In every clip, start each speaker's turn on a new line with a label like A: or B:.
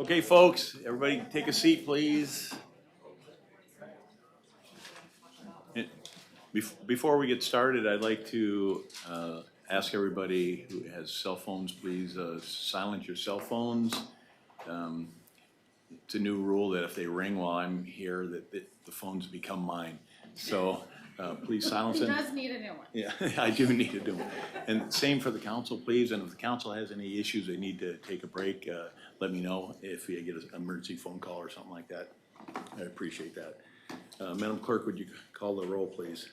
A: Okay, folks, everybody take a seat, please. Before we get started, I'd like to ask everybody who has cell phones, please silence your cell phones. It's a new rule that if they ring while I'm here, that the phones become mine. So please silence them.
B: He does need a new one.
A: Yeah, I do need a new one. And same for the council, please. And if the council has any issues, they need to take a break, let me know if you get an emergency phone call or something like that. I appreciate that. Madam Clerk, would you call the roll, please?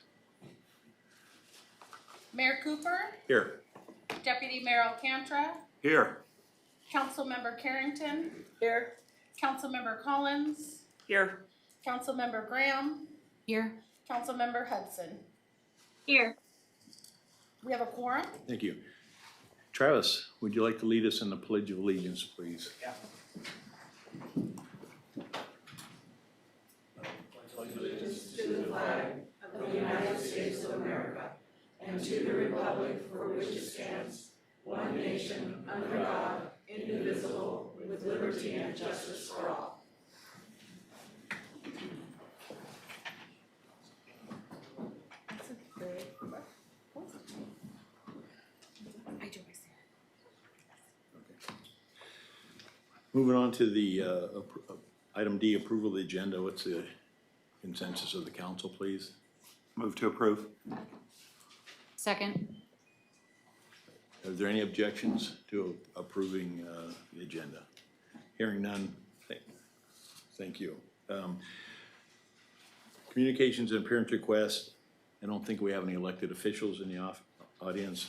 B: Mayor Cooper,
A: Here.
B: Deputy Mayor Alcantara,
A: Here.
B: Councilmember Carrington,
C: Here.
B: Councilmember Collins,
C: Here.
B: Councilmember Graham,
C: Here.
B: Councilmember Hudson.
C: Here.
B: We have a quorum.
A: Thank you. Travis, would you like to lead us in the Pledge of Allegiance, please?
D: Yeah. Pledge allegiance to the flag of the United States of America and to the republic for which it stands, one nation, under God, indivisible, with liberty and justice for all.
A: Moving on to the item D, approval of the agenda. What's the consensus of the council, please?
E: Move to approve.
C: Second.
A: Are there any objections to approving the agenda? Hearing none, thank you. Communications and appearance requests. I don't think we have any elected officials in the audience.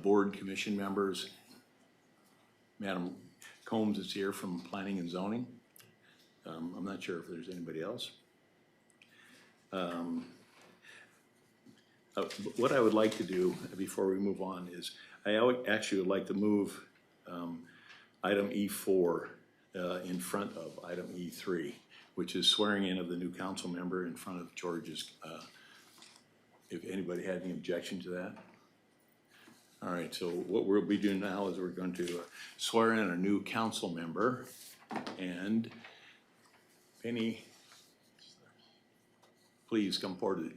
A: Board commission members. Madam Combs is here from Planning and Zoning. I'm not sure if there's anybody else. What I would like to do before we move on is I actually would like to move item E4 in front of item E3, which is swearing in of the new council member in front of George's. If anybody had any objection to that. All right, so what we'll be doing now is we're going to swear in a new council member, and Penny, please come forward.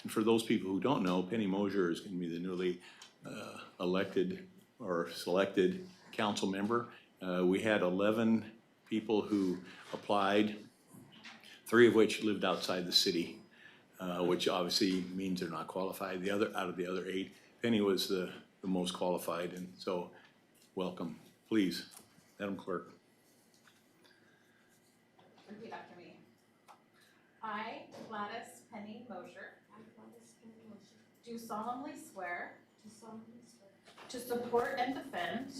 A: And for those people who don't know, Penny Mosier is going to be the newly elected or selected council member. We had 11 people who applied, 3 of which lived outside the city, which obviously means they're not qualified. Out of the other 8, Penny was the most qualified, and so welcome. Please, Madam Clerk.
B: Repeat after me. I, Gladys Penny Mosier, do solemnly swear to support and defend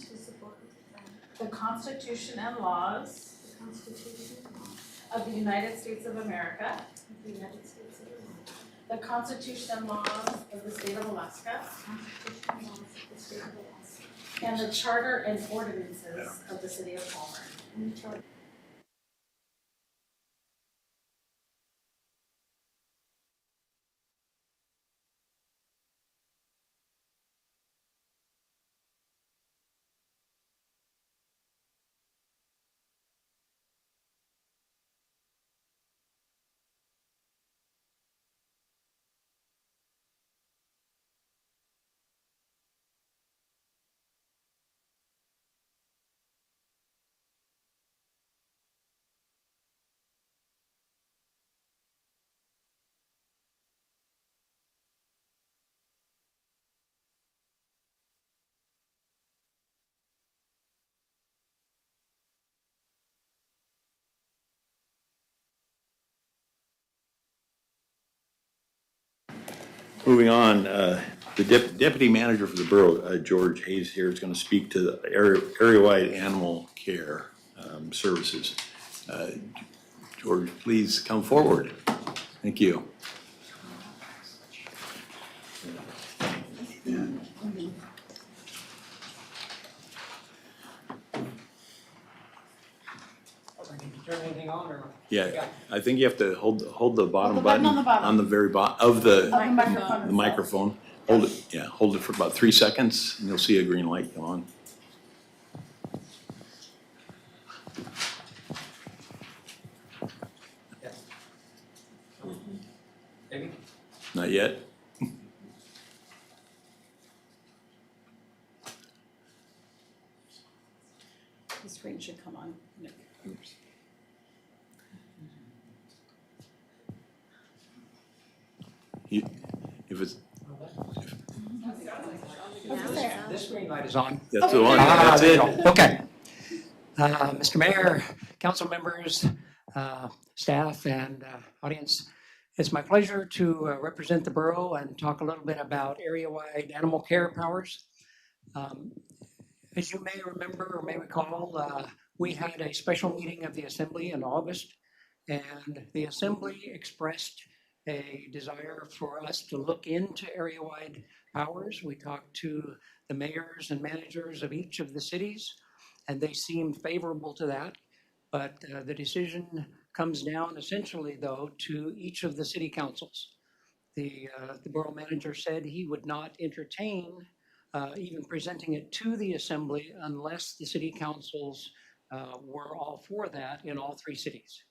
B: the Constitution and laws of the United States of America, the Constitution and laws of the state of Alaska, and the charter and ordinances of the city of Palmer.
A: Moving on, the deputy manager for the borough, George Hayes here, is going to speak to the area-wide animal care services. George, please come forward. Thank you.
D: Turn anything on or?
A: Yeah, I think you have to hold the bottom
B: Hold the button on the bottom.
A: on the very bottom of the
B: microphone.
A: the microphone. Hold it, yeah, hold it for about 3 seconds and you'll see a green light come on.
C: Amy?
A: Not yet?
E: The screen should come on.
A: If it's,
C: This green light is on.
A: that's the one,
C: Ah,
A: that's
C: there
A: it.
C: you go. Okay. Mr. Mayor, council members, staff, and audience, it's my pleasure to represent the borough and talk a little bit about area-wide animal care powers. As you may remember or may recall, we had a special meeting of the Assembly in August, and the Assembly expressed a desire for us to look into area-wide powers. We talked to the mayors and managers of each of the cities, and they seemed favorable to that. But the decision comes down essentially, though, to each of the city councils. The borough manager said he would not entertain even presenting it to the assembly unless the city councils were all for that in all three cities.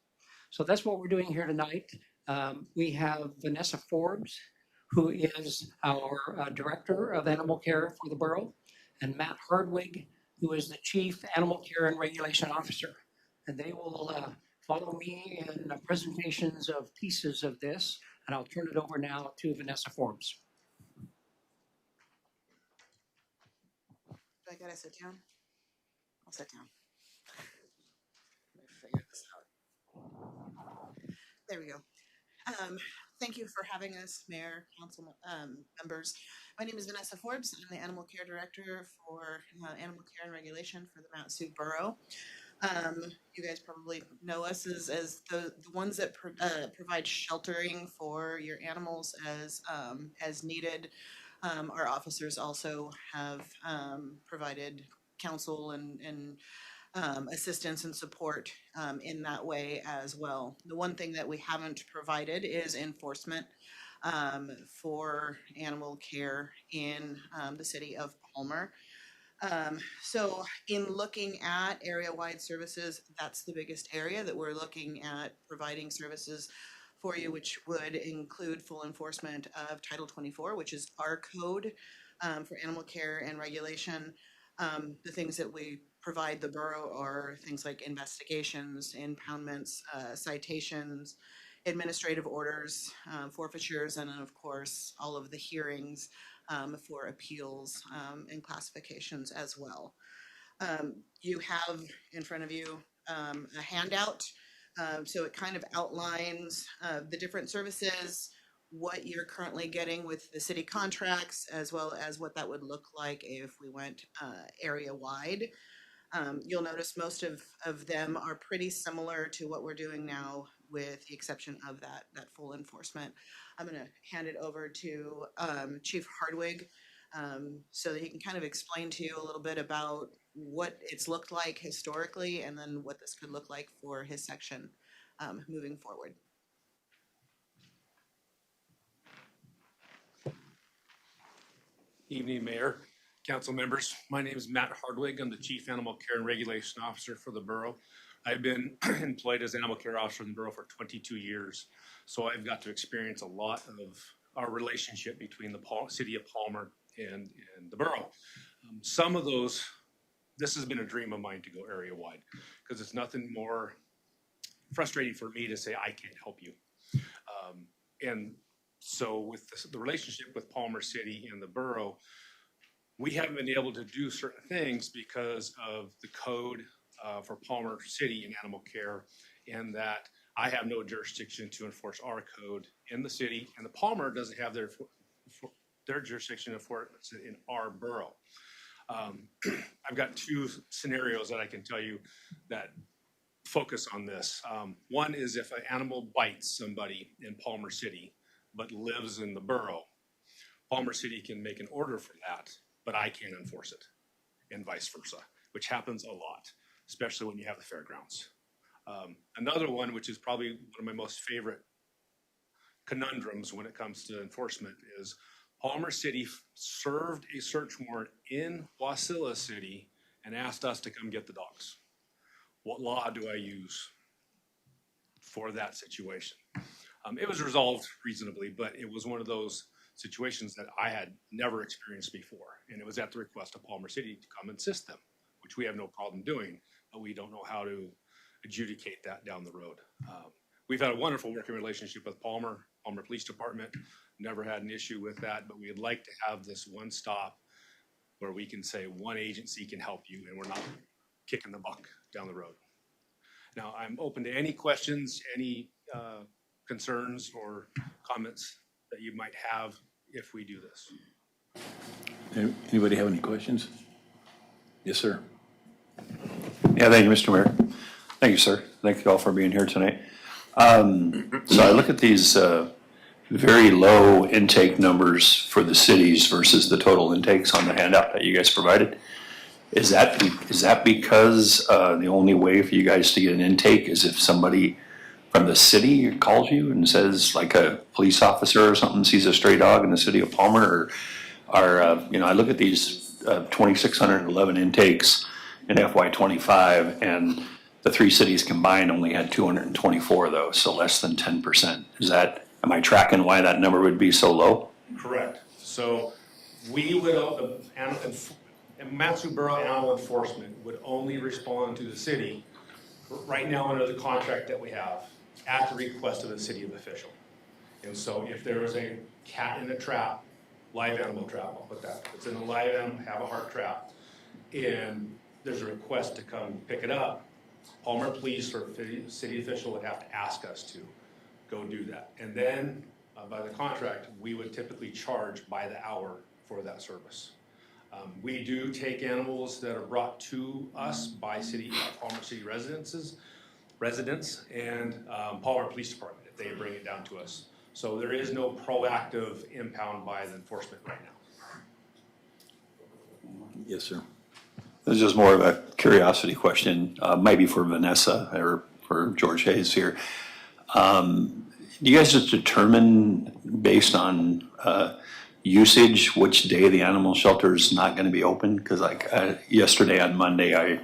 C: So that's what we're doing here tonight. We have Vanessa Forbes, who is our Director of Animal Care for the borough, and Matt Hardwig, who is the Chief Animal Care and Regulation Officer. And they will follow me in presentations of pieces of this, and I'll turn it over now to Vanessa Forbes.
F: Do I gotta sit down? I'll sit down. There we go. Thank you for having us, Mayor, Council members. My name is Vanessa Forbes. I'm the Animal Care Director for Animal Care and Regulation for the Mount Sioux Borough. You guys probably know us as the ones that provide sheltering for your animals as needed. Our officers also have provided counsel and assistance and support in that way as well. The one thing that we haven't provided is enforcement for animal care in the city of Palmer. So in looking at area-wide services, that's the biggest area that we're looking at providing services for you, which would include full enforcement of Title 24, which is our code for animal care and regulation. The things that we provide the borough are things like investigations, impoundments, citations, administrative orders, forfeitures, and then of course all of the hearings for appeals and classifications as well. You have in front of you a handout. So it kind of outlines the different services, what you're currently getting with the city contracts, as well as what that would look like if we went area-wide. You'll notice most of them are pretty similar to what we're doing now, with the exception of that full enforcement. I'm going to hand it over to Chief Hardwig so that he can kind of explain to you a little bit about what it's looked like historically and then what this could look like for his section moving forward.
G: Evening, Mayor, council members. My name is Matt Hardwig. I'm the Chief Animal Care and Regulation Officer for the borough. I've been employed as Animal Care Officer in the borough for 22 years. So I've got to experience a lot of our relationship between the city of Palmer and the borough. Some of those, this has been a dream of mine to go area wide, because it's nothing more frustrating for me to say, I can't help you. And so with the relationship with Palmer City and the borough, we haven't been able to do certain things because of the code for Palmer City and animal care, and that I have no jurisdiction to enforce our code in the city, and the Palmer doesn't have their jurisdiction to enforce it in our borough. I've got two scenarios that I can tell you that focus on this. One is if an animal bites somebody in Palmer City but lives in the borough, Palmer City can make an order for that, but I can't enforce it, and vice versa, which happens a lot, especially when you have the fairgrounds. Another one, which is probably one of my most favorite conundrums when it comes to enforcement, is Palmer City served a search warrant in Wasilla City and asked us to come get the dogs. What law do I use for that situation? It was resolved reasonably, but it was one of those situations that I had never experienced before. And it was at the request of Palmer City to come assist them, which we have no problem doing, but we don't know how to adjudicate that down the road. We've had a wonderful working relationship with Palmer Police Department, never had an issue with that, but we'd like to have this one stop where we can say one agency can help you and we're not kicking the buck down the road. Now, I'm open to any questions, any concerns or comments that you might have if we do this.
A: Anybody have any questions? Yes, sir.
H: Yeah, thank you, Mr. Mayor. Thank you, sir. Thank you all for being here tonight. So I look at these very low intake numbers for the cities versus the total intakes on the handout that you guys provided. Is that because the only way for you guys to get an intake is if somebody from the city calls you and says, like a police officer or something sees a stray dog in the city of Palmer, or I look at these 2,611 intakes in FY25, and the three cities combined only had 224 of those, so less than 10%. Am I tracking why that number would be so low?
G: Correct. So we would, Matsu Borough Animal Enforcement would only respond to the city right now under the contract that we have at the request of the city official. And so if there is a cat in a trap, live animal trap, I'll put that, it's in a live animal, have a heart trap, and there's a request to come pick it up, Palmer Police or city official would have to ask us to go do that. And then by the contract, we would typically charge by the hour for that service. We do take animals that are brought to us by Palmer City residents and Palmer Police Department if they bring it down to us. So there is no proactive impound by the enforcement right now.
A: Yes, sir.
H: This is just more of a curiosity question, maybe for Vanessa or for George Hayes here. Do you guys just determine based on usage which day the animal shelter is not going to be open? Because yesterday on Monday, I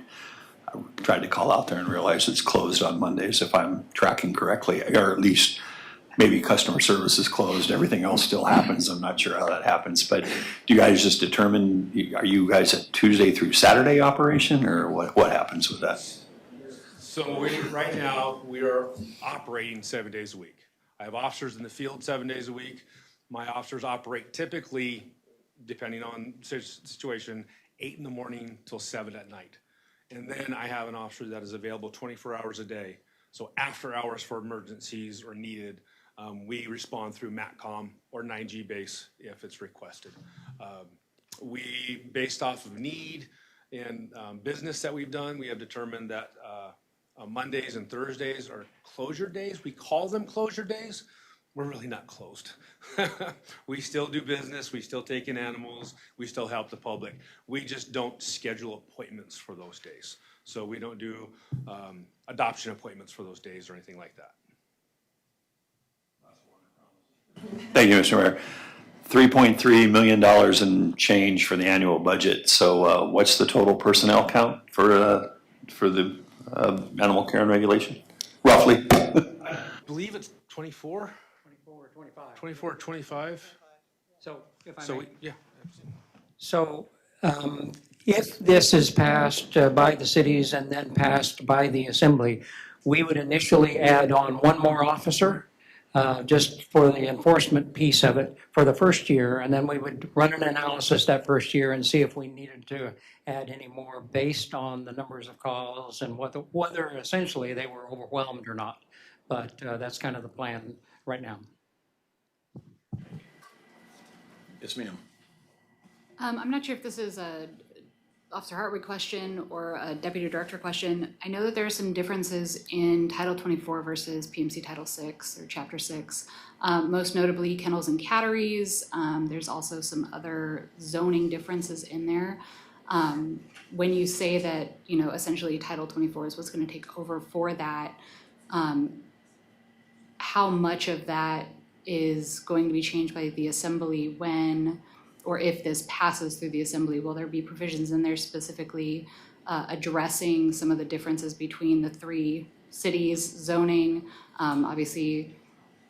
H: tried to call out there and realized it's closed on Mondays if I'm tracking correctly, or at least maybe customer service is closed, everything else still happens. I'm not sure how that happens, but do you guys just determine, are you guys a Tuesday through Saturday operation, or what happens with that?
G: So right now, we are operating 7 days a week. I have officers in the field 7 days a week. My officers operate typically, depending on situation, 8 in the morning till 7 at night. And then I have an officer that is available 24 hours a day. So after hours for emergencies or needed, we respond through MATCOM or 9G base if it's requested. We, based off of need and business that we've done, we have determined that Mondays and Thursdays are closure days. We call them closure days. We're really not closed. We still do business. We still take in animals. We still help the public. We just don't schedule appointments for those days. So we don't do adoption appointments for those days or anything like that.
H: Thank you, Mr. Mayor. $3.3 million in change for the annual budget. So what's the total personnel count for the animal care and regulation, roughly?
G: I believe it's 24,
C: 24 or 25.
G: 24, 25.
C: So if I
G: So,
C: may.
G: yeah.
C: So if this is passed by the cities and then passed by the assembly, we would initially add on one more officer just for the enforcement piece of it for the first year. And then we would run an analysis that first year and see if we needed to add any more based on the numbers of calls and whether essentially they were overwhelmed or not. But that's kind of the plan right now.
A: Yes, ma'am.
E: I'm not sure if this is a Officer Hartwig question or a Deputy Director question. I know that there are some differences in Title 24 versus PMC Title 6 or Chapter 6. Most notably kennels and catteries. There's also some other zoning differences in there. When you say that, essentially Title 24 is what's going to take over for that, how much of that is going to be changed by the Assembly when, or if this passes through the Assembly? Will there be provisions in there specifically addressing some of the differences between the three cities, zoning, obviously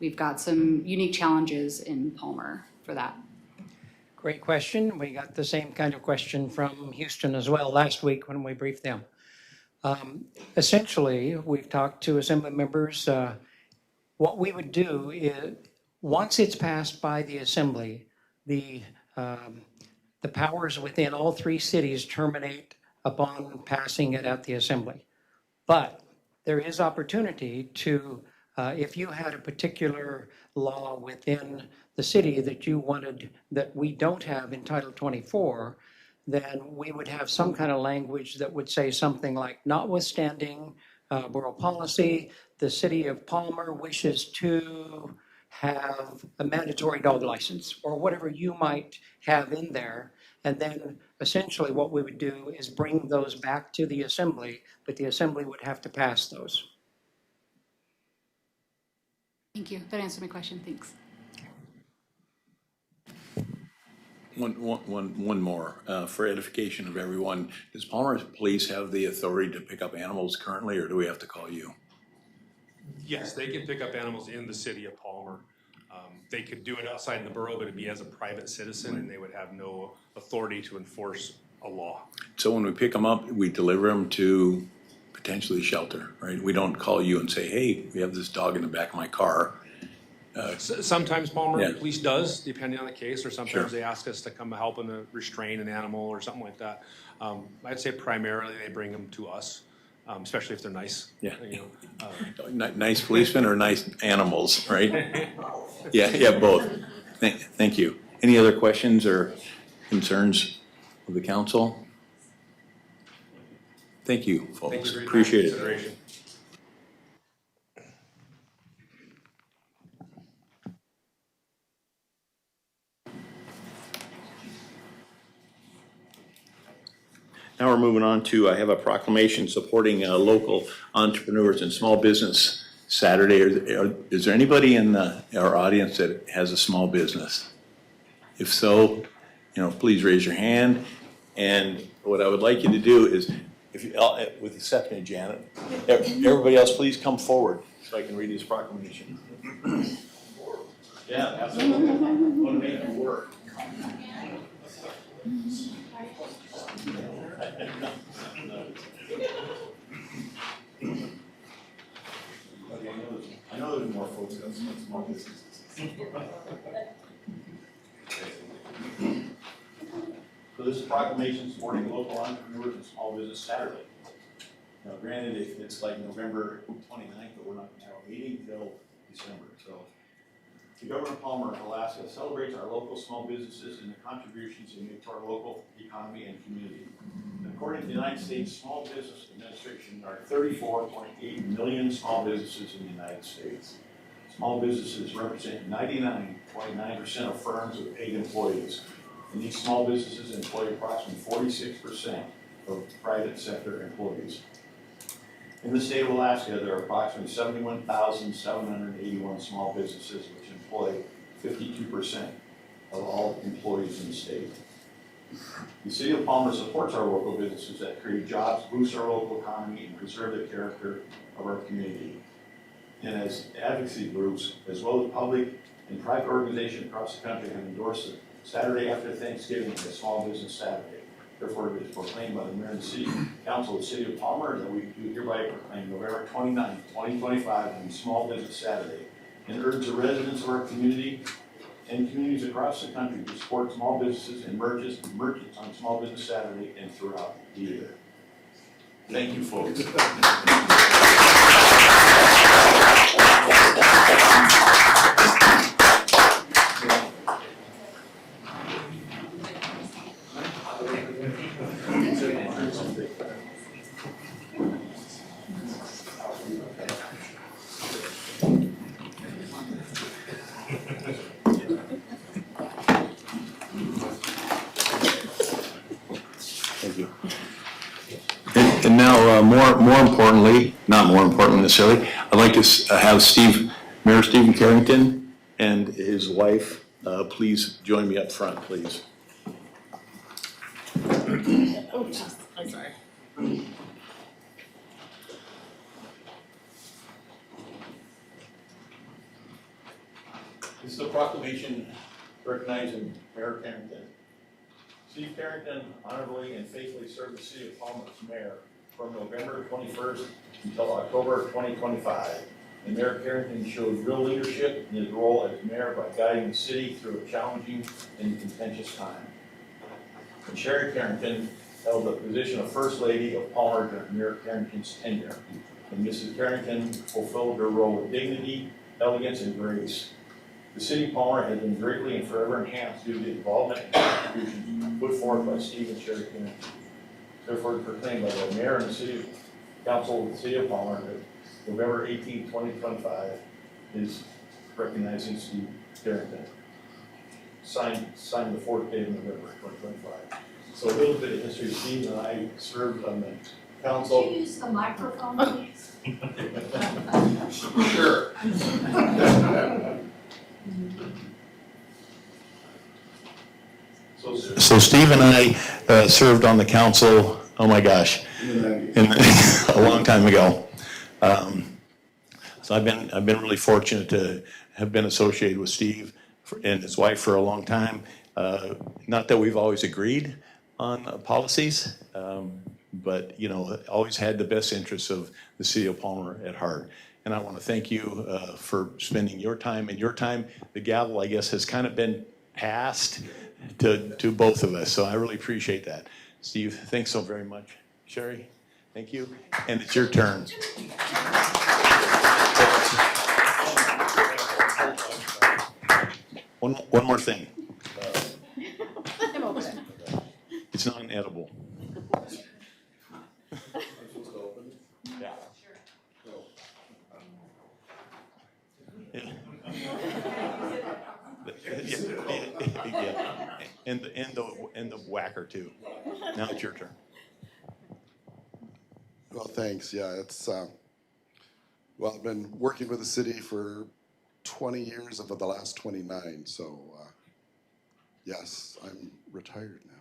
E: we've got some unique challenges in Palmer for that.
C: Great question. We got the same kind of question from Houston as well last week when we briefed them. Essentially, we've talked to Assembly members. What we would do is, once it's passed by the Assembly, the powers within all three cities terminate upon passing it at the Assembly. But there is opportunity to, if you had a particular law within the city that you wanted, that we don't have in Title 24, then we would have some kind of language that would say something like, notwithstanding borough policy, the city of Palmer wishes to have a mandatory dog license, or whatever you might have in there. And then essentially what we would do is bring those back to the Assembly, but the Assembly would have to pass those.
E: Thank you. That answered my question. Thanks.
A: One more, for edification of everyone. Does Palmer Police have the authority to pick up animals currently, or do we have to call you?
G: Yes, they can pick up animals in the city of Palmer. They could do it outside in the borough, but it'd be as a private citizen, and they would have no authority to enforce a law.
A: So when we pick them up, we deliver them to potentially shelter, right? We don't call you and say, hey, we have this dog in the back of my car.
G: Sometimes Palmer
A: Yeah.
G: Police does, depending on the case, or
A: Sure.
G: sometimes they ask us to come help and restrain an animal or something like that. I'd say primarily they bring them to us, especially if they're nice.
A: Yeah.
G: You know,
A: Nice policemen or nice animals, right? Yeah, both. Thank you. Any other questions or concerns of the council? Thank you,
G: thank you
A: folks.
G: for your
A: Appreciate it.
G: consideration.
A: Now we're moving on to, I have a proclamation supporting local entrepreneurs and small business Saturday. Is there anybody in our audience that has a small business? If so, please raise your hand. And what I would like you to do is, if you, with the exception of Janet, everybody else, please come forward so I can read this proclamation. Yeah, absolutely. I want to make it work. I know there's more folks that have small businesses. So this is a proclamation supporting local entrepreneurs and small business Saturday. Now granted, it's like November 29th, but we're not going to have a meeting until December. So the Governor of Palmer, Alaska celebrates our local small businesses and the contributions they make to our local economy and community. According to the United States Small Business Administration, there are 34.8 million small businesses in the United States. Small businesses represent 99.9% of firms with paid employees. And these small businesses employ approximately 46% of private sector employees. In the state of Alaska, there are approximately 71,781 small businesses which employ 52% of all employees in the state. The city of Palmer supports our local businesses that create jobs, boost our local economy, and preserve the character of our community. And as advocacy groups, as well as public and private organizations across the country have endorsed it, Saturday after Thanksgiving is Small Business Saturday. Therefore, it is proclaimed by the Mayor and City Council of the City of Palmer that we do hereby proclaim November 29th, 2025 to be Small Business Saturday, and urge the residents of our community and communities across the country to support small businesses and merchants on Small Business Saturday and throughout the year. Thank you, folks. Thank you. And now, more importantly, not more importantly necessarily, I'd like to have Mayor Stephen Carrington and his wife, please join me up front, please.
F: Oh, jeez, I'm sorry.
A: This is a proclamation recognizing Mayor Carrington. Steve Carrington honorably and faithfully served the city of Palmer as mayor from November 21st until October 2025. And Mayor Carrington showed real leadership in his role as mayor by guiding the city through a challenging and contentious time. And Sherry Carrington held the position of First Lady of Palmer during Mayor Carrington's tenure. And Mrs. Carrington fulfilled her role with dignity, elegance, and grace. The city of Palmer has been greatly and forever enhanced due to the involvement and contributions put forth by Steve and Sherry Carrington. Therefore, proclaimed by the mayor and the city council of the city of Palmer that November 18, 2025 is recognizing Steve Carrington. Signed the 4th day of November 2025. So a little bit of history. Steve and I served on the council.
B: Could you use the microphone, please?
A: Sure. So Steve and I served on the council, oh my gosh, a long time ago. So I've been really fortunate to have been associated with Steve and his wife for a long time. Not that we've always agreed on policies, but always had the best interests of the city of Palmer at heart. And I want to thank you for spending your time. And your time, the gavel, I guess, has kind of been passed to both of us. So I really appreciate that. Steve, thanks so very much. Sherry, thank you. And it's your turn. One more thing. It's not an edible. Yeah. Yeah. And the whacker too. Now it's your turn.
I: Well, thanks. Yeah, it's well, I've been working with the city for 20 years of the last 29. So yes, I'm retired now.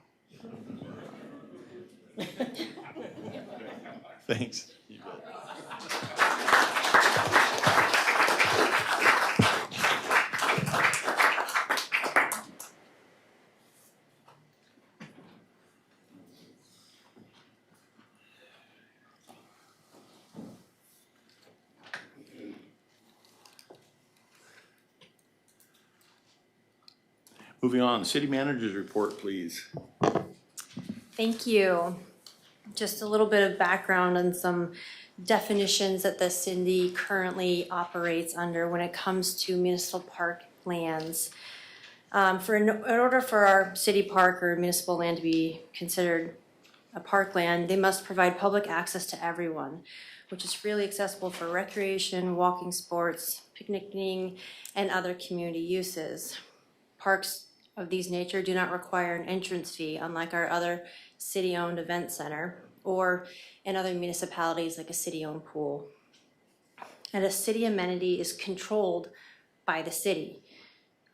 A: Thanks. You bet. Moving on, city manager's report, please.
J: Thank you. Just a little bit of background on some definitions that the city currently operates under when it comes to municipal park lands. In order for our city park or municipal land to be considered a parkland, they must provide public access to everyone, which is freely accessible for recreation, walking, sports, picnicking, and other community uses. Parks of these nature do not require an entrance fee, unlike our other city-owned event center or in other municipalities like a city-owned pool. And a city amenity is controlled by the city.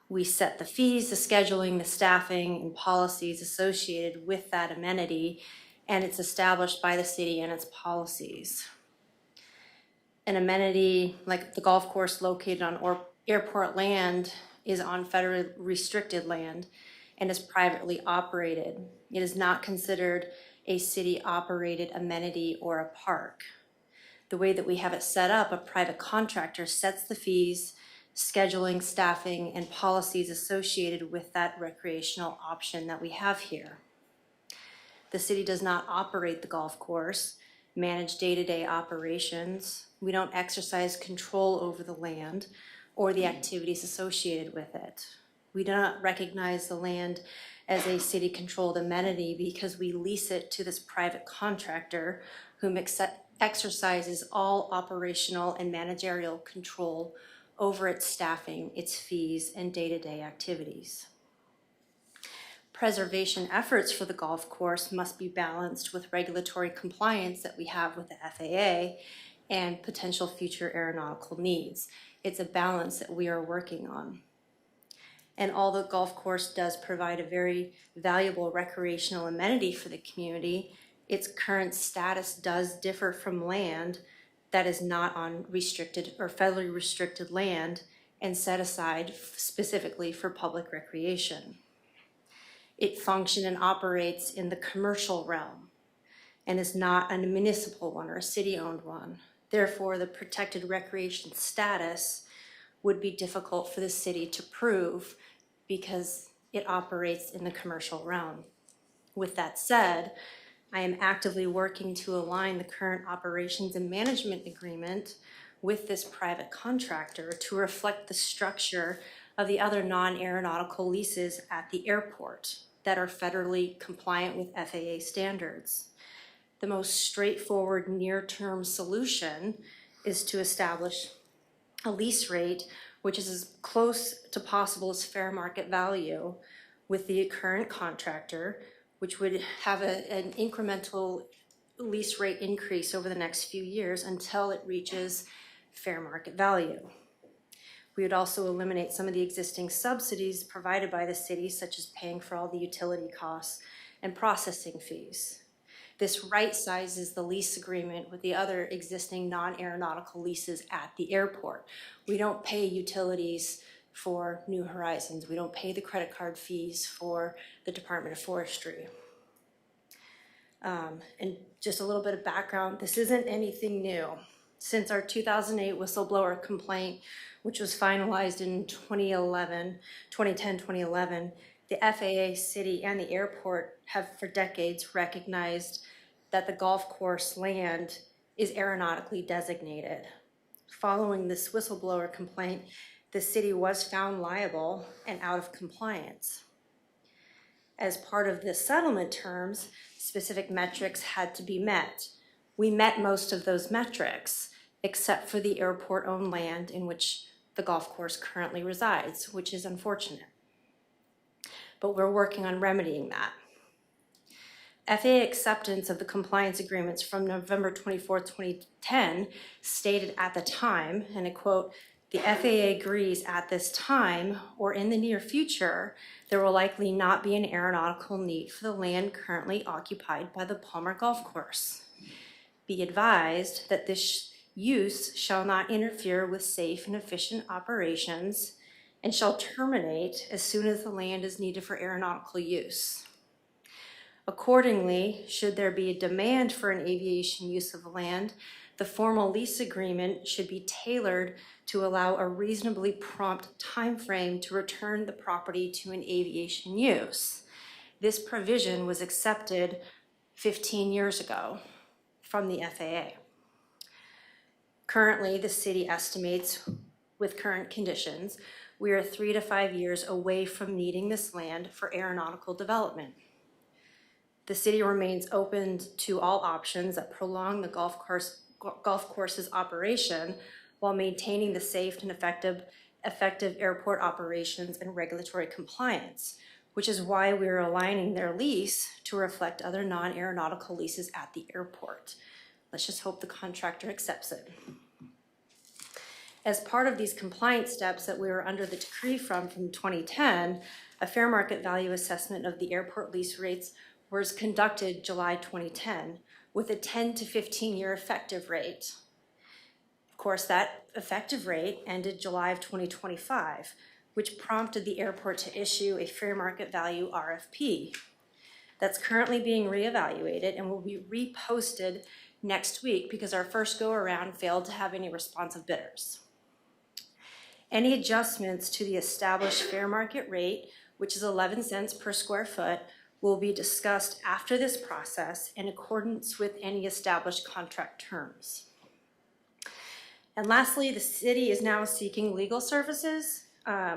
J: We set the fees, the scheduling, the staffing, and policies associated with that amenity, and it's established by the city and its policies. An amenity like the golf course located on airport land is on federally restricted land and is privately operated. It is not considered a city-operated amenity or a park. The way that we have it set up, a private contractor sets the fees, scheduling, staffing, and policies associated with that recreational option that we have here. The city does not operate the golf course, manage day-to-day operations. We don't exercise control over the land or the activities associated with it. We do not recognize the land as a city-controlled amenity because we lease it to this private contractor who exercises all operational and managerial control over its staffing, its fees, and day-to-day activities. Preservation efforts for the golf course must be balanced with regulatory compliance that we have with the FAA and potential future aeronautical needs. It's a balance that we are working on. And although the golf course does provide a very valuable recreational amenity for the community, its current status does differ from land that is not on restricted or federally restricted land and set aside specifically for public recreation. It functions and operates in the commercial realm and is not a municipal one or a city-owned one. Therefore, the protected recreation status would be difficult for the city to prove because it operates in the commercial realm. With that said, I am actively working to align the current operations and management agreement with this private contractor to reflect the structure of the other non-aeronautical leases at the airport that are federally compliant with FAA standards. The most straightforward near-term solution is to establish a lease rate which is as close to possible as fair market value with the current contractor, which would have an incremental lease rate increase over the next few years until it reaches fair market value. We would also eliminate some of the existing subsidies provided by the city, such as paying for all the utility costs and processing fees. This right sizes the lease agreement with the other existing non-aeronautical leases at the airport. We don't pay utilities for New Horizons. We don't pay the credit card fees for the Department of Forestry. And just a little bit of background, this isn't anything new. Since our 2008 whistleblower complaint, which was finalized in 2010-2011, the FAA, city, and the airport have for decades recognized that the golf course land is aeronautically designated. Following this whistleblower complaint, the city was found liable and out of compliance. As part of the settlement terms, specific metrics had to be met. We met most of those metrics, except for the airport-owned land in which the golf course currently resides, which is unfortunate. But we're working on remedying that. FAA acceptance of the compliance agreements from November 24, 2010 stated at the time, and I quote, "The FAA agrees at this time or in the near future, there will likely not be an aeronautical need for the land currently occupied by the Palmer Golf Course. Be advised that this use shall not interfere with safe and efficient operations and shall terminate as soon as the land is needed for aeronautical use. Accordingly, should there be a demand for an aviation use of the land, the formal lease agreement should be tailored to allow a reasonably prompt timeframe to return the property to an aviation use. This provision was accepted 15 years ago from the FAA. Currently, the city estimates, with current conditions, we are 3 to 5 years away from needing this land for aeronautical development. The city remains open to all options that prolong the golf course's operation while maintaining the safe and effective airport operations and regulatory compliance, which is why we are aligning their lease to reflect other non-aeronautical leases at the airport. Let's just hope the contractor accepts it. As part of these compliance steps that we were under the decree from 2010, a fair market value assessment of the airport lease rates was conducted July 2010 with a 10 to 15 year effective rate. Of course, that effective rate ended July of 2025, which prompted the airport to issue a fair market value RFP. That's currently being reevaluated and will be reposted next week because our first go around failed to have any responsive bidders. Any adjustments to the established fair market rate, which is 11 cents per square foot, will be discussed after this process in accordance with any established contract terms. And lastly, the city is now seeking legal services.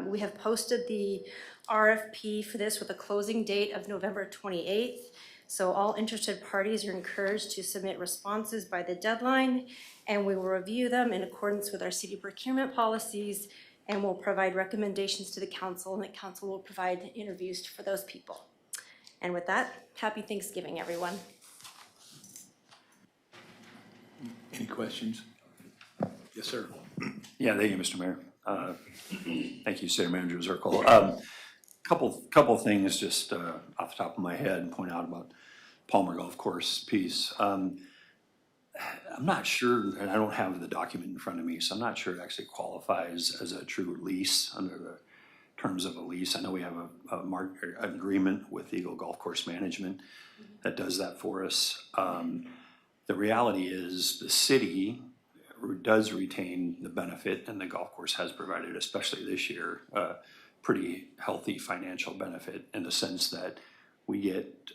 J: We have posted the RFP for this with a closing date of November 28th. So all interested parties are encouraged to submit responses by the deadline, and we will review them in accordance with our city procurement policies, and we'll provide recommendations to the council, and the council will provide interviews for those people. And with that, happy Thanksgiving, everyone.
A: Any questions? Yes, sir.
H: Yeah, thank you, Mr. Mayor. Thank you, City Manager Zirkle. Couple things just off the top of my head and point out about Palmer Golf Course piece. I'm not sure, and I don't have the document in front of me, so I'm not sure it actually qualifies as a true lease under the terms of a lease. I know we have an agreement with Eagle Golf Course Management that does that for us. The reality is the city does retain the benefit, and the golf course has provided, especially this year, a pretty healthy financial benefit in the sense that we get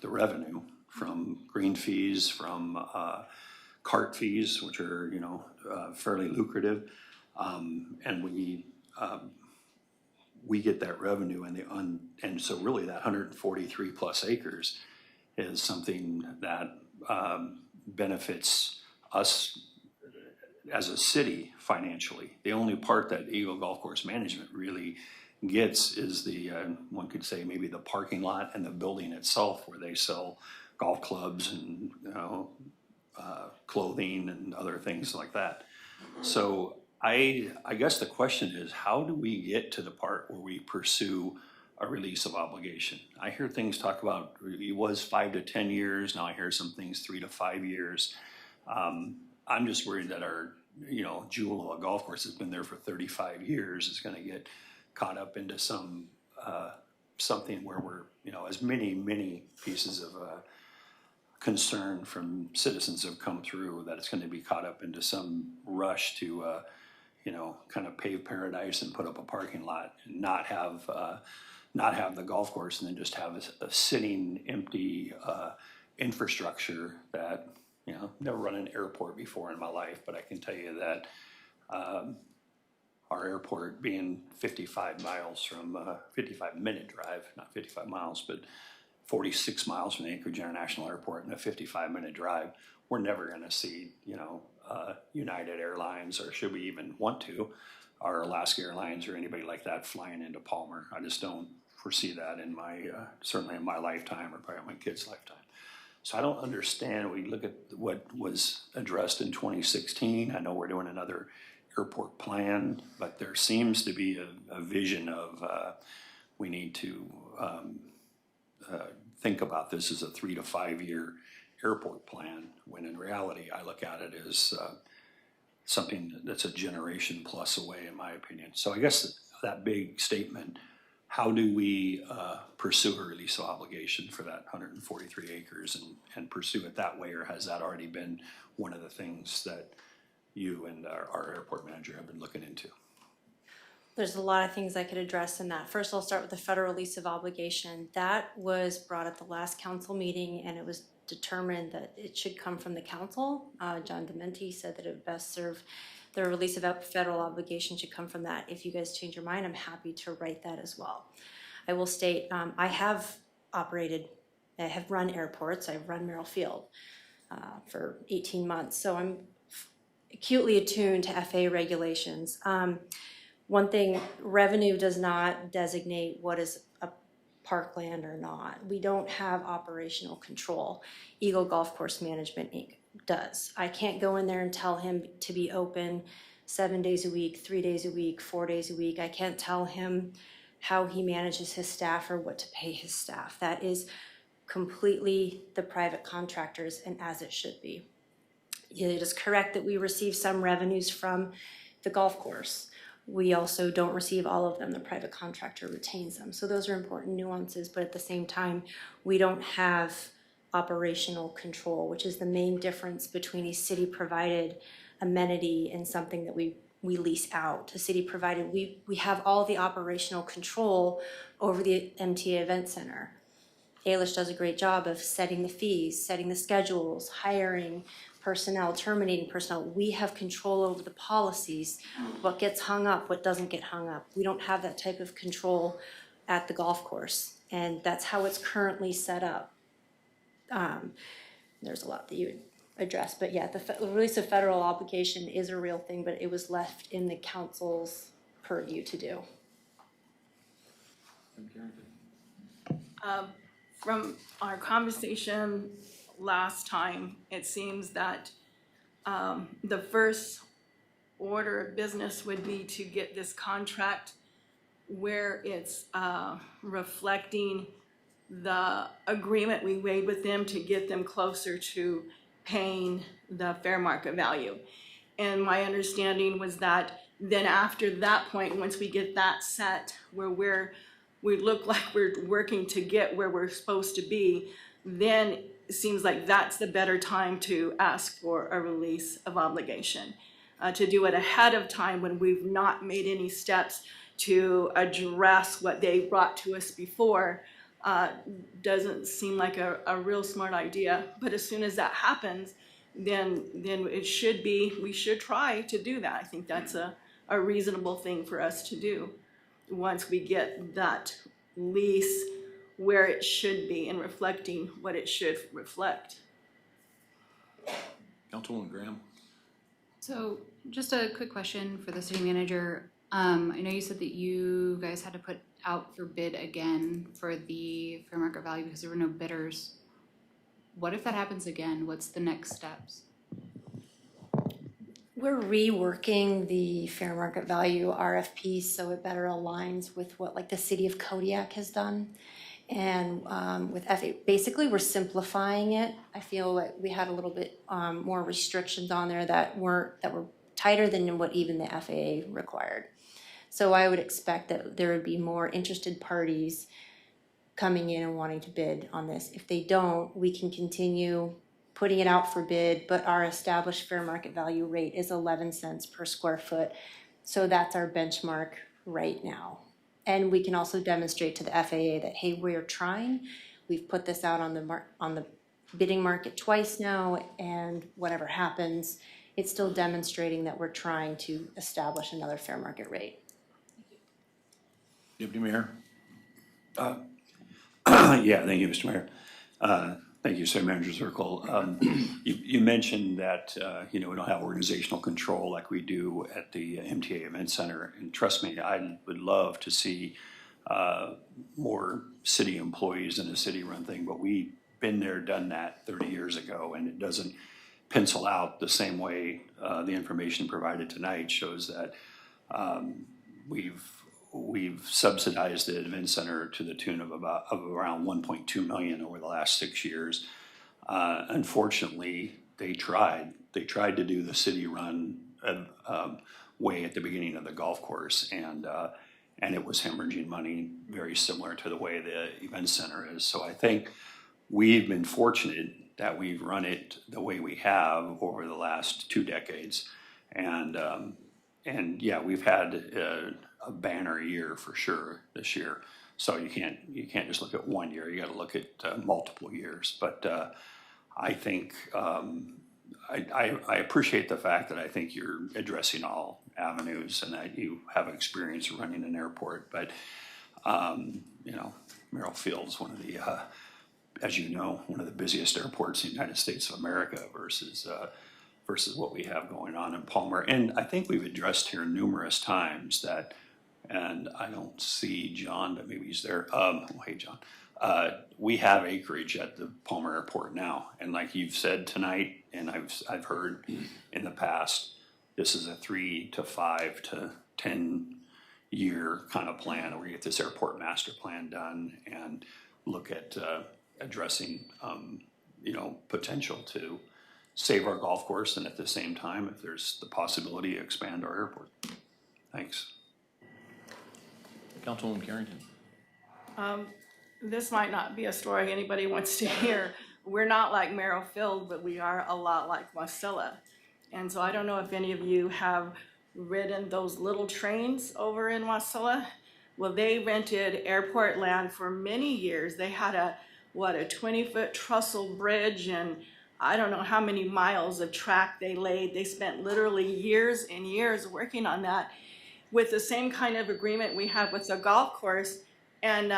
H: the revenue from green fees, from cart fees, which are, you know, fairly lucrative, and we get that revenue, and so really that 143 plus acres is something that benefits us as a city financially. The only part that Eagle Golf Course Management really gets is the, one could say maybe the parking lot and the building itself where they sell golf clubs and, you know, clothing and other things like that. So I guess the question is, how do we get to the part where we pursue a release of obligation? I hear things talk about, it was 5 to 10 years, now I hear some things 3 to 5 years. I'm just worried that our, you know, jewel of a golf course has been there for 35 years is gonna get caught up into some, something where we're, you know, as many pieces of concern from citizens have come through, that it's gonna be caught up into some rush to, you know, kind of pave paradise and put up a parking lot and not have the golf course, and then just have a sitting empty infrastructure that, you know, never run an airport before in my life, but I can tell you that our airport being 55 miles from 55-minute drive, not 55 miles, but 46 miles from Anchorage International Airport and a 55-minute drive, we're never going to see, you know, United Airlines, or should we even want to, or Alaska Airlines or anybody like that flying into Palmer. I just don't foresee that in my, certainly in my lifetime, or probably my kids' lifetime. So I don't understand. We look at what was addressed in 2016. I know we're doing another airport plan, but there seems to be a vision of we need to think about this as a 3 to 5 year airport plan, when in reality I look at it as something that's a generation plus away, in my opinion. So I guess that big statement, how do we pursue a release of obligation for that 143 acres and pursue it that way, or has that already been one of the things that you and our airport manager have been looking into?
J: There's a lot of things I could address in that. First, I'll start with the federal release of obligation. That was brought at the last council meeting, and it was determined that it should come from the council. John Dementi said that it would best serve the release of federal obligation should come from that. If you guys change your mind, I'm happy to write that as well. I will state, I have run airports. I've run Merrill Field for 18 months, so I'm acutely attuned to FAA regulations. One thing, revenue does not designate what is a parkland or not. We don't have operational control. Eagle Golf Course Management Inc. does. I can't go in there and tell him to be open 7 days a week, 3 days a week, 4 days a week. I can't tell him how he manages his staff or what to pay his staff. That is completely the private contractors, and as it should be. It is correct that we receive some revenues from the golf course. We also don't receive all of them. The private contractor retains them. So those are important nuances, but at the same time, we don't have operational control, which is the main difference between a city-provided amenity and something that we lease out. A city-provided, we have all the operational control over the MTA Event Center. Ailish does a great job of setting the fees, setting the schedules, hiring personnel, terminating personnel. We have control over the policies, what gets hung up, what doesn't get hung up. We don't have that type of control at the golf course, and that's how it's currently set up. There's a lot that you would address, but yeah, the release of federal obligation is a real thing, but it was left in the council's purview to do.
D: From our conversation last time, it seems that the first order of business would be to get this contract where it's reflecting the agreement we made with them to get them closer to paying the fair market value. And my understanding was that then after that point, once we get that set where we look like we're working to get where we're supposed to be, then it seems like that's the better time to ask for a release of obligation. To do it ahead of time when we've not made any steps to address what they brought to us before doesn't seem like a real smart idea. But as soon as that happens, then it should be, we should try to do that. I think that's a reasonable thing for us to do once we get that lease where it should be and reflecting what it should reflect.
A: Councilwoman Graham?
E: So just a quick question for the city manager. I know you said that you guys had to put out for bid again for the fair market value because there were no bidders. What if that happens again? What's the next steps?
J: We're reworking the fair market value RFP so it better aligns with what like the city of Kodiak has done. And with FAA, basically we're simplifying it. I feel like we had a little bit more restrictions on there that were tighter than what even the FAA required. So I would expect that there would be more interested parties coming in and wanting to bid on this. If they don't, we can continue putting it out for bid, but our established fair market value rate is 11 cents per square foot. So that's our benchmark right now. And we can also demonstrate to the FAA that, hey, we're trying. We've put this out on the bidding market twice now, and whatever happens, it's still demonstrating that we're trying to establish another fair market rate.
A: Deputy Mayor?
H: Yeah, thank you, Mr. Mayor. Thank you, City Manager Zirkle. You mentioned that, we don't have organizational control like we do at the MTA Event Center. And trust me, I would love to see more city employees in a city-run thing, but we've been there, done that 30 years ago, and it doesn't pencil out the same way. The information provided tonight shows that we've subsidized the event center to the tune of around 1.2 million over the last 6 years. Unfortunately, they tried to do the city run way at the beginning of the golf course, and it was hemorrhaging money, very similar to the way the event center is. So I think we've been fortunate that we've run it the way we have over the last 2 decades, and yeah, we've had a banner year for sure this year. So you can't just look at 1 year. You got to look at multiple years. But I think I appreciate the fact that I think you're addressing all avenues and that you have experience running an airport. But Merrill Field is one of the, as you know, one of the busiest airports in the United States of America versus what we have going on in Palmer. And I think we've addressed here numerous times that. And I don't see John, but maybe he's there. Hey, John. We have acreage at the Palmer Airport now. And like you've said tonight, and I've heard in the past, this is a 3 to 5 to 10 year kind of plan where we get this airport master plan done and look at addressing, potential to save our golf course and at the same time, if there's the possibility to expand our airport. Thanks.
A: Councilwoman Carrington?
D: This might not be a story anybody wants to hear. We're not like Merrill Field, but we are a lot like Wasilla. And so I don't know if any of you have ridden those little trains over in Wasilla. Well, they rented airport land for many years. They had a 20-foot trestle bridge, and I don't know how many miles of track they laid. They spent literally years and years working on that with the same kind of agreement we have with the golf course. And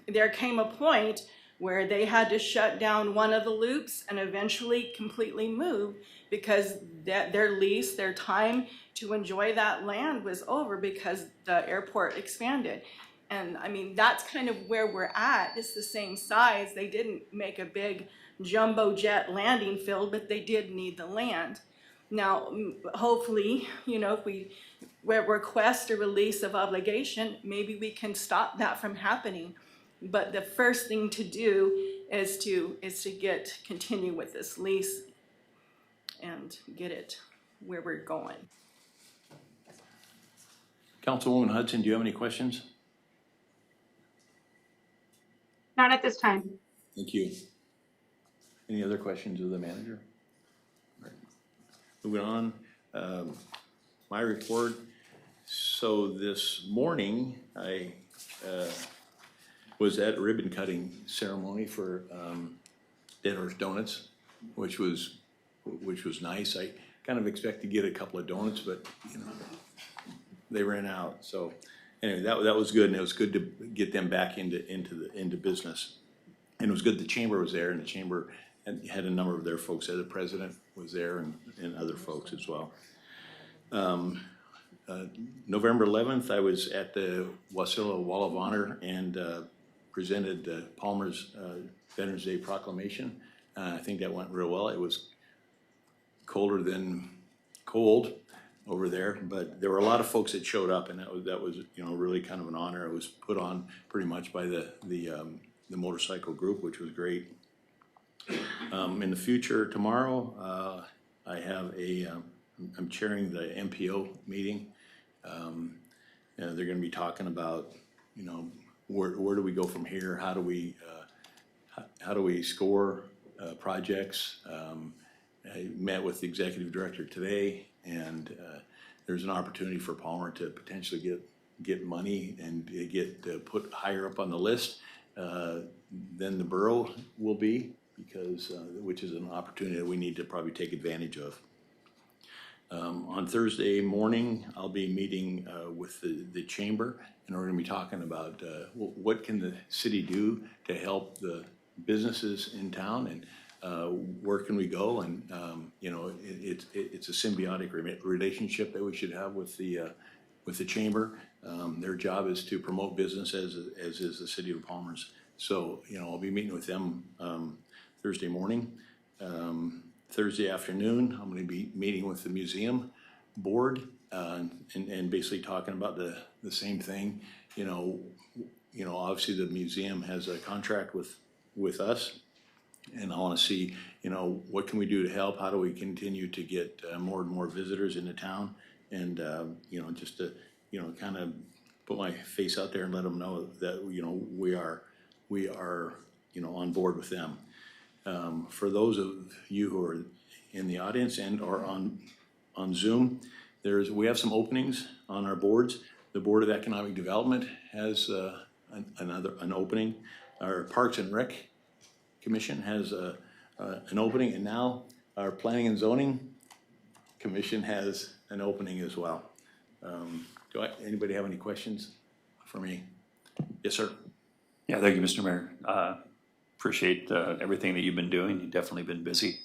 D: there came a point where they had to shut down one of the loops and eventually completely move because their lease, their time to enjoy that land was over because the airport expanded. And I mean, that's kind of where we're at. It's the same size. They didn't make a big jumbo jet landing field, but they did need the land. Now, hopefully, if we request a release of obligation, maybe we can stop that from happening. But the first thing to do is to continue with this lease and get it where we're going.
A: Councilwoman Hudson, do you have any questions?
K: Not at this time.
A: Thank you. Any other questions of the manager? All right. Moving on, my report. So this morning, I was at a ribbon cutting ceremony for Dead Horse Donuts, which was nice. I kind of expect to get a couple of donuts, but you know, they ran out. So anyway, that was good, and it was good to get them back into business. And it was good the chamber was there, and the chamber had a number of their folks there. The president was there, and other folks as well. November 11th, I was at the Wasilla Wall of Honor and presented Palmer's Veterans Day proclamation. I think that went real well. It was colder than cold over there, but there were a lot of folks that showed up, and that was you know, really kind of an honor. It was put on pretty much by the motorcycle group, which was great. In the future, tomorrow, I have I'm chairing the MPO meeting. They're gonna be talking about, you know, where do we go from here? How do we score projects? I met with the executive director today, and there's an opportunity for Palmer to potentially get money and get put higher up on the list than the borough will be, because which is an opportunity that we need to probably take advantage of. On Thursday morning, I'll be meeting with the chamber, and we're going to be talking about what can the city do to help the businesses in town, and where can we go, and you know, it's a symbiotic relationship that we should have with the chamber. Their job is to promote business as is the city of Palmer's. So you know, I'll be meeting with them Thursday morning. Thursday afternoon, I'm going to be meeting with the museum board and basically talking about the same thing. You know, obviously the museum has a contract with us, and I want to see, you know, what can we do to help? How do we continue to get more and more visitors into town? And you know, just to, you know, kind of put my face out there and let them know that, you know, we are, you know, on board with them. For those of you who are in the audience and or on Zoom, we have some openings on our boards. The Board of Economic Development has an opening. Our Parks and Rec Commission has an opening, and now our Planning and Zoning Commission has an opening as well. Anybody have any questions for me? Yes, sir.
H: Yeah, thank you, Mr. Mayor. Appreciate everything that you've been doing. You've definitely been busy.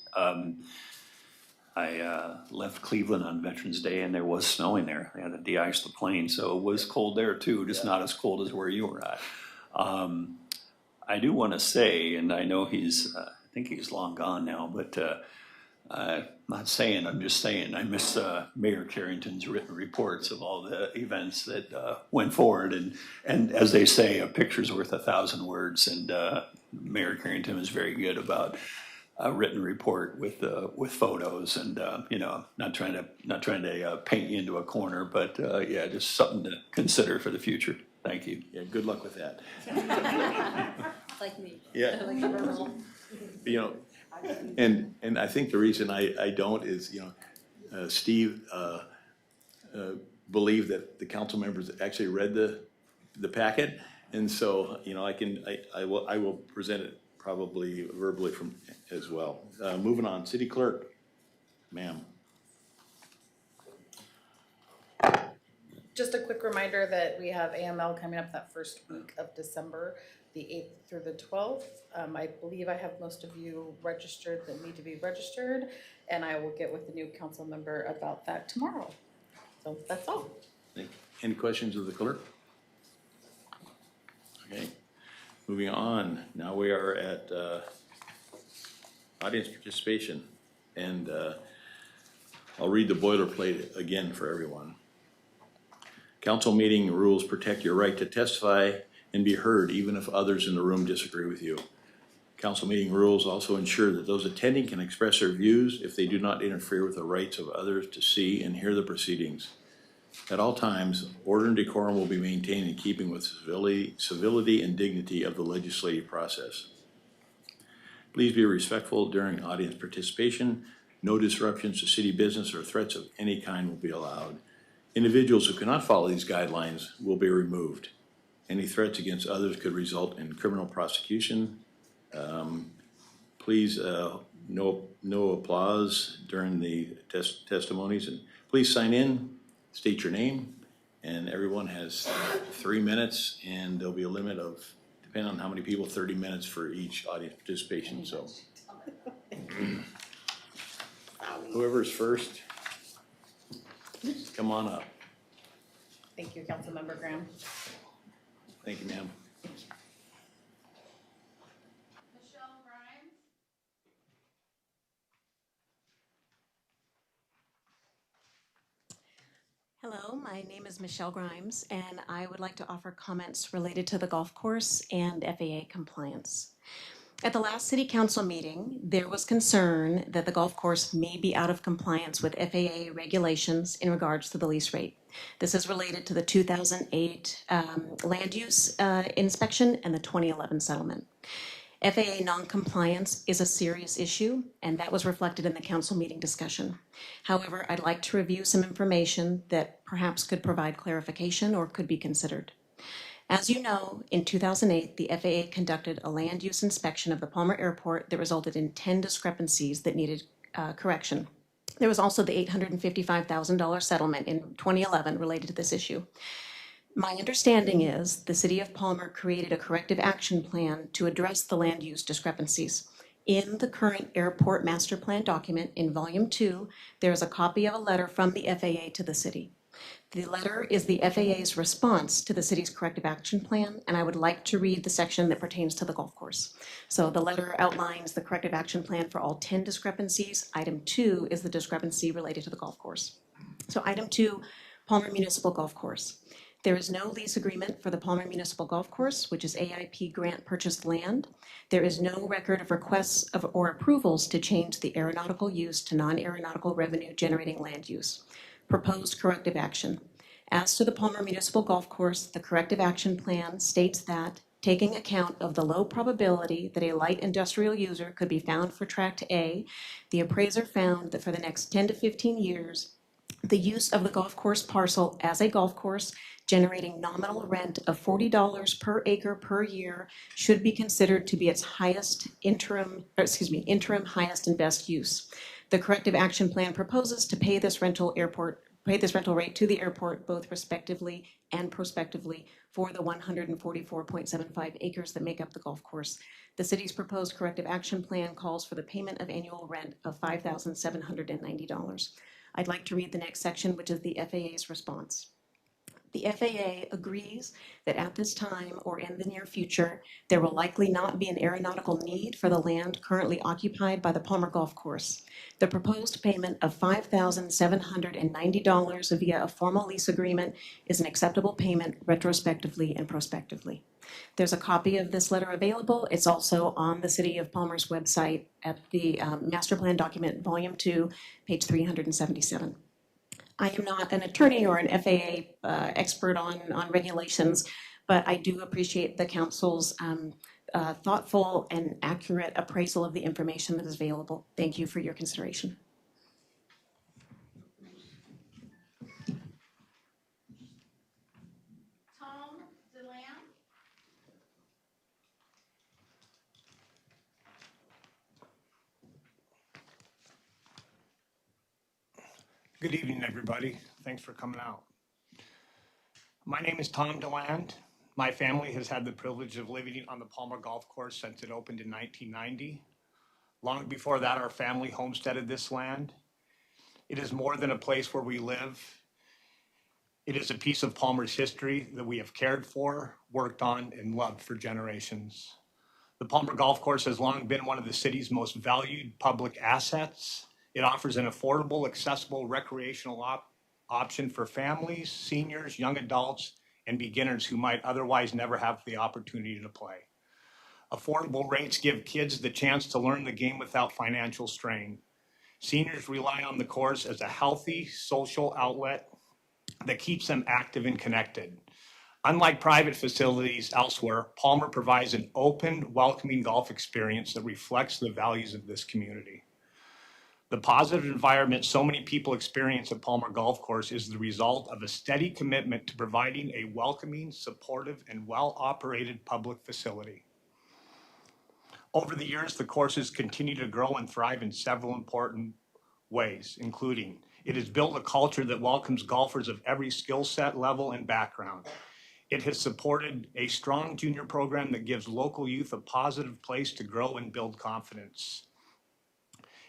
H: I left Cleveland on Veterans Day, and there was snowing there. They had to de-ice the plane, so it was cold there too, just not as cold as where you were at. I do want to say, and I know I think he's long gone now, but not saying, I'm just saying, I miss Mayor Carrington's written reports of all the events that went forward. And as they say, a picture's worth 1,000 words, and Mayor Carrington is very good about a written report with photos, and you know, not trying to paint you into a corner, but yeah, just something to consider for the future. Thank you.
A: Yeah, good luck with that.
J: Like me.
A: Yeah.
J: Like the verbal.
A: You know, and I think the reason I don't is, you know, Steve believed that the council members actually read the packet, and so, you know, I will present it probably verbally from as well. Moving on, City Clerk, ma'am.
L: Just a quick reminder that we have AML coming up that first week of December, the 8th through the 12th. I believe I have most of you registered that need to be registered, and I will get with the new council member about that tomorrow. So that's all.
A: Any questions of the clerk? Okay, moving on. Now we are at audience participation, and I'll read the boilerplate again for everyone. Council meeting rules protect your right to testify and be heard even if others in the room disagree with you. Council meeting rules also ensure that those attending can express their views if they do not interfere with the rights of others to see and hear the proceedings. At all times, order and decorum will be maintained in keeping with civility and dignity of the legislative process. Please be respectful during audience participation. No disruptions to city business or threats of any kind will be allowed. Individuals who cannot follow these guidelines will be removed. Any threats against others could result in criminal prosecution. Please, no applause during the testimonies, and please sign in, state your name, and everyone has 3 minutes, and there'll be a limit of, depending on how many people, 30 minutes for each audience participation, so. Whoever's first, come on up.
L: Thank you, Councilmember Graham.
A: Thank you, ma'am.
E: Michelle Grimes.
M: Hello, my name is Michelle Grimes, and I would like to offer comments related to the golf course and FAA compliance. At the last City Council meeting, there was concern that the golf course may be out of compliance with FAA regulations in regards to the lease rate. This is related to the 2008 land use inspection and the 2011 settlement. FAA non-compliance is a serious issue, and that was reflected in the council meeting discussion. However, I'd like to review some information that perhaps could provide clarification or could be considered. As you know, in 2008, the FAA conducted a land use inspection of the Palmer Airport that resulted in 10 discrepancies that needed correction. There was also the $855,000 settlement in 2011 related to this issue. My understanding is the City of Palmer created a corrective action plan to address the land use discrepancies. In the current airport master plan document in Volume 2, there is a copy of a letter from the FAA to the city. The letter is the FAA's response to the city's corrective action plan, and I would like to read the section that pertains to the golf course. So the letter outlines the corrective action plan for all 10 discrepancies. Item 2 is the discrepancy related to the golf course. So item 2, Palmer Municipal Golf Course. There is no lease agreement for the Palmer Municipal Golf Course, which is AIP grant purchased land. There is no record of requests or approvals to change the aeronautical use to non-aeronautical revenue generating land use. Proposed corrective action. As to the Palmer Municipal Golf Course, the corrective action plan states that, taking account of the low probability that a light industrial user could be found for Tract A, the appraiser found that for the next 10 to 15 years, the use of the golf course parcel as a golf course generating nominal rent of $40 per acre per year should be considered to be its interim highest and best use. The corrective action plan proposes to pay this rental rate to the airport both respectively and prospectively for the 144.75 acres that make up the golf course. The city's proposed corrective action plan calls for the payment of annual rent of $5,790. I'd like to read the next section, which is the FAA's response. The FAA agrees that at this time or in the near future, there will likely not be an aeronautical need for the land currently occupied by the Palmer Golf Course. The proposed payment of $5,790 via a formal lease agreement is an acceptable payment retrospectively and prospectively. There's a copy of this letter available. It's also on the City of Palmer's website at the Master Plan Document, Volume 2, page 377. I am not an attorney or an FAA expert on regulations, but I do appreciate the council's thoughtful and accurate appraisal of the information that is available. Thank you for your consideration.
E: Tom DeLand.
N: Good evening, everybody. Thanks for coming out. My name is Tom DeLand. My family has had the privilege of living on the Palmer Golf Course since it opened in 1990. Long before that, our family homesteaded this land. It is more than a place where we live. It is a piece of Palmer's history that we have cared for, worked on, and loved for generations. The Palmer Golf Course has long been one of the city's most valued public assets. It offers an affordable, accessible recreational option for families, seniors, young adults, and beginners who might otherwise never have the opportunity to play. Affordable rates give kids the chance to learn the game without financial strain. Seniors rely on the course as a healthy social outlet that keeps them active and connected. Unlike private facilities elsewhere, Palmer provides an open, welcoming golf experience that reflects the values of this community. The positive environment so many people experience at Palmer Golf Course is the result of a steady commitment to providing a welcoming, supportive, and well-operated public facility. Over the years, the course has continued to grow and thrive in several important ways, including it has built a culture that welcomes golfers of every skill set, level, and background. It has supported a strong junior program that gives local youth a positive place to grow and build confidence.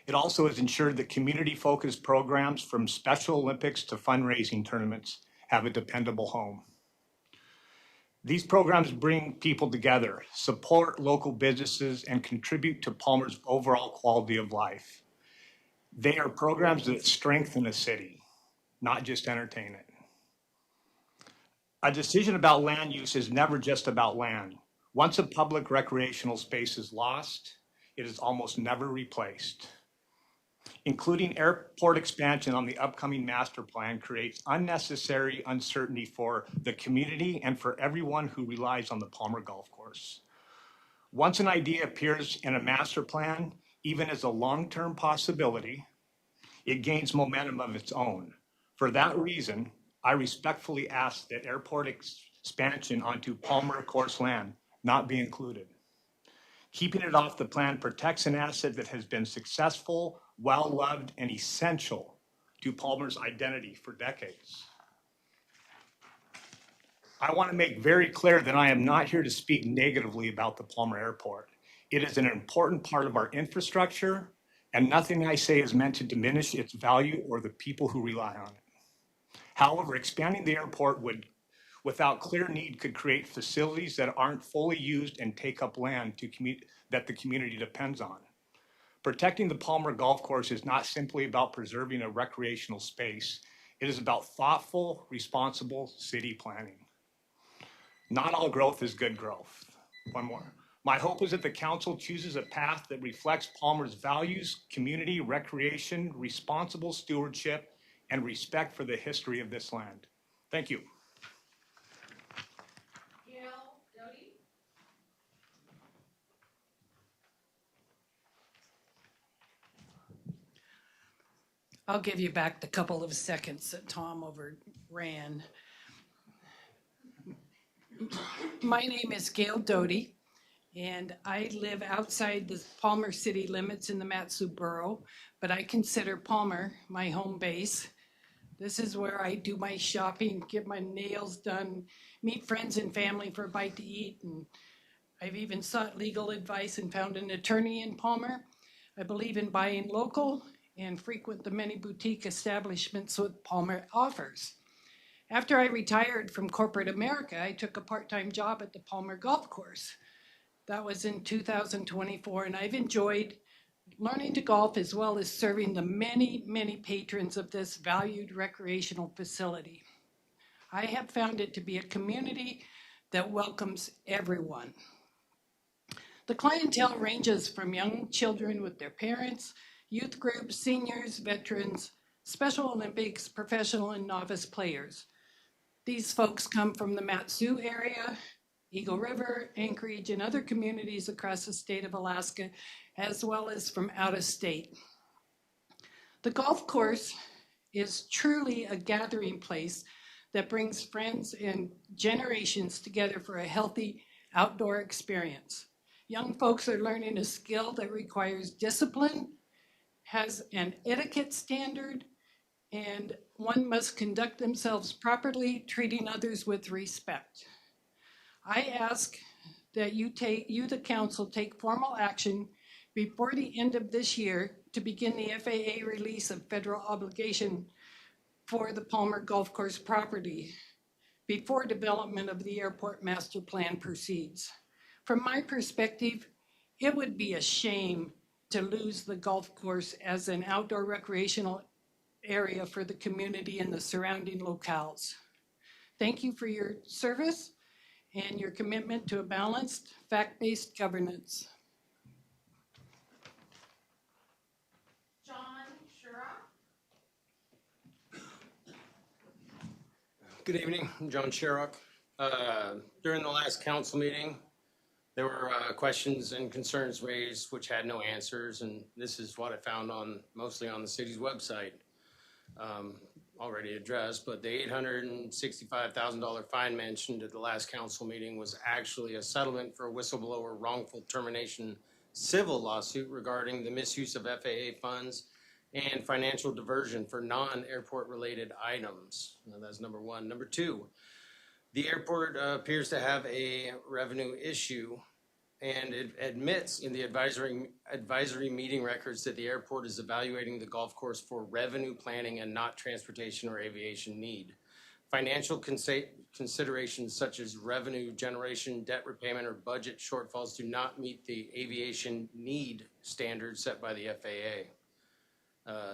N: It also has ensured that community-focused programs from Special Olympics to fundraising tournaments have a dependable home. These programs bring people together, support local businesses, and contribute to Palmer's overall quality of life. They are programs that strengthen a city, not just entertain it. A decision about land use is never just about land. Once a public recreational space is lost, it is almost never replaced. Including airport expansion on the upcoming master plan creates unnecessary uncertainty for the community and for everyone who relies on the Palmer Golf Course. Once an idea appears in a master plan, even as a long-term possibility, it gains momentum of its own. For that reason, I respectfully ask that airport expansion onto Palmer Course land not be included. Keeping it off the plan protects an asset that has been successful, well-loved, and essential to Palmer's identity for decades. I want to make very clear that I am not here to speak negatively about the Palmer Airport. It is an important part of our infrastructure, and nothing I say is meant to diminish its value or the people who rely on it. However, expanding the airport without clear need could create facilities that aren't fully used and take up land that the community depends on. Protecting the Palmer Golf Course is not simply about preserving a recreational space. It is about thoughtful, responsible city planning. Not all growth is good growth. One more. My hope is that the council chooses a path that reflects Palmer's values, community, recreation, responsible stewardship, and respect for the history of this land. Thank you.
O: I'll give you back the couple of seconds that Tom overran. My name is Gail Doty, and I live outside the Palmer city limits in the Mat-Su borough, but I consider Palmer my home base. This is where I do my shopping, get my nails done, meet friends and family for a bite to eat, and I've even sought legal advice and found an attorney in Palmer. I believe in buying local and frequent the many boutique establishments that Palmer offers. After I retired from corporate America, I took a part-time job at the Palmer Golf Course. That was in 2024, and I've enjoyed learning to golf as well as serving the many, many patrons of this valued recreational facility. I have found it to be a community that welcomes everyone. The clientele ranges from young children with their parents, youth groups, seniors, veterans, Special Olympics, professional and novice players. These folks come from the Mat-Su area, Eagle River, Anchorage, and other communities across the state of Alaska, as well as from out of state. The golf course is truly a gathering place that brings friends and generations together for a healthy outdoor experience. Young folks are learning a skill that requires discipline, has an etiquette standard, and one must conduct themselves properly, treating others with respect. I ask that you, the council, take formal action before the end of this year to begin the FAA release of federal obligation for the Palmer Golf Course property before development of the airport master plan proceeds. From my perspective, it would be a shame to lose the golf course as an outdoor recreational area for the community and the surrounding locales. Thank you for your service, and your commitment to a balanced, fact-based governance.
B: John Shura.
P: Good evening, I'm John Sherrock. During the last council meeting, there were questions and concerns raised which had no answers, and this is what I found mostly on the city's website. Already addressed, but the $865,000 fine mentioned at the last council meeting was actually a settlement for a whistleblower wrongful termination civil lawsuit regarding the misuse of FAA funds and financial diversion for non-airport related items. Now that's number one. Number two, the airport appears to have a revenue issue, and it admits in the advisory meeting records that the airport is evaluating the golf course for revenue planning and not transportation or aviation need. Financial considerations such as revenue generation, debt repayment, or budget shortfalls do not meet the aviation need standards set by the FAA.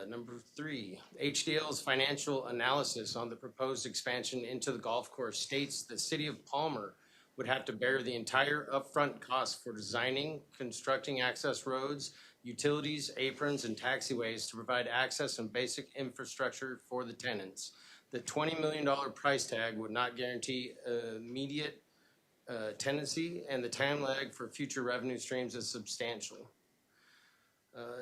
P: Number three, HDL's financial analysis on the proposed expansion into the golf course states the city of Palmer would have to bear the entire upfront cost for designing, constructing access roads, utilities, aprons, and taxiways to provide access and basic infrastructure for the tenants. The $20 million price tag would not guarantee immediate tenancy, and the time lag for future revenue streams is substantial.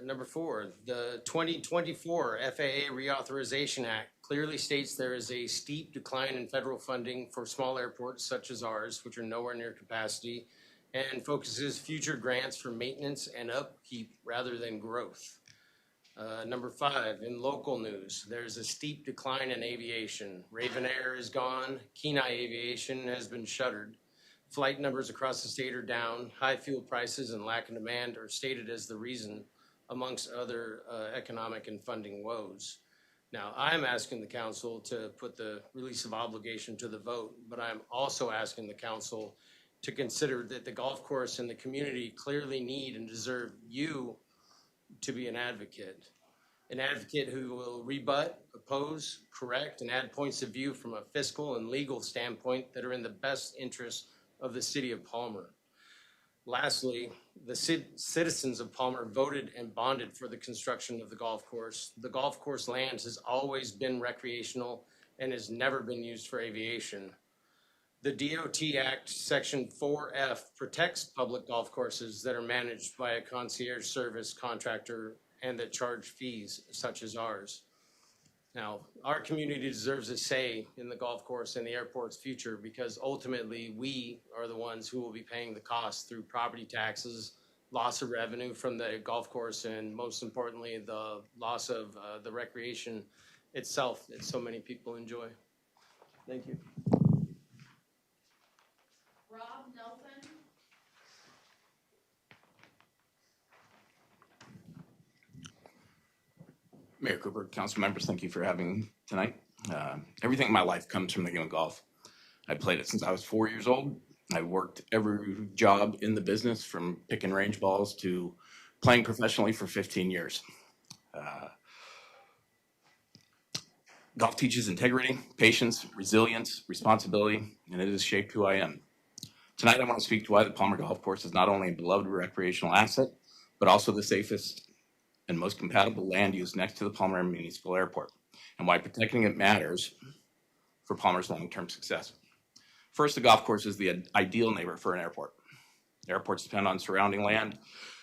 P: Number four, the 2024 FAA Reauthorization Act clearly states there is a steep decline in federal funding for small airports such as ours, which are nowhere near capacity, and focuses future grants for maintenance and upkeep rather than growth. Number five, in local news, there's a steep decline in aviation. Raven Air is gone, Kenai Aviation has been shuttered. Flight numbers across the state are down. High fuel prices and lack of demand are stated as the reason, amongst other economic and funding woes. Now, I'm asking the council to put the release of obligation to the vote, but I'm also asking the council to consider that the golf course and the community clearly need and deserve you to be an advocate who will rebut, oppose, correct, and add points of view from a fiscal and legal standpoint that are in the best interest of the city of Palmer. Lastly, the citizens of Palmer voted and bonded for the construction of the golf course. The golf course land has always been recreational and has never been used for aviation. The DOT Act Section 4F protects public golf courses that are managed by a concierge service contractor and that charge fees such as ours. Now, our community deserves a say in the golf course and the airport's future because ultimately we are the ones who will be paying the cost through property taxes, loss of revenue from the golf course, and most importantly, the loss of the recreation itself that so many people enjoy. Thank you.
B: Rob Nelson.
Q: Mayor Cooper, council members, thank you for having me tonight. Everything in my life comes from the game of golf. I played it since I was 4 years old. I worked every job in the business from picking range balls to playing professionally for 15 years. Golf teaches integrity, patience, resilience, responsibility, and it has shaped who I am. Tonight, I want to speak to why the Palmer Golf Course is not only a beloved recreational asset, but also the safest and most compatible land use next to the Palmer Municipal Airport, and why protecting it matters for Palmer's long-term success. First, the golf course is the ideal neighbor for an airport. Airports depend on surrounding land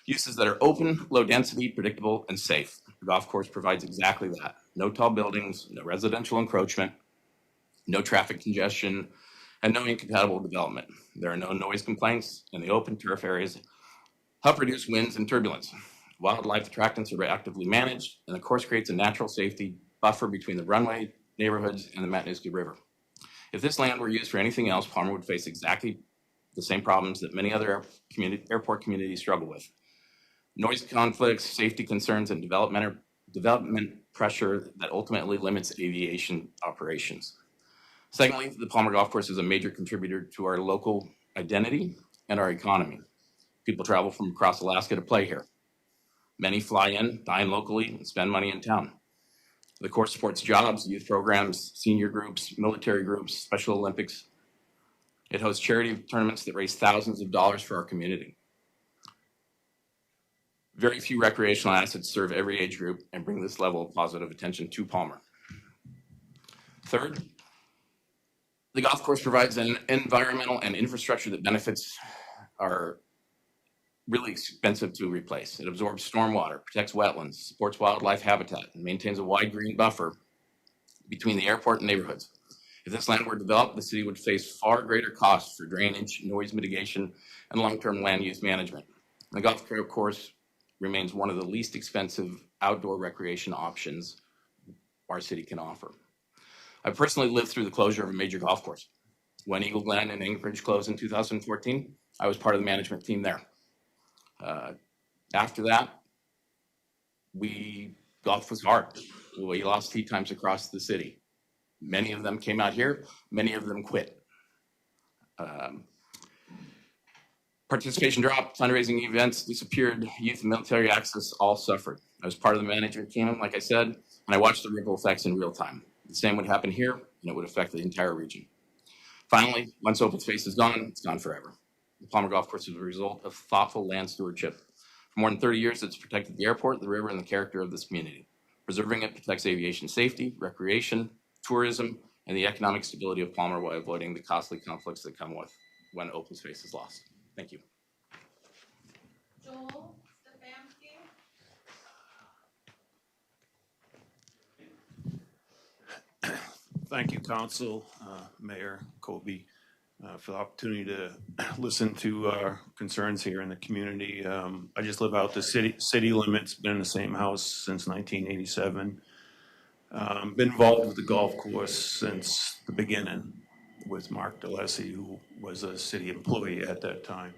Q: uses that are open, low density, predictable, and safe. The golf course provides exactly that. No tall buildings, no residential encroachment, no traffic congestion, and no incompatible development. There are no noise complaints, and the open turf areas help reduce winds and turbulence. Wildlife attractants are actively managed, and the course creates a natural safety buffer between the runway, neighborhoods, and the Matanuska River. If this land were used for anything else, Palmer would face exactly the same problems that many other airport communities struggle with. Noise conflicts, safety concerns, and development pressure that ultimately limits aviation operations. Secondly, the Palmer Golf Course is a major contributor to our local identity and our economy. People travel from across Alaska to play here. Many fly in, dine locally, and spend money in town. The course supports jobs, youth programs, senior groups, military groups, Special Olympics, It hosts charity tournaments that raise thousands of dollars for our community. Very few recreational assets serve every age group and bring this level of positive attention to Palmer. Third, the golf course provides an environmental and infrastructure that benefits are really expensive to replace. It absorbs stormwater, protects wetlands, supports wildlife habitat, and maintains a wide green buffer between the airport and neighborhoods. If this land were developed, the city would face far greater costs for drainage, noise mitigation, and long-term land use management. The golf course remains one of the least expensive outdoor recreation options our city can offer. I personally lived through the closure of a major golf course. When Eagle Glen and Anchorage closed in 2014, I was part of the management team there. After that, golf was hard. We lost tee times across the city. Many of them came out here, many of them quit. Participation dropped, fundraising events disappeared, youth and military access all suffered. I was part of the management team, like I said, and I watched the ripple effects in real time. The same would happen here, and it would affect the entire region. Finally, once open space is gone, it's gone forever. The Palmer Golf Course is a result of thoughtful land stewardship. For more than 30 years, it's protected the airport, the river, and the character of this community. Preserving it protects aviation safety, recreation, tourism, and the economic stability of Palmer while avoiding the costly conflicts that come with when open space is lost. Thank you.
D: Joel Stefanski.
R: Thank you, Council, Mayor Colby, for the opportunity to listen to our concerns here in the community. I just live out the city limits, been in the same house since 1987. Been involved with the golf course since the beginning with Mark DeLacy, who was a city employee at that time.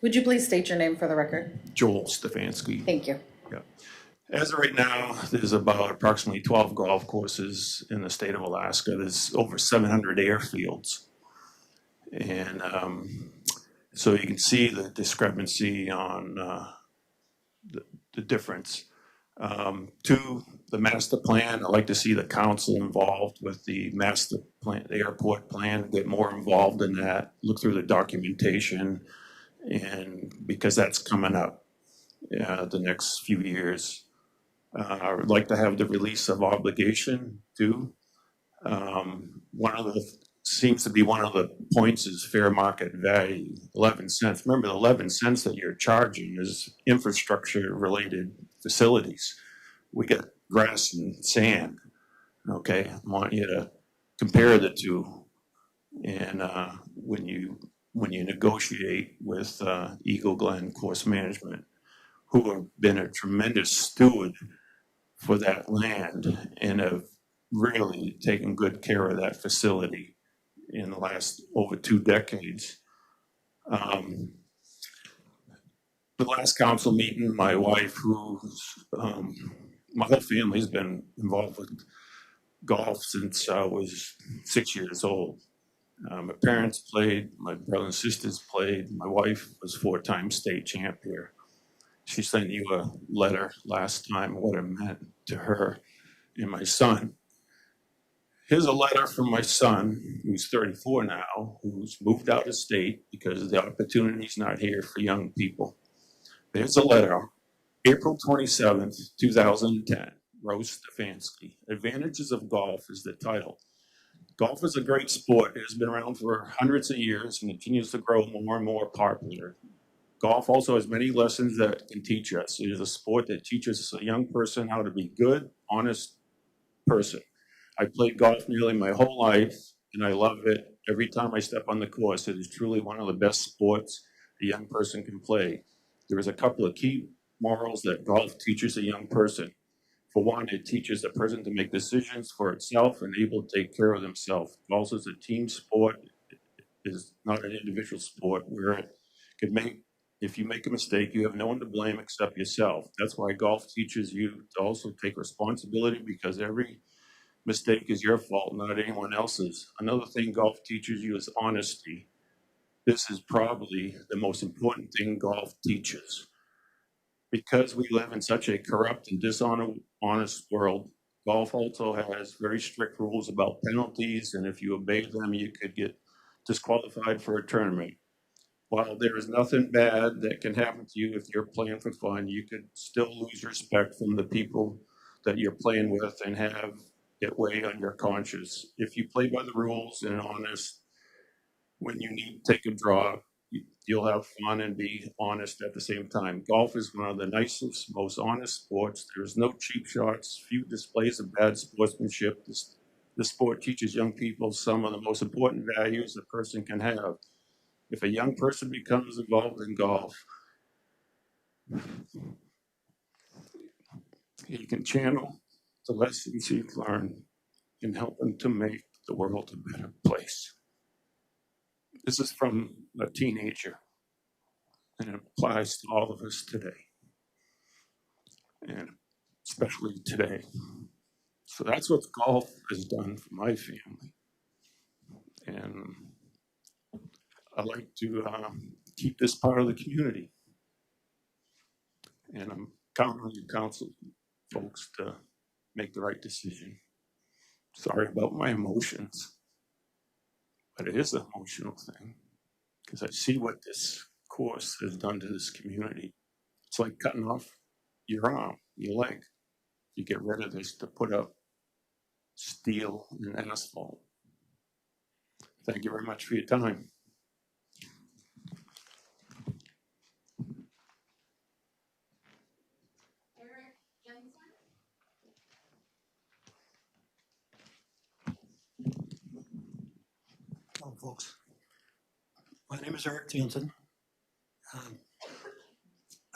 L: Would you please state your name for the record?
R: Joel Stefanski.
L: Thank you.
R: Yeah. As of right now, there's about approximately 12 golf courses in the state of Alaska. There's over 700 airfields. And so you can see the discrepancy on the difference. To the master plan, I'd like to see the council involved with the master plan, the airport plan, get more involved in that, look through the documentation, and because that's coming up the next few years. I would like to have the release of obligation too. Seems to be one of the points is fair market value, 11 cents. Remember, the 11 cents that you're charging is infrastructure related facilities. We got grass and sand, okay? I want you to compare the two. And when you negotiate with Eagle Glen Course Management, who have been a tremendous steward for that land and have really taken good care of that facility in the last over 2 decades. The last council meeting, my wife, my whole family's been involved with golf since I was 6 years old. My parents played, my brothers and sisters played, my wife was 4-time state champ here. She sent you a letter last time, what it meant to her and my son. Here's a letter from my son, who's 34 now, who's moved out of state because the opportunity's not here for young people. There's a letter, April 27th, 2010, Rose Stefanski. Advantages of Golf is the title. Golf is a great sport. It has been around for hundreds of years and continues to grow more and more popular. Golf also has many lessons that it can teach us. It is a sport that teaches a young person how to be good, honest person. I played golf nearly my whole life, and I love it. Every time I step on the course, it is truly one of the best sports a young person can play. There is a couple of key morals that golf teaches a young person. For one, it teaches the person to make decisions for itself and able to take care of themselves. Golf is a team sport. It is not an individual sport where it can make, if you make a mistake, you have no one to blame except yourself. That's why golf teaches you to also take responsibility, because every mistake is your fault, not anyone else's. Another thing golf teaches you is honesty. This is probably the most important thing golf teaches. Because we live in such a corrupt and dishonest world, Golf also has very strict rules about penalties, and if you obey them, you could get disqualified for a tournament. While there is nothing bad that can happen to you if you're playing for fun, you could still lose respect from the people that you're playing with and have it weigh on your conscience. If you play by the rules and honest, when you need to take a draw, you'll have fun and be honest at the same time. Golf is one of the nicest, most honest sports. There's no cheap shots, few displays of bad sportsmanship. This sport teaches young people some of the most important values a person can have. If a young person becomes involved in golf, he can channel the lessons he's learned and help him to make the world a better place. This is from a teenager, and it applies to all of us today, and especially today. So that's what golf has done for my family. And I like to keep this part of the community. And I'm counting on you council folks to make the right decision. Sorry about my emotions, but it is an emotional thing because I see what this course has done to this community. It's like cutting off your arm, your leg. You get rid of this to put up steel and asphalt. Thank you very much for your time.
S: Hello, folks. My name is Eric Jensen. I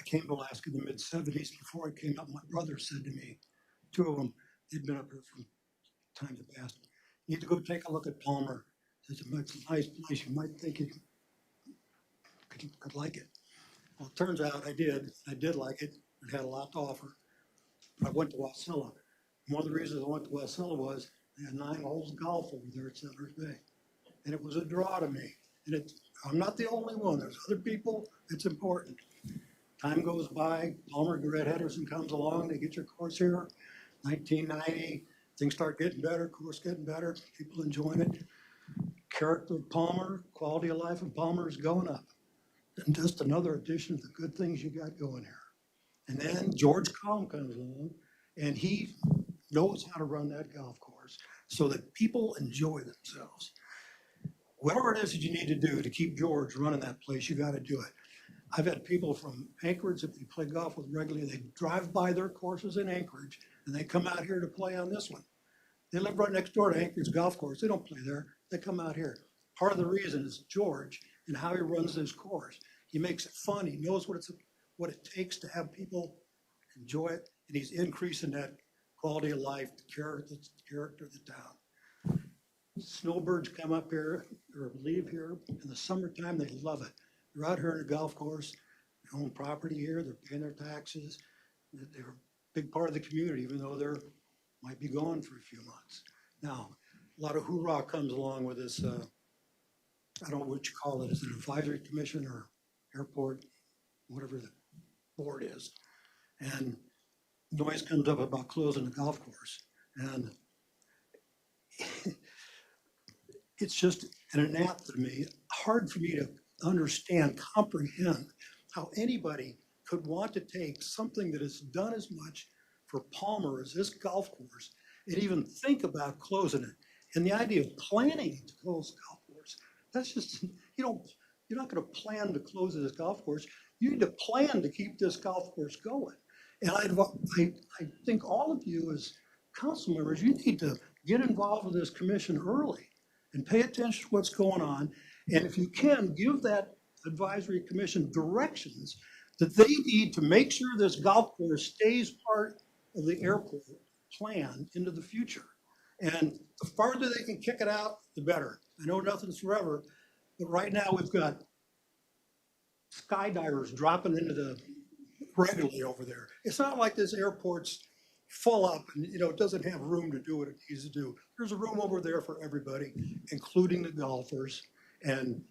S: came to Alaska in the mid-70s. Before I came up, my brother said to me, two of them, they'd been up here from times past, you need to go take a look at Palmer. It's a nice place. You might think you could like it. Well, it turns out I did. I did like it. It had a lot to offer. But I went to Wasilla. One of the reasons I went to Wasilla was they had 9 holes of golf over there at Settlers Bay. And it was a draw to me. And I'm not the only one. There's other people. It's important. Time goes by. Palmer Red Henderson comes along. They get your course here. 1990, things start getting better. Course getting better. People enjoying it. Character of Palmer, quality of life of Palmer is going up. And just another addition to the good things you got going here. And then George Collin comes along, and he knows how to run that golf course so that people enjoy themselves. Whatever it is that you need to do to keep George running that place, you got to do it. I've had people from Anchorage that we play golf with regularly. They drive by their courses in Anchorage, and they come out here to play on this one. They live right next door to Anchorage Golf Course. They don't play there. They come out here. Part of the reason is George and how he runs this course. He makes it fun. He knows what it takes to have people enjoy it, and he's increasing that quality of life, the character of the town. Snowbirds come up here or leave here in the summertime. They love it. They're out here on the golf course. They own property here. They're paying their taxes. They're a big part of the community, even though they're might be gone for a few months. Now, a lot of hoorah comes along with this. I don't know what you call it. Is it an advisory commission or airport, whatever the board is? And noise comes up about closing the golf course. And it's just an anathema to me, hard for me to understand, comprehend how anybody could want to take something that has done as much for Palmer as this golf course and even think about closing it. And the idea of planning to close the golf course, that's just, you're not going to plan to close this golf course. You need to plan to keep this golf course going. And I think all of you as council members, you need to get involved with this commission early and pay attention to what's going on. And if you can, give that advisory commission directions that they need to make sure this golf course stays part of the airport plan into the future. And the farther they can kick it out, the better. I know nothing's forever, but right now we've got skydivers dropping into the regularly over there. It's not like this airport's full up and it doesn't have room to do what it needs to do. There's a room over there for everybody, including the golfers. And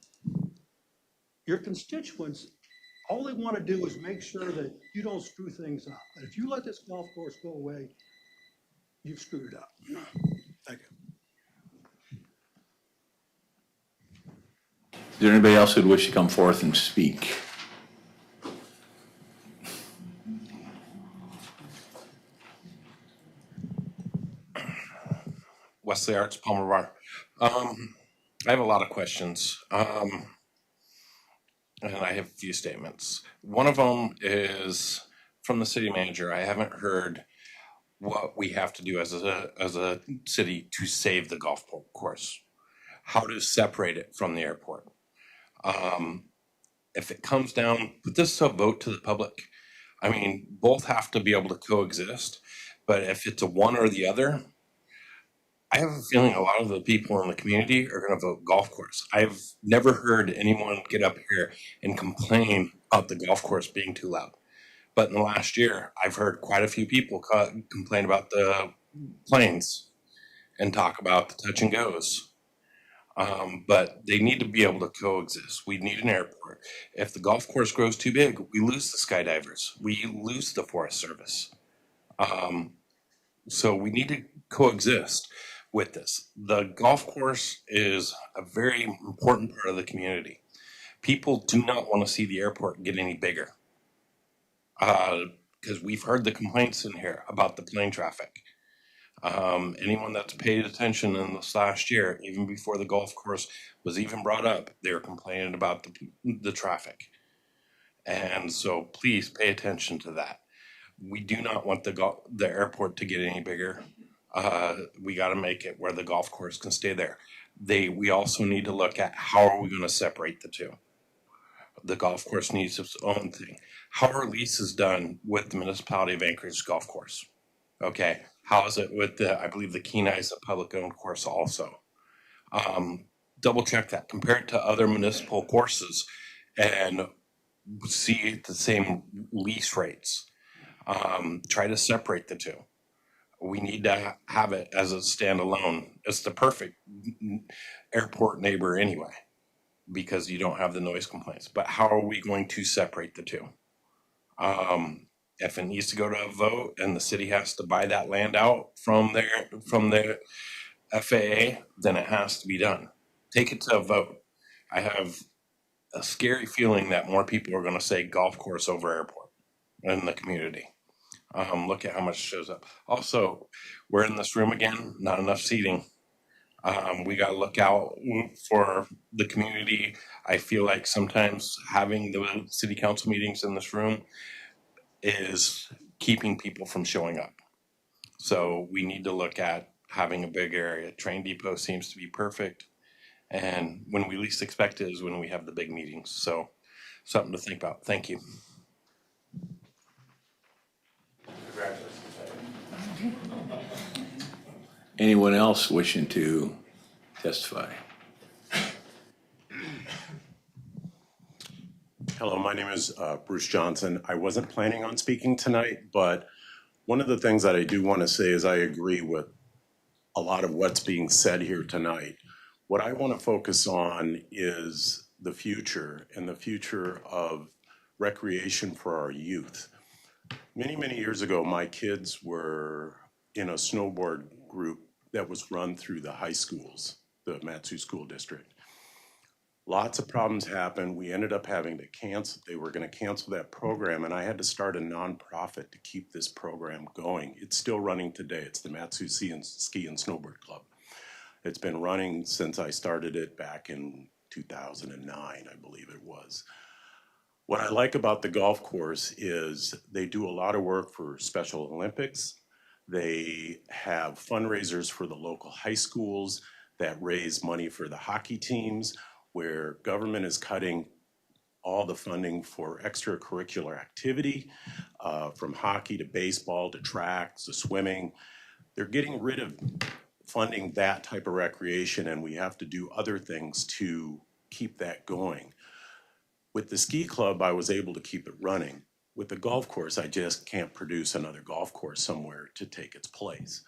S: your constituents, all they want to do is make sure that you don't screw things up. And if you let this golf course go away, you screwed it up. Thank you.
A: Is there anybody else who'd wish to come forth and speak?
T: Wesley Arts, Palmer Bar. I have a lot of questions, and I have a few statements. One of them is from the city manager. I haven't heard what we have to do as a city to save the golf course. How to separate it from the airport. If it comes down, put this to a vote to the public. I mean, both have to be able to coexist, but if it's a one or the other, I have a feeling a lot of the people in the community are going to vote golf course. I've never heard anyone get up here and complain about the golf course being too loud. But in the last year, I've heard quite a few people complain about the planes and talk about the touch and goes. But they need to be able to coexist. We need an airport. If the golf course grows too big, we lose the skydivers. We lose the Forest Service. So we need to coexist with this. The golf course is a very important part of the community. People do not want to see the airport get any bigger. Because we've heard the complaints in here about the plane traffic. Anyone that's paid attention in this last year, even before the golf course was even brought up, they were complaining about the traffic. And so please pay attention to that. We do not want the airport to get any bigger. We got to make it where the golf course can stay there. We also need to look at how are we going to separate the two. The golf course needs its own thing. How are leases done with the municipality of Anchorage golf course? Okay, how is it with I believe the Kenai is a public owned course also. Double check that, compare it to other municipal courses and see the same lease rates. Try to separate the two. We need to have it as a standalone. It's the perfect airport neighbor anyway, because you don't have the noise complaints. But how are we going to separate the two? If it needs to go to a vote and the city has to buy that land out from the FAA, then it has to be done. Take it to a vote. I have a scary feeling that more people are going to say golf course over airport in the community. Look at how much shows up. Also, we're in this room again, not enough seating. We got to look out for the community. I feel like sometimes having the city council meetings in this room is keeping people from showing up. So we need to look at having a big area. Train depot seems to be perfect. And when we least expect it is when we have the big meetings. So something to think about. Thank you.
A: Anyone else wishing to testify?
U: Hello, my name is Bruce Johnson. I wasn't planning on speaking tonight, but one of the things that I do want to say is I agree with a lot of what's being said here tonight. What I want to focus on is the future and the future of recreation for our youth. Many, many years ago, my kids were in a snowboard group that was run through the high schools, the Mat-Su School District. Lots of problems happened. We ended up having to cancel. They were going to cancel that program, and I had to start a nonprofit to keep this program going. It's still running today. It's the Mat-Su Ski and Snowboard Club. It's been running since I started it back in 2009, I believe it was. What I like about the golf course is they do a lot of work for Special Olympics. They have fundraisers for the local high schools that raise money for the hockey teams, where government is cutting all the funding for extracurricular activity, from hockey to baseball to track to swimming. They're getting rid of funding that type of recreation, and we have to do other things to keep that going. With the ski club, I was able to keep it running. With the golf course, I just can't produce another golf course somewhere to take its place.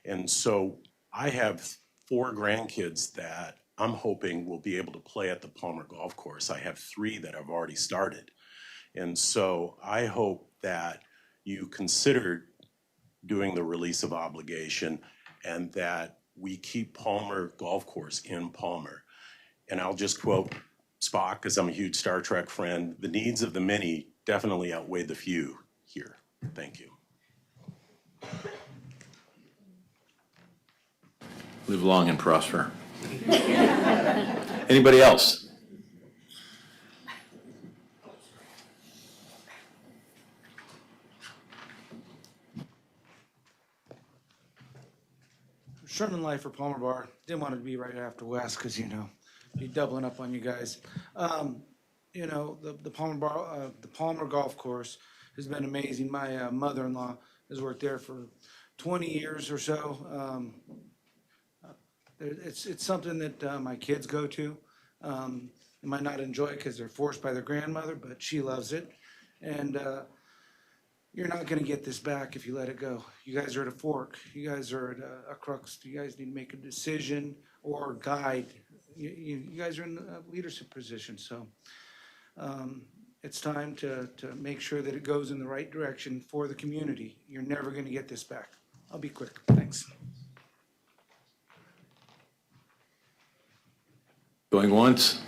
U: And so I have 4 grandkids that I'm hoping will be able to play at the Palmer Golf Course. I have 3 that have already started. And so I hope that you consider doing the release of obligation, and that we keep Palmer Golf Course in Palmer. And I'll just quote Spock, because I'm a huge Star Trek friend, the needs of the many definitely outweigh the few here. Thank you.
A: Live long and prosper. Anybody else?
C: Sherman Life for Palmer Bar. Didn't want it to be right after West because, be doubling up on you guys. The Palmer Bar, the Palmer Golf Course has been amazing. My mother-in-law has worked there for 20 years or so. It's something that my kids go to. They might not enjoy it because they're forced by their grandmother, but she loves it. And you're not going to get this back if you let it go. You guys are at a fork. You guys are at a crux. You guys need to make a decision or guide. You guys are in a leadership position. So it's time to make sure that it goes in the right direction for the community. You're never going to get this back. I'll be quick. Thanks.
A: Going once?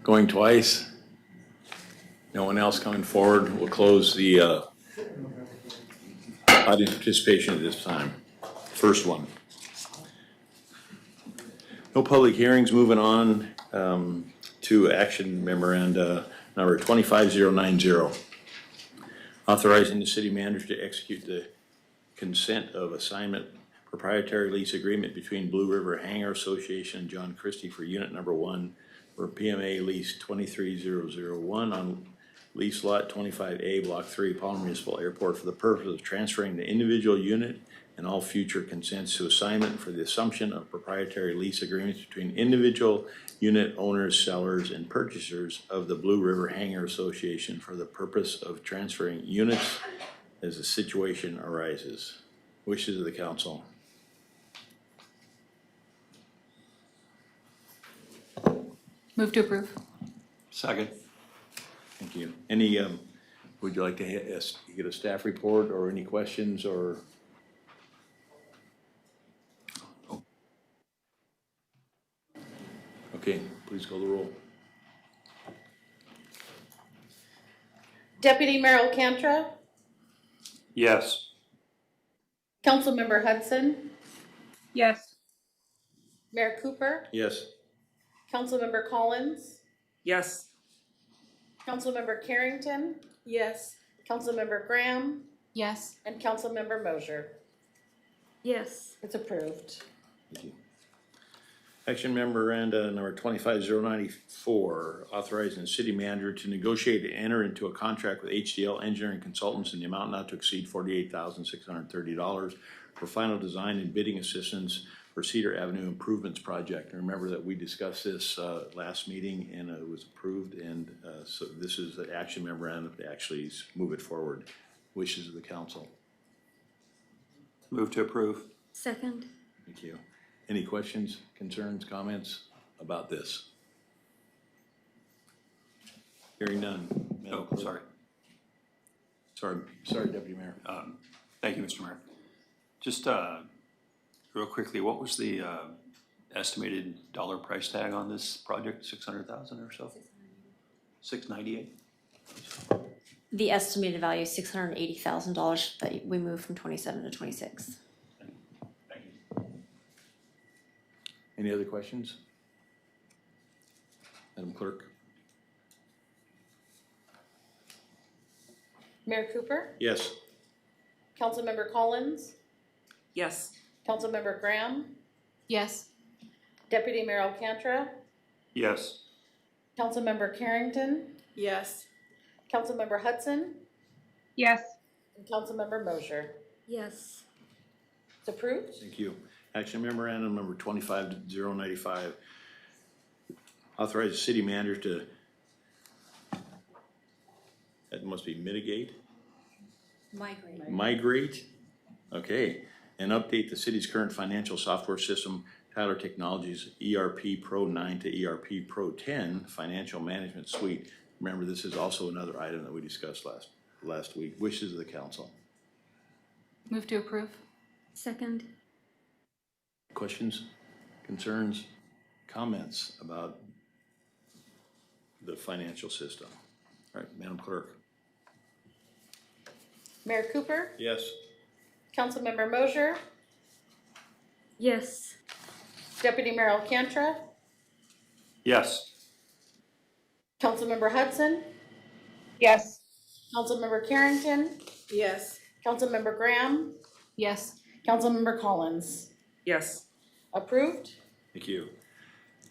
A: Going twice? No one else coming forward? We'll close the audience participation at this time. First one. No public hearings. Moving on to action memoranda number 25090. Authorizing the city manager to execute the consent of assignment proprietary lease agreement between Blue River Hangar Association and John Christie for unit number 1 for PMA lease 23001 on lease lot 25A, block 3, Palmer Municipal Airport for the purpose of transferring the individual unit and all future consents to assignment for the assumption of proprietary lease agreements between individual unit owners, sellers, and purchasers of the Blue River Hangar Association for the purpose of transferring units as the situation arises. Wishes of the council.
E: Move to approve.
H: Second.
A: Thank you. Any, would you like to get a staff report or any questions or? Okay, please call the roll.
L: Deputy Mayor Alcantara,
H: Yes.
L: Councilmember Hudson,
K: Yes.
L: Mayor Cooper,
A: Yes.
L: Councilmember Collins,
D: Yes.
L: Councilmember Carrington,
D: Yes.
L: Councilmember Graham,
E: Yes.
L: and Councilmember Mosier.
J: Yes.
L: It's approved.
A: Thank you. Action memoranda number 25094, authorizing the city manager to negotiate and enter into a contract with HDL Engineering Consultants in the amount not to exceed $48,630 for final design and bidding assistance for Cedar Avenue Improvements Project. And remember that we discussed this last meeting and it was approved, and so this is the action memorandum to actually move it forward. Wishes of the council.
H: Move to approve.
J: Second.
A: Thank you. Any questions, concerns, comments about this? Hearing none. Madam Clerk. Sorry, Deputy Mayor.
H: Thank you, Mr. Mayor. Just real quickly, what was the estimated dollar price tag on this project? 600,000 or so? 698.
J: The estimated value is $680,000 that we moved from 27 to 26.
A: Any other questions? Madam Clerk?
L: Mayor Cooper,
A: Yes.
L: Councilmember Collins,
D: Yes.
L: Councilmember Graham,
E: Yes.
L: Deputy Mayor Alcantara,
H: Yes.
L: Councilmember Carrington,
D: Yes.
L: Councilmember Hudson,
K: Yes.
L: and Councilmember Mosier.
J: Yes.
L: It's approved.
A: Thank you. Action memorandum number 25095, authorize the city manager to, that must be mitigate? Migrate, okay, and update the city's current financial software system, Tyler Technologies ERP Pro 9 to ERP Pro 10 Financial Management Suite. Remember, this is also another item that we discussed last week. Wishes of the council.
E: Move to approve.
J: Second.
A: Questions, concerns, comments about the financial system? All right, Madam Clerk.
L: Mayor Cooper,
A: Yes.
L: Councilmember Mosher,
J: Yes.
L: Deputy Mayor Alcantra,
H: Yes.
L: Councilmember Hudson,
K: Yes.
L: Councilmember Carrington,
D: Yes.
L: Councilmember Graham,
E: Yes.
L: Councilmember Collins.
D: Yes.
L: Approved?
A: Thank you.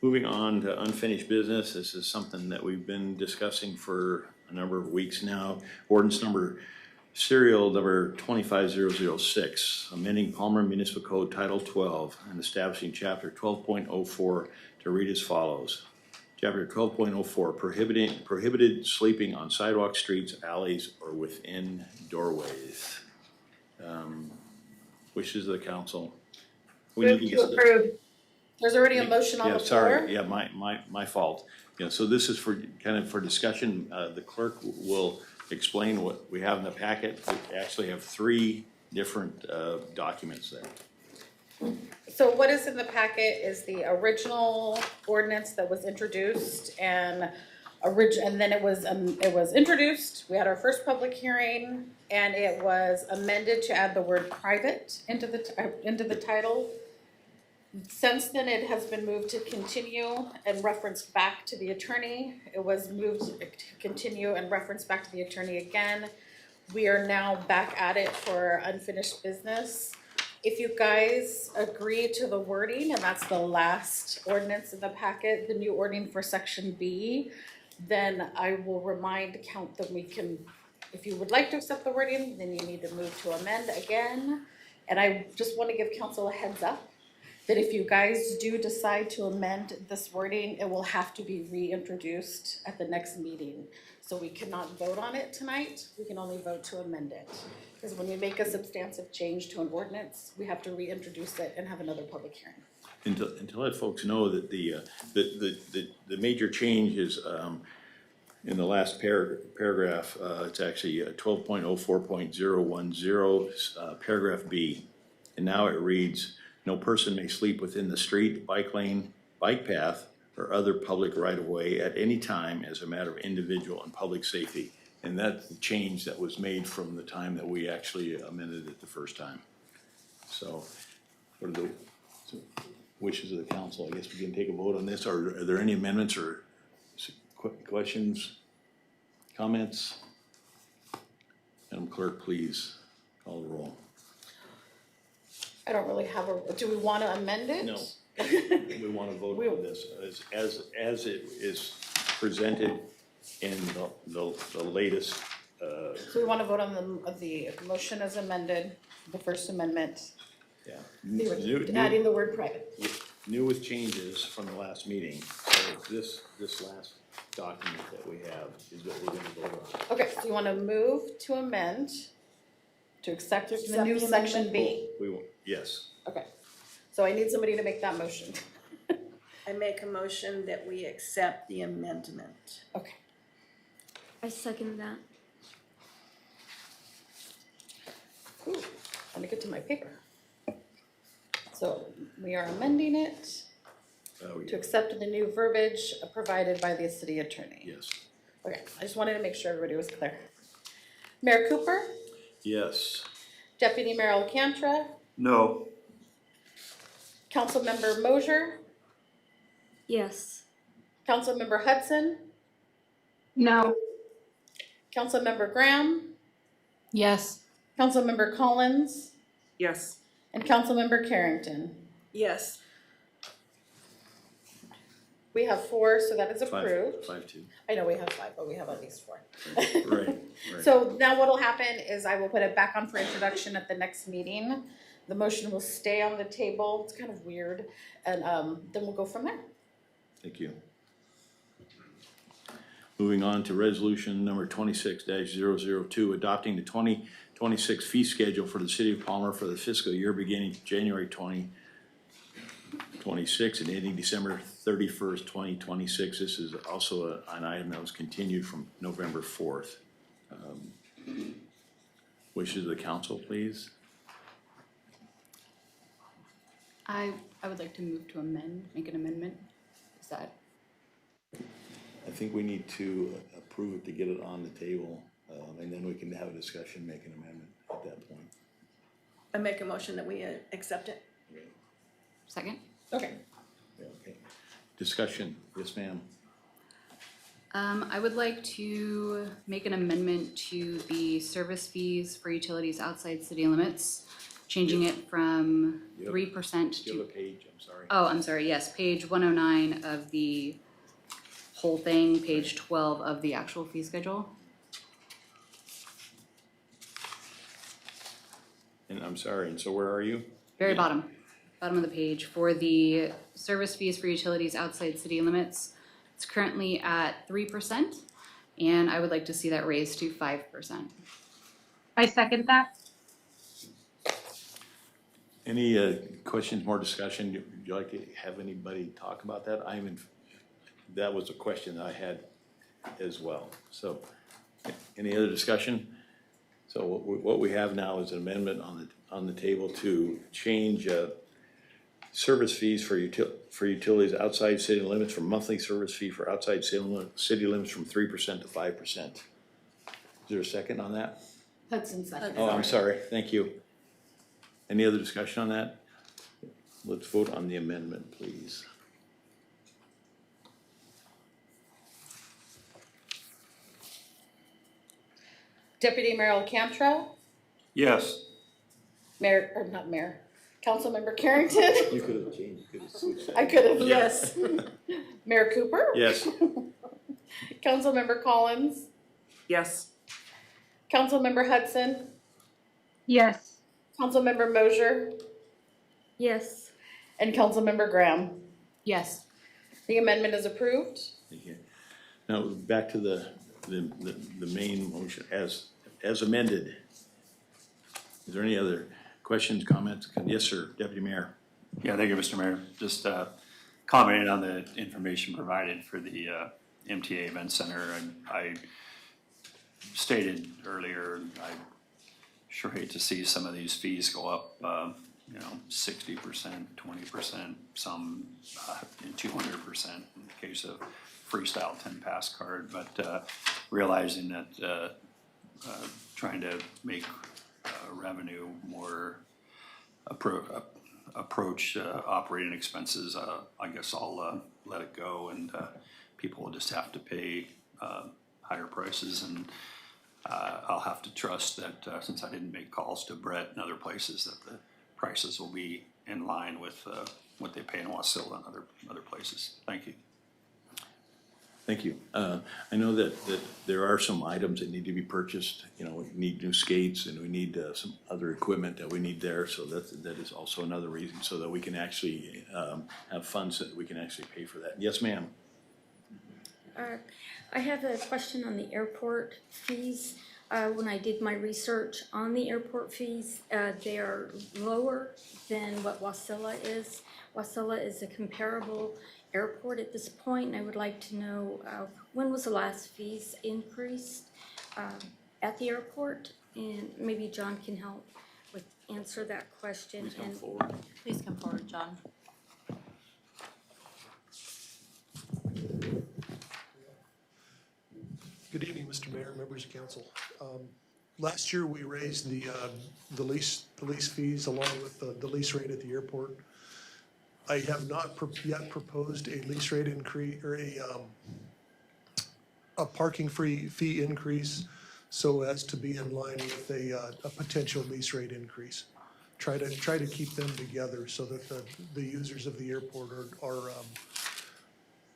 A: Moving on to unfinished business, this is something that we've been discussing for a number of weeks now. Ordinance serial number 25006, amending Palmer Municipal Code Title 12 and establishing Chapter 12.04 to read as follows. Chapter 12.04, prohibited sleeping on sidewalks, streets, alleys, or within doorways. Wishes of the council. We
L: Move
A: need
L: to
A: get
L: approve. There's already a motion on
A: Yeah,
L: the floor.
A: sorry, yeah, my fault. Yeah, so this is for, kind of for discussion. The clerk will explain what we have in the packet. We actually have 3 different documents there.
L: So what is in the packet is the original ordinance that was introduced and then it was introduced, we had our first public hearing, and it was amended to add the word private into the title. Since then, it has been moved to continue and referenced back to the attorney. It was moved to continue and referenced back to the attorney again. We are now back at it for unfinished business. If you guys agree to the wording, and that's the last ordinance in the packet, the new wording for section B, then I will remind count that we can, if you would like to accept the wording, then you need to move to amend again. And I just want to give council a heads up that if you guys do decide to amend this wording, it will have to be reintroduced at the next meeting. So we cannot vote on it tonight, we can only vote to amend it. Because when we make a substantive change to an ordinance, we have to reintroduce it and have another public hearing.
A: And to let folks know that the major change is in the last paragraph, it's actually 12.04.010, paragraph B. And now it reads, no person may sleep within the street, bike lane, bike path, or other public right-of-way at any time as a matter of individual and public safety. And that's the change that was made from the time that we actually amended it the first time. So, what are the wishes of the council? I guess we can take a vote on this. Are there any amendments or questions, comments? Madam Clerk, please call the roll.
L: I don't really have do we want to amend it?
A: No. We want to vote on this as it is presented in the latest.
L: So we want to vote on the motion as amended, the First Amendment.
A: Yeah.
L: Adding the word private.
A: New with changes from the last meeting. So this last document that we have is what we're going to vote on.
L: Okay, so you want to move to amend to accept the new section B?
A: We will, yes.
L: Okay, so I need somebody to make that motion.
D: I make a motion that we accept the amendment.
L: Okay.
J: I second that.
L: Ooh, let me get to my paper. So we are amending it to accept the new verbiage provided by the city attorney.
A: Yes.
L: Okay, I just wanted to make sure everybody was clear. Mayor Cooper,
A: Yes.
L: Deputy Mayor Alcantra,
H: No.
L: Councilmember Mosher,
J: Yes.
L: Councilmember Hudson,
K: No.
L: Councilmember Graham,
E: Yes.
L: Councilmember Collins,
D: Yes.
L: and Councilmember Carrington.
D: Yes.
L: We have 4, so that is
A: 5-2.
L: approved. I know we have 5, but we have at least 4.
A: Right.
L: So now what'll happen is I will put it back on for introduction at the next meeting. The motion will stay on the table. It's kind of weird. And then we'll go from there.
A: Thank you. Moving on to resolution number 26-002, adopting the 2026 fee schedule for the city of Palmer for the fiscal year beginning January 2026 and ending December 31st, 2026. This is also an item that was continued from November 4th. Wishes of the council, please.
E: I would like to move to make an amendment. Is that?
A: I think we need to approve it to get it on the table, and then we can have a discussion, make an amendment at that point.
D: I make a motion that we accept it.
E: Second?
D: Okay.
A: Yeah, okay. Discussion, yes, ma'am.
E: I would like to make an amendment to the service fees for utilities outside city limits, changing it from 3%
A: Do you
E: to.
A: have a page, I'm sorry.
E: Oh, I'm sorry, yes, page 109 of the whole thing, page 12 of the actual fee schedule.
A: And I'm sorry, and so where are you?
E: Very bottom of the page, for the service fees for utilities outside city limits. It's currently at 3%, and I would like to see that raised to 5%.
K: I second that.
A: Any questions, more discussion? Would you like to have anybody talk about that? That was a question that I had as well. So, any other discussion? So what we have now is an amendment on the table to change service fees for utilities outside city limits from monthly service fee for outside city limits from 3% to 5%. Is there a second on that?
L: Hudson second.
A: Oh, I'm sorry, thank you. Any other discussion on that? Let's vote on the amendment, please.
L: Deputy Mayor Cantrell,
H: Yes.
L: Mayor, or not Mayor, Councilmember Carrington.
A: You could have changed, you could have switched that.
L: I could have,
A: Yeah.
L: yes. Mayor Cooper?
A: Yes.
L: Councilmember Collins?
D: Yes.
L: Councilmember Hudson?
K: Yes.
L: Councilmember Mosier?
J: Yes.
L: And Councilmember Graham?
E: Yes.
L: The amendment is approved.
A: Okay. Now, back to the main motion as amended. Is there any other questions, comments? Yes, sir, Deputy Mayor.
H: Yeah, thank you, Mr. Mayor. Just commenting on the information provided for the MTA Event Center. I stated earlier, I sure hate to see some of these fees go up, 60%, 20%, some 200% in the case of Freestyle 10 Pass card, but realizing that trying to make revenue more approach operating expenses, I guess I'll let it go, and people will just have to pay higher prices, and I'll have to trust that since I didn't make calls to Brett and other places, that the prices will be in line with what they pay in Wasilla and other places. Thank you.
A: Thank you. I know that there are some items that need to be purchased. We need new skates, and we need some other equipment that we need there. So that is also another reason, so that we can actually have funds that we can actually pay for that. Yes, ma'am.
J: I have a question on the airport fees. When I did my research on the airport fees, they are lower than what Wasilla is. Wasilla is a comparable airport at this point, and I would like to know when was the last fees increased at the airport? And maybe John can help with answer that question.
A: Please come forward.
E: Please come forward, John.
G: Good evening, Mr. Mayor, members of council. Last year, we raised the lease fees along with the lease rate at the airport. I have not yet proposed a lease rate increase or a parking fee increase so as to be in line with a potential lease rate increase. Try to keep them together so that the users of the airport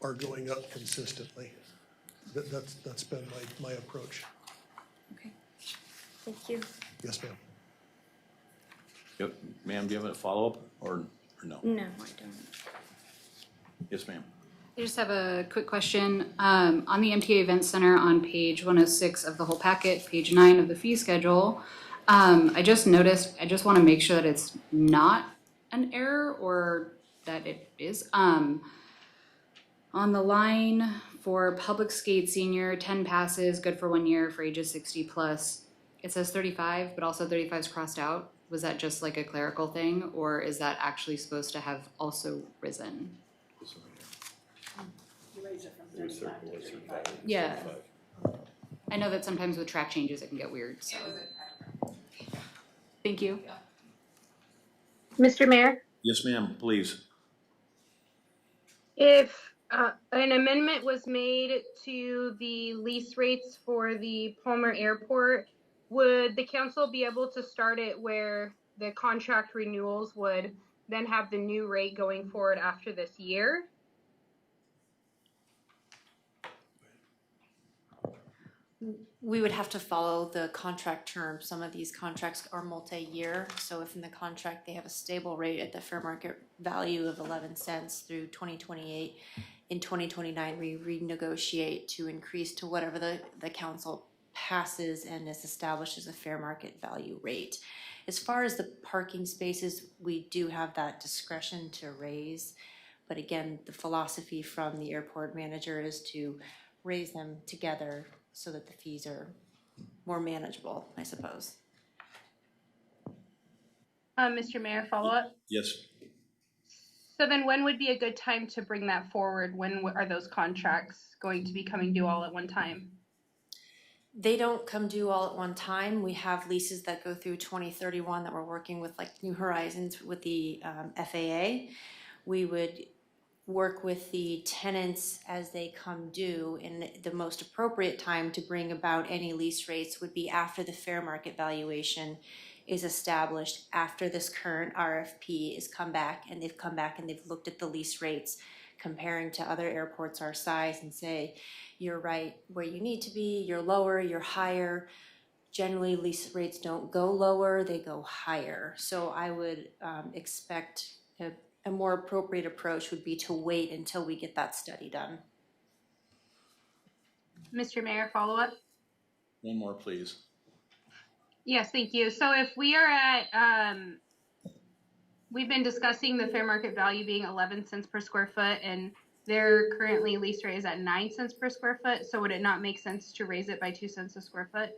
G: are going up consistently. That's been my approach.
J: Okay, thank you.
G: Yes, ma'am.
A: Yep. Ma'am, do you have a follow-up or no?
J: No, I don't.
A: Yes, ma'am.
E: I just have a quick question. On the MTA Event Center on page 106 of the whole packet, page 9 of the fee schedule, I just noticed, I just want to make sure that it's not an error or that it is. On the line for public skate senior, 10 passes, good for 1 year for ages 60 plus, it says 35, but also 35 is crossed out. Was that just like a clerical thing, or is that actually supposed to have also risen?
D: You raise it from 35 to 35.
E: Yeah. I know that sometimes with track changes, it can get weird, so. Thank you.
K: Mr. Mayor,
A: Yes, ma'am, please.
K: if an amendment was made to the lease rates for the Palmer Airport, would the council be able to start it where the contract renewals would then have the new rate going forward after this year?
J: We would have to follow the contract terms. Some of these contracts are multi-year, so if in the contract they have a stable rate at the fair market value of 11 cents through 2028, in 2029 we renegotiate to increase to whatever the council passes and is established as a fair market value rate. As far as the parking spaces, we do have that discretion to raise, but again, the philosophy from the airport manager is to raise them together so that the fees are more manageable, I suppose.
K: Mr. Mayor, follow up.
A: Yes.
K: So then when would be a good time to bring that forward? When are those contracts going to be coming due all at one time?
J: They don't come due all at one time. We have leases that go through 2031 that we're working with, like New Horizons with the FAA. We would work with the tenants as they come due, and the most appropriate time to bring about any lease rates would be after the fair market valuation is established, after this current RFP is come back and they've looked at the lease rates comparing to other airports our size and say, you're right where you need to be, you're lower, you're higher. Generally, lease rates don't go lower, they go higher. So I would expect a more appropriate approach would be to wait until we get that study done.
K: Mr. Mayor, follow up.
A: One more, please.
K: Yes, thank you. So if we are at, we've been discussing the fair market value being 11 cents per square foot, and their currently lease rate is at 9 cents per square foot. So would it not make sense to raise it by 2 cents a square foot?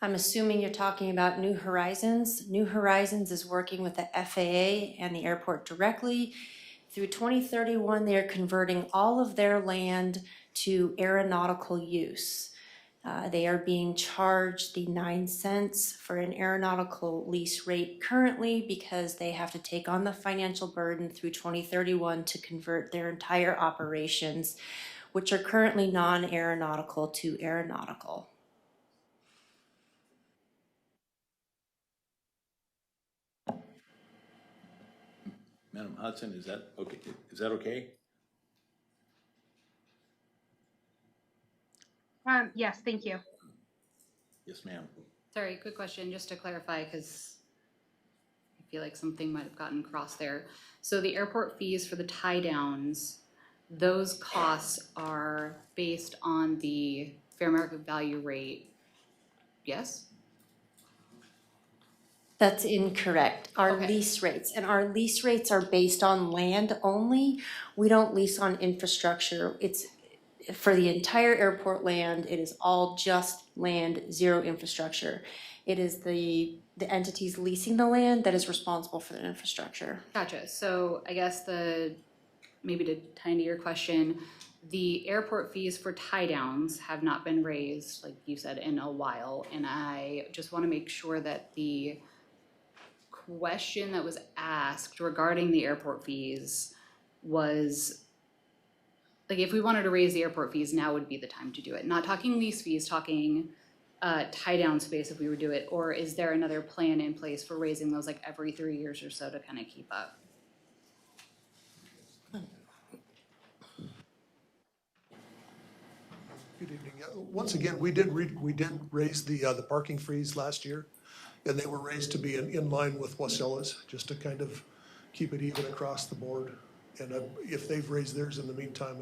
J: I'm assuming you're talking about New Horizons. New Horizons is working with the FAA and the airport directly. Through 2031, they are converting all of their land to aeronautical use. They are being charged the 9 cents for an aeronautical lease rate currently because they have to take on the financial burden through 2031 to convert their entire operations, which are currently non-aeronautical, to aeronautical.
A: Madam Hudson, is that okay? Is that okay?
K: Yes, thank you.
A: Yes, ma'am.
E: Sorry, quick question, just to clarify, because I feel like something might have gotten crossed there. So the airport fees for the tie downs, those costs are based on the fair market value rate, yes?
J: That's incorrect. Our
E: Okay.
J: lease rates, and our lease rates are based on land only. We don't lease on infrastructure. It's for the entire airport land. It is all just land, zero infrastructure. It is the entities leasing the land that is responsible for the infrastructure.
E: Gotcha, so I guess maybe to tie into your question, the airport fees for tie downs have not been raised, like you said, in a while, and I just want to make sure that the question that was asked regarding the airport fees was, like, if we wanted to raise the airport fees, now would be the time to do it. Not talking lease fees, talking tie down space if we would do it, or is there another plan in place for raising those like every 3 years or so to kind of keep up?
G: Good evening. Once again, we did raise the parking fees last year, and they were raised to be in line with Wasella's, just to kind of keep it even across the board. And if they've raised theirs in the meantime,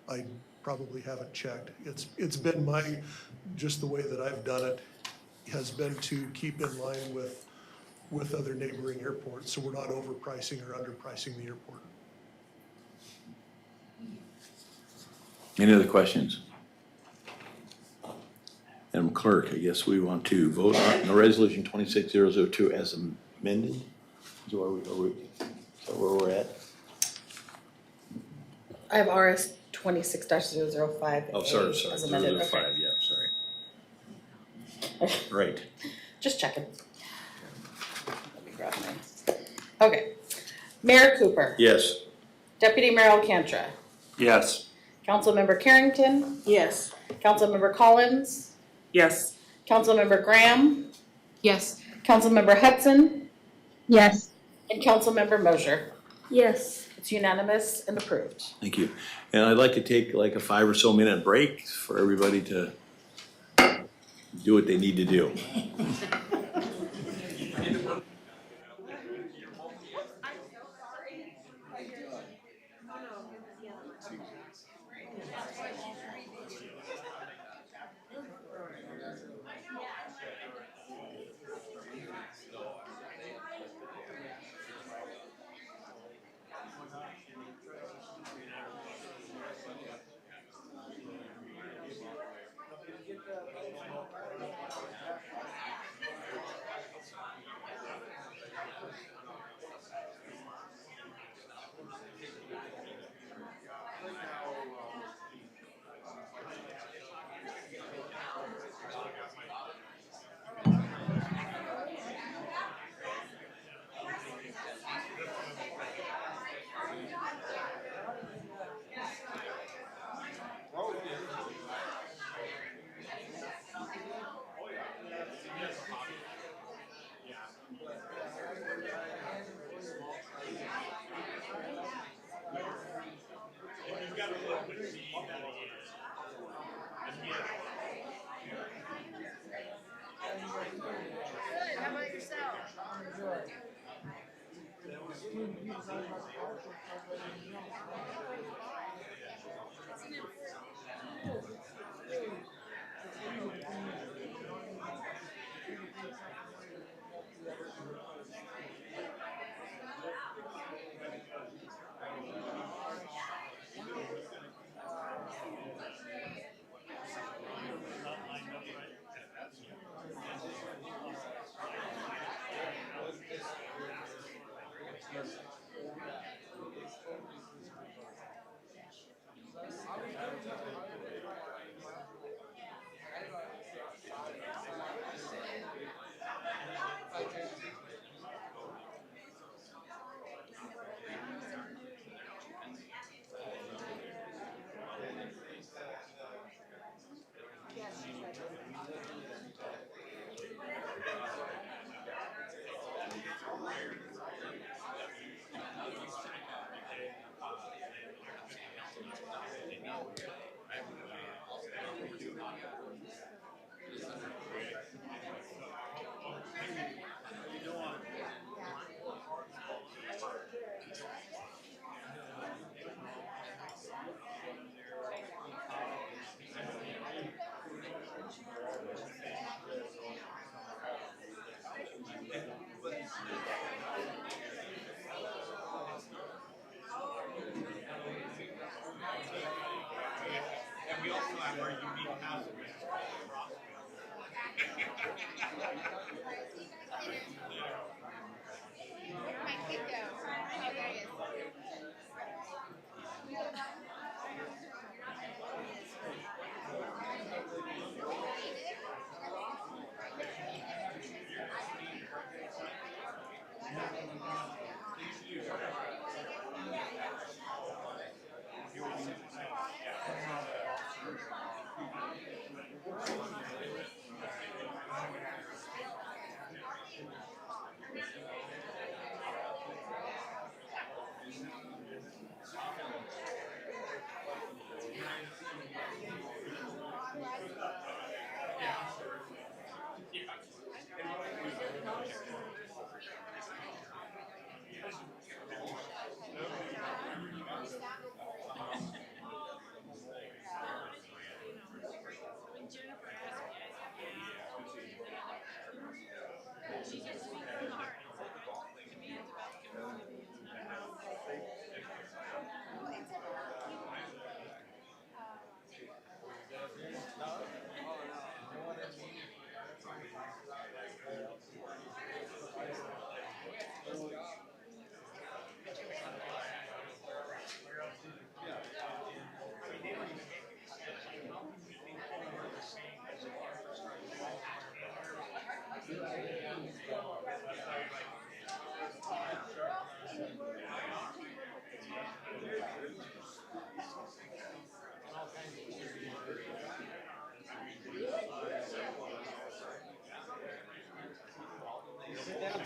G: I probably haven't checked. It's been just the way that I've done it has been to keep in line with other neighboring airports, so we're not overpricing or underpricing the airport.
A: Any other questions? Madam Clerk, I guess we want to vote on the resolution 26002 as amended. So is that where we're at?
L: I have RS 26-005.
A: Oh, sorry,
L: as amended. Okay.
A: 005, yeah, sorry. Right.
L: Just checking. Let me grab mine. Okay. Mayor Cooper.
A: Yes.
L: Deputy Mayor Alcantra.
H: Yes.
L: Councilmember Carrington.
D: Yes.
L: Councilmember Collins.
D: Yes.
L: Councilmember Graham.
E: Yes.
L: Councilmember Hudson.
K: Yes.
L: And Councilmember Mosher.
J: Yes.
L: It's unanimous and approved.
A: Thank you. And I'd like to take like a 5 or so minute break for everybody to do what they need to do.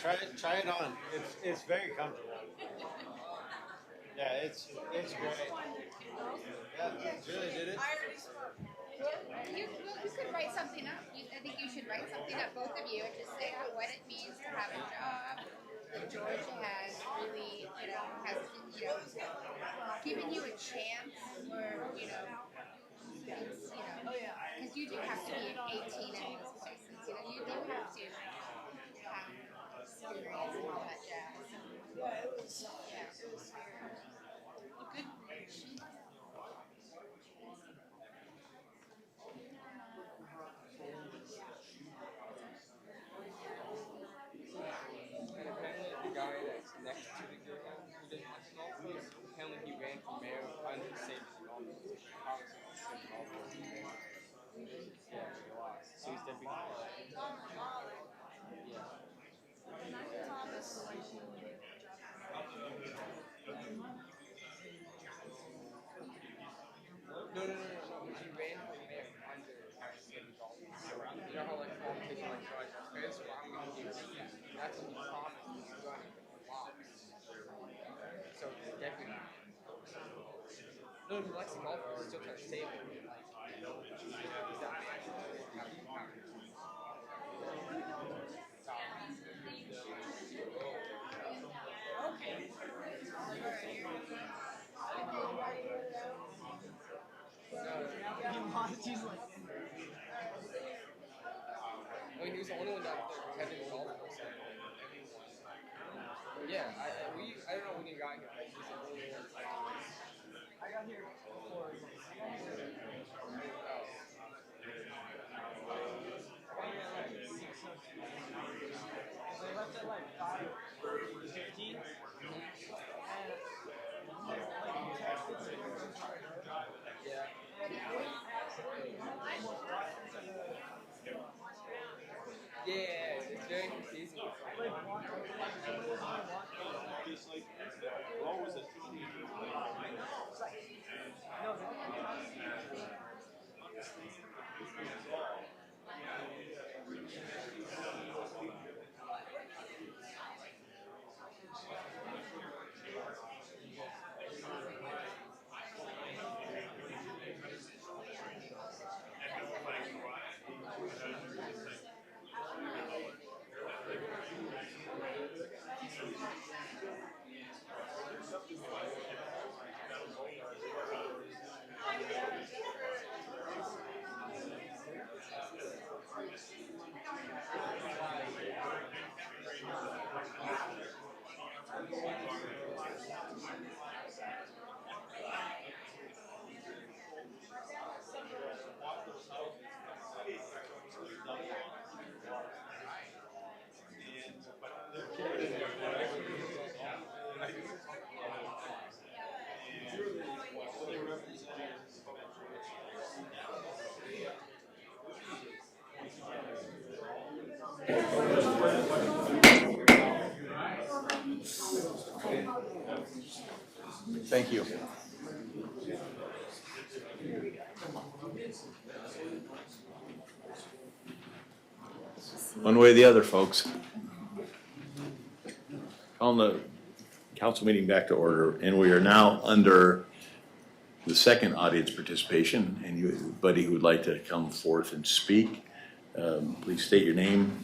P: Try it on. It's very comfortable. Yeah, it's great. Yeah, Julie did it.
F: You could write something up. I think you should write something up, both of you, and just say what it means to have a job that Georgia has really, has, given you a chance, or, it's, because you do have to be 18 in this place. You do have to have experience and all that jazz.
D: Yeah, it was good.
V: And apparently the guy that's next to the girl who didn't like the golf course, apparently he ran for mayor under the same golf course. Yeah, he lost. So he's stepping down. Yeah. No. He ran for mayor under the same golf course. You know how like politicians like George Chris, well, I'm going to give you that. That's what he promised he was going to lost. So it's definitely. No, he likes the golf course. He's still trying to save it. He's that man. I mean, he was the only one that had the golf course. Yeah, I don't know when he got here. I got here before. They left at like 5:15. Yeah, it's very confusing.
A: Thank you. One way or the other, folks. Calling the council meeting back to order, and we are now under the second audience participation. Anybody who would like to come forth and speak, please state your name.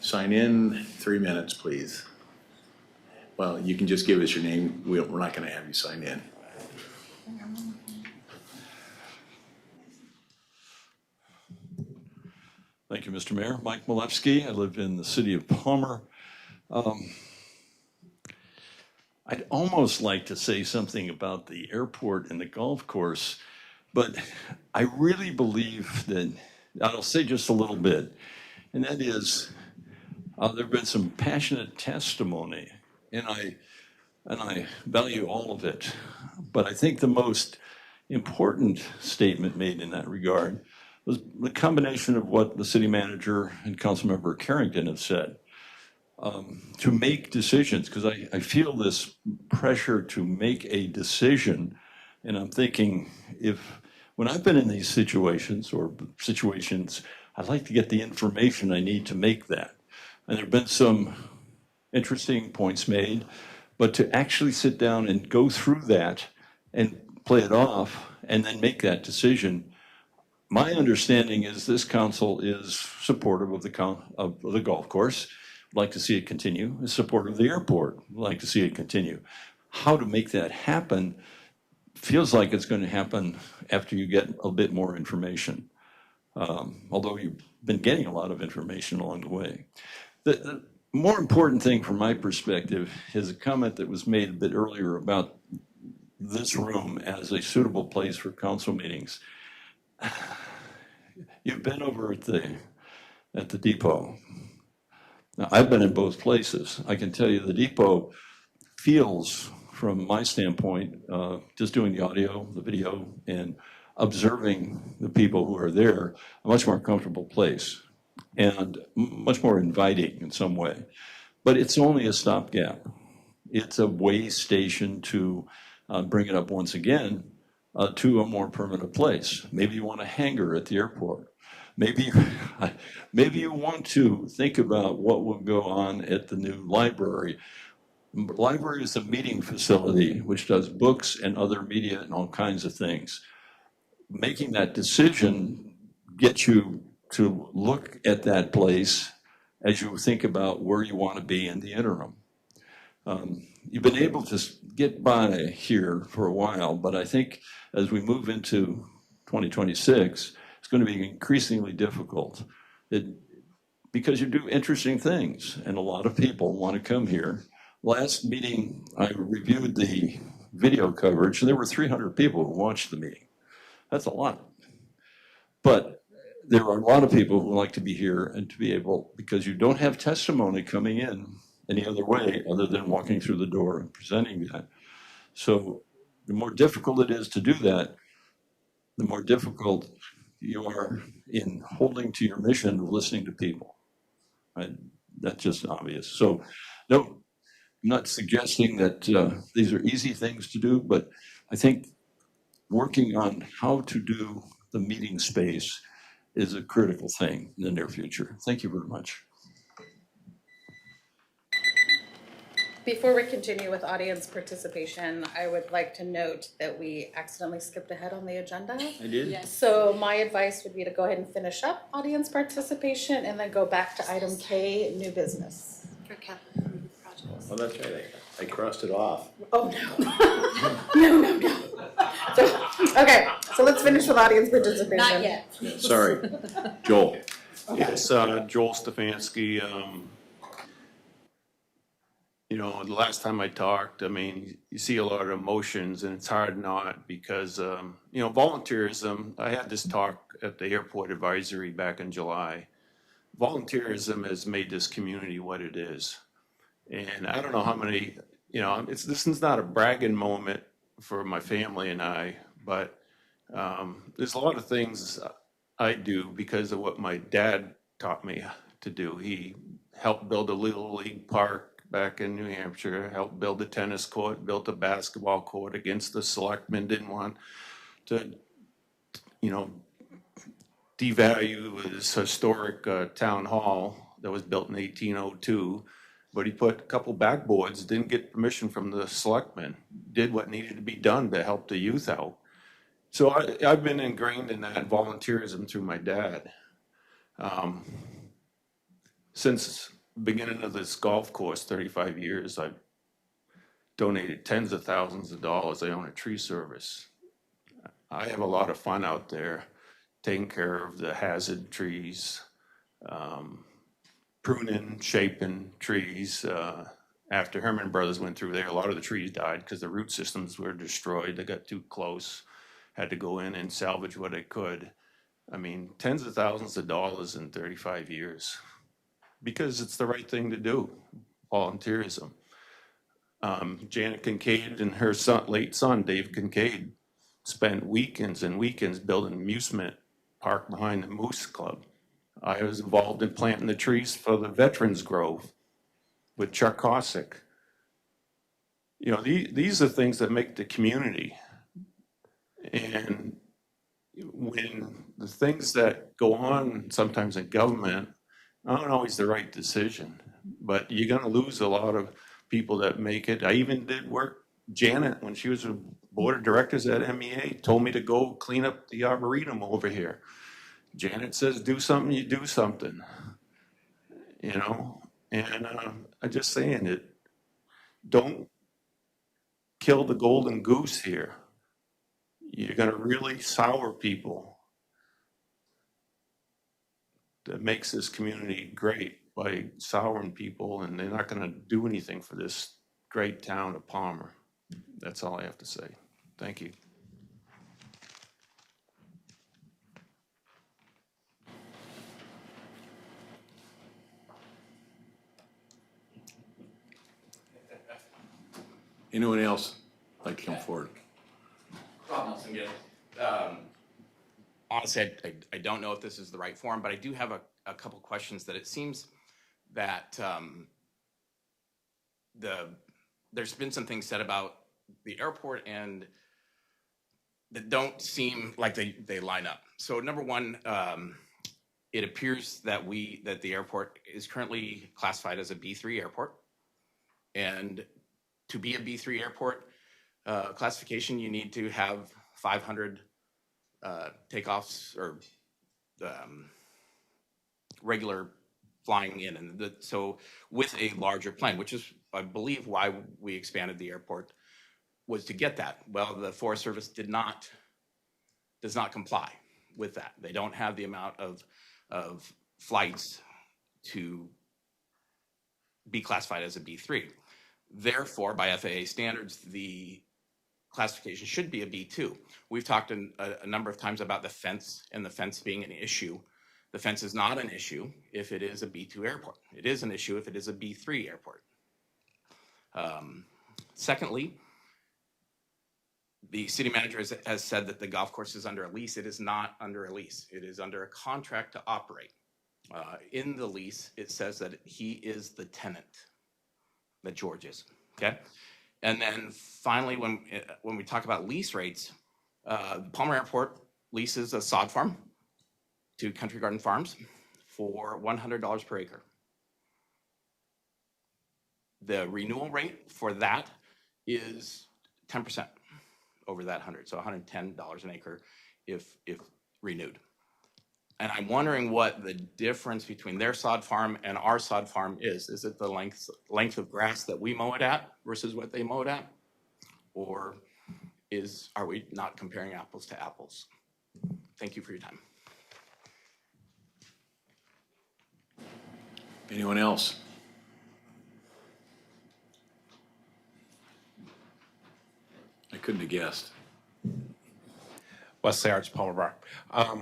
A: Sign in, 3 minutes, please. Well, you can just give us your name. We're not going to have you sign in.
W: Thank you, Mr. Mayor. Mike Malewski. I live in the city of Palmer. I'd almost like to say something about the airport and the golf course, but I really believe that, I'll say just a little bit, and that is, there have been some passionate testimony, and I value all of it. But I think the most important statement made in that regard was the combination of what the city manager and Councilmember Carrington have said. To make decisions, because I feel this pressure to make a decision, and I'm thinking, when I've been in these situations, I'd like to get the information I need to make that. And there've been some interesting points made, but to actually sit down and go through that and play it off and then make that decision, my understanding is this council is supportive of the golf course, would like to see it continue, is supportive of the airport, would like to see it continue. How to make that happen feels like it's going to happen after you get a bit more information, although you've been getting a lot of information along the way. The more important thing from my perspective is a comment that was made a bit earlier about this room as a suitable place for council meetings. You've been over at the depot. Now, I've been in both places. I can tell you the depot feels, from my standpoint, just doing the audio, the video, and observing the people who are there, a much more comfortable place and much more inviting in some way. But it's only a stopgap. It's a way station to bring it up once again to a more permanent place. Maybe you want a hangar at the airport. Maybe you want to think about what will go on at the new library. Library is a meeting facility which does books and other media and all kinds of things. Making that decision gets you to look at that place as you think about where you want to be in the interim. You've been able to get by here for a while, but I think as we move into 2026, it's going to be increasingly difficult because you do interesting things and a lot of people want to come here. Last meeting, I reviewed the video coverage and there were 300 people who watched the meeting. That's a lot. But there are a lot of people who like to be here and to be able, because you don't have testimony coming in any other way other than walking through the door and presenting that. So the more difficult it is to do that, the more difficult you are in holding to your mission of listening to people. Right? That's just obvious. So no, I'm not suggesting that these are easy things to do, but I think working on how to do the meeting space is a critical thing in the near future. Thank you very much.
L: Before we continue with audience participation, I would like to note that we accidentally skipped ahead on the agenda.
A: I did?
L: Yes. So my advice would be to go ahead and finish up audience participation and then go back to item K, new business.
E: For capital projects.
A: Oh, that's right, I crossed it off.
L: Oh, no. No. Okay, so let's finish with audience participation.
F: Not yet.
A: Sorry, Joel.
R: Yes, Joel Stefanski. You know, the last time I talked, I mean, you see a lot of emotions and it's hard not because, you know, volunteerism, I had this talk at the airport advisory back in July. Volunteerism has made this community what it is. And I don't know how many, you know, this is not a bragging moment for my family and I, but there's a lot of things I do because of what my dad taught me to do. He helped build a Little League park back in New Hampshire, helped build a tennis court, built a basketball court against the selectmen, didn't want to, you know, devalue his historic town hall that was built in 1802. But he put a couple backboards, didn't get permission from the selectmen, did what needed to be done to help the youth out. So I've been ingrained in that volunteerism through my dad. Since the beginning of this golf course, 35 years, I've donated tens of thousands of dollars. I own a tree service. I have a lot of fun out there taking care of the hazard trees, pruning, shaping trees. After Herman Brothers went through there, a lot of the trees died because the root systems were destroyed. They got too close, had to go in and salvage what I could. I mean, tens of thousands of dollars in 35 years because it's the right thing to do, volunteerism. Janet Kincaid and her late son, Dave Kincaid, spent weekends and weekends building an amusement park behind the Moose Club. I was involved in planting the trees for the Veterans Grove with Chuck Cossack. You know, these are things that make the community. And when the things that go on sometimes in government not always the right decision, but you're gonna lose a lot of people that make it. I even did work, Janet, when she was a board of directors at MEA, told me to go clean up the arboretum over here. Janet says, do something, you do something, you know? And I'm just saying it, don't kill the golden goose here. You're gonna really sour people that makes this community great by souring people, and they're not gonna do anything for this great town of Palmer. That's all I have to say. Thank you.
A: Anyone else like to come forward?
Q: Rob Nelson again. Honestly, I don't know if this is the right forum, but I do have a couple questions that it seems that there's been some things said about the airport and that don't seem like they line up. So number one, it appears that the airport is currently classified as a B3 airport. And to be a B3 airport classification, you need to have 500 takeoffs or regular flying in. And so with a larger plane, which is, I believe, why we expanded the airport, was to get that. Well, the Forest Service does not comply with that. They don't have the amount of flights to be classified as a B3. Therefore, by FAA standards, the classification should be a B2. We've talked a number of times about the fence and the fence being an issue. The fence is not an issue if it is a B2 airport. It is an issue if it is a B3 airport. Secondly, the city manager has said that the golf course is under a lease. It is not under a lease. It is under a contract to operate. In the lease, it says that he is the tenant, that George is, okay? And then finally, when we talk about lease rates, Palmer Airport leases a sod farm to Country Garden Farms for $100 per acre. The renewal rate for that is 10% over that 100, so $110 an acre if renewed. And I'm wondering what the difference between their sod farm and our sod farm is. Is it the length of grass that we mow it at versus what they mow it at? Or are we not comparing apples to apples? Thank you for your time.
A: Anyone else? I couldn't have guessed.
T: Wesley Arts, Palmer Bar. I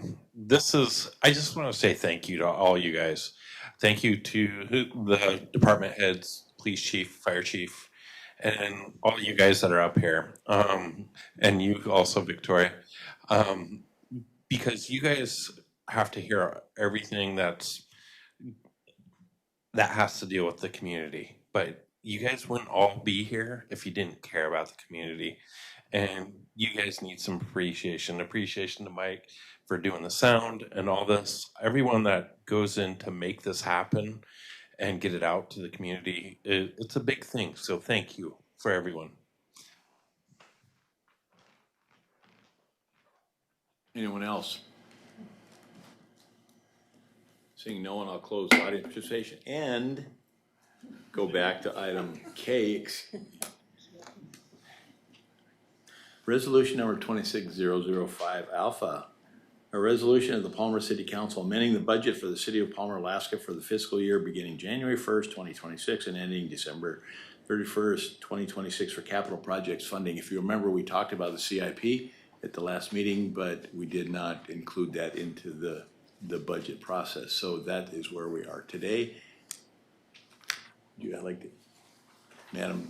T: just want to say thank you to all you guys. Thank you to the department heads, police chief, fire chief, and all you guys that are up here. And you also, Victoria. Because you guys have to hear everything that has to deal with the community. But you guys wouldn't all be here if you didn't care about the community. And you guys need some appreciation to Mike for doing the sound and all this. Everyone that goes in to make this happen and get it out to the community, it's a big thing. So thank you for everyone.
A: Anyone else? Seeing no one, I'll close the audience participation and go back to item K. Resolution number 26005 Alpha, a resolution of the Palmer City Council amending the budget for the city of Palmer, Alaska for the fiscal year beginning January 1st, 2026 and ending December 31st, 2026 for capital projects funding. If you remember, we talked about the CIP at the last meeting, but we did not include that into the budget process. So that is where we are today. Madam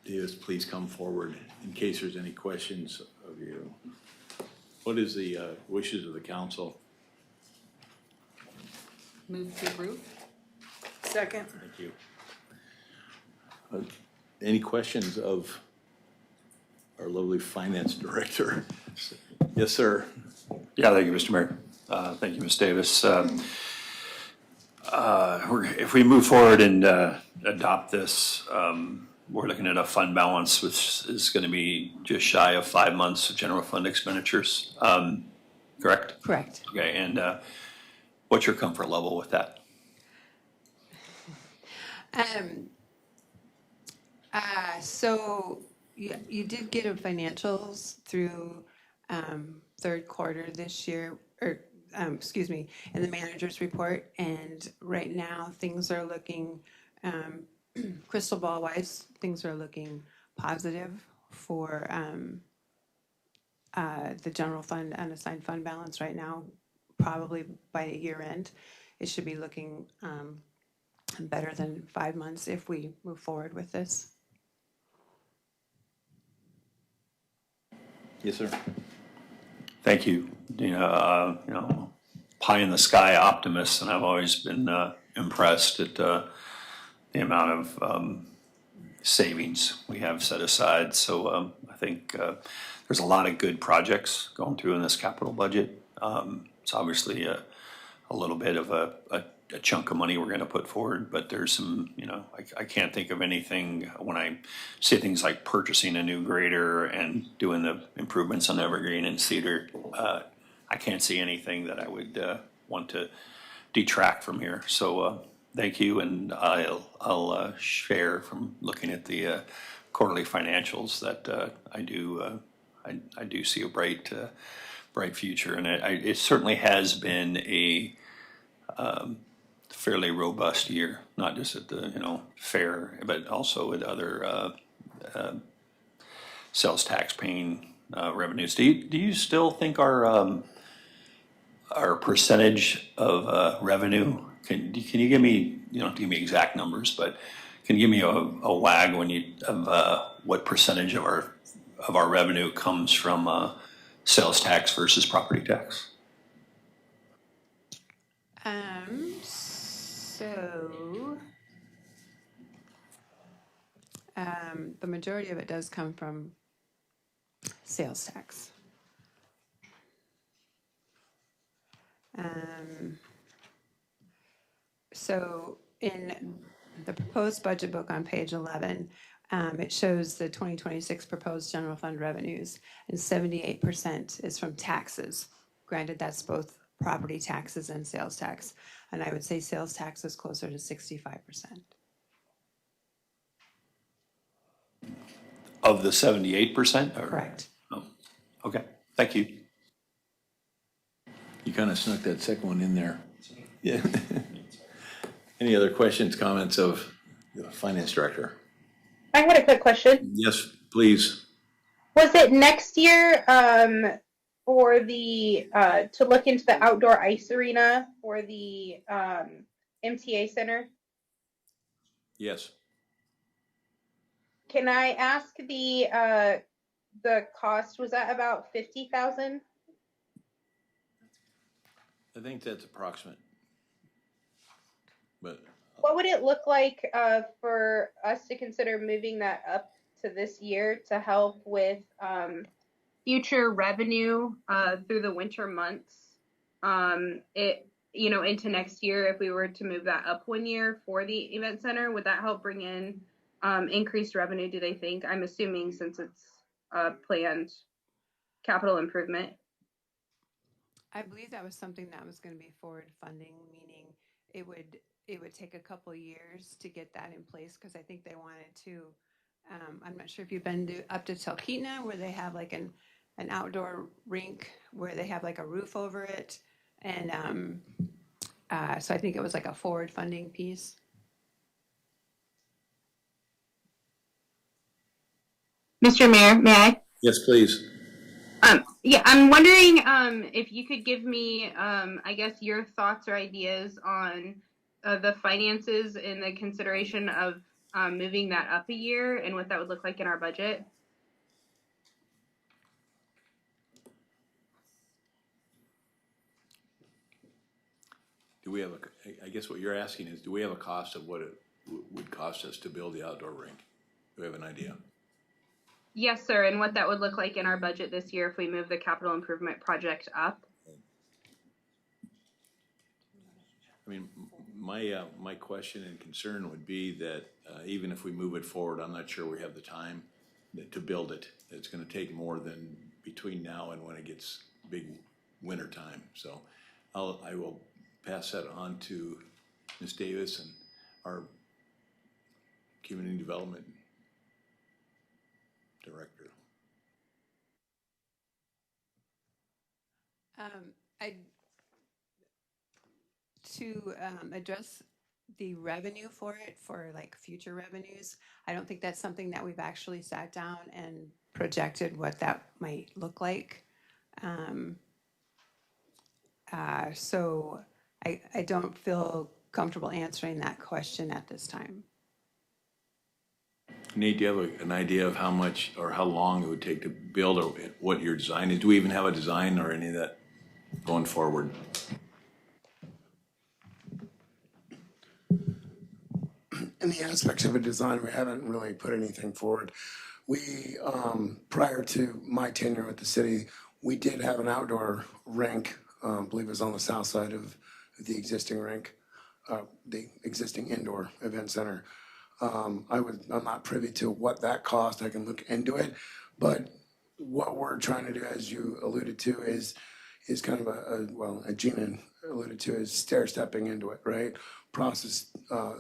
A: Davis, please come forward in case there's any questions of you. What is the wishes of the council?
D: Move to approve. Second.
A: Thank you. Any questions of our lovely finance director? Yes, sir.
H: Yeah, thank you, Mr. Mayor. Thank you, Ms. Davis. If we move forward and adopt this, we're looking at a fund balance which is going to be just shy of 5 months of general fund expenditures. Correct?
I: Correct.
H: Okay, and what's your comfort level with that?
I: So you did get a financials through third quarter this year, or excuse me, in the manager's report. And right now, things are looking, crystal ball wise, things are looking positive for the general fund unassigned fund balance right now. Probably by year end, it should be looking better than 5 months if we move forward with this.
A: Yes, sir.
H: Thank you. You know, pie in the sky optimist, and I've always been impressed at the amount of savings we have set aside. So I think there's a lot of good projects going through in this capital budget. It's obviously a little bit of a chunk of money we're going to put forward, but there's some, you know, I can't think of anything when I say things like purchasing a new grader and doing the improvements on Evergreen and Cedar. I can't see anything that I would want to detract from here. So thank you, and I'll share from looking at the quarterly financials that I do see a bright future, and it certainly has been a fairly robust year, not just at the fair, but also at other sales tax paying revenues. Do you still think our percentage of revenue, can you give me, you don't have to give me exact numbers, but can you give me a wag of what percentage of our revenue comes from sales tax versus property tax?
I: The majority of it does come from sales tax. So in the proposed budget book on page 11, it shows the 2026 proposed general fund revenues, and 78% is from taxes. Granted, that's both property taxes and sales tax, and I would say sales tax is closer to 65%.
H: Of the 78%?
I: Correct.
H: Oh, okay, thank you.
A: You kind of snuck that second one in there. Yeah. Any other questions, comments of the finance director?
M: I had a quick question.
A: Yes, please.
M: Was it next year for the to look into the outdoor ice arena for the MTA Center?
A: Yes.
M: Can I ask the cost? Was that about 50,000?
A: I think that's approximate. But
M: What would it look like for us to consider moving that up to this year to help with future revenue through the winter months? Into next year, if we were to move that up 1 year for the event center, would that help bring in increased revenue, do they think? I'm assuming since it's a planned capital improvement.
I: I believe that was something that was going to be forward funding, meaning it would take a couple years to get that in place, because I think they wanted to, I'm not sure if you've been up to Talkeetna, where they have like an outdoor rink where they have like a roof over it. And so I think it was like a forward funding piece.
M: Mr. Mayor, may I?
A: yes, please.
M: Yeah, I'm wondering if you could give me, I guess, your thoughts or ideas on the finances and the consideration of moving that up a year and what that would look like in our budget.
A: Do we have I guess what you're asking is, do we have a cost of what it would cost us to build the outdoor rink? Do we have an idea?
M: Yes, sir, and what that would look like in our budget this year if we move the capital improvement project up.
A: I mean, my question and concern would be that, even if we move it forward, I'm not sure we have the time to build it. It's gonna take more than between now and when it gets big winter time. So I will pass that on to Ms. Davis and our Community Development Director.
I: To address the revenue for it, for like future revenues, I don't think that's something that we've actually sat down and projected what that might look like. So I don't feel comfortable answering that question at this time.
A: Nate, do you have an idea of how much or how long it would take to build, or what your design is? Do we even have a design or any of that going forward?
B: In the aspects of a design, we haven't really put anything forward. We, prior to my tenure with the city, we did have an outdoor rink, I believe it was on the south side of the existing rink, the existing indoor event center. I'm not privy to what that cost. I can look into it, but what we're trying to do, as you alluded to, is kind of Gina alluded to, is stair stepping into it, right? Process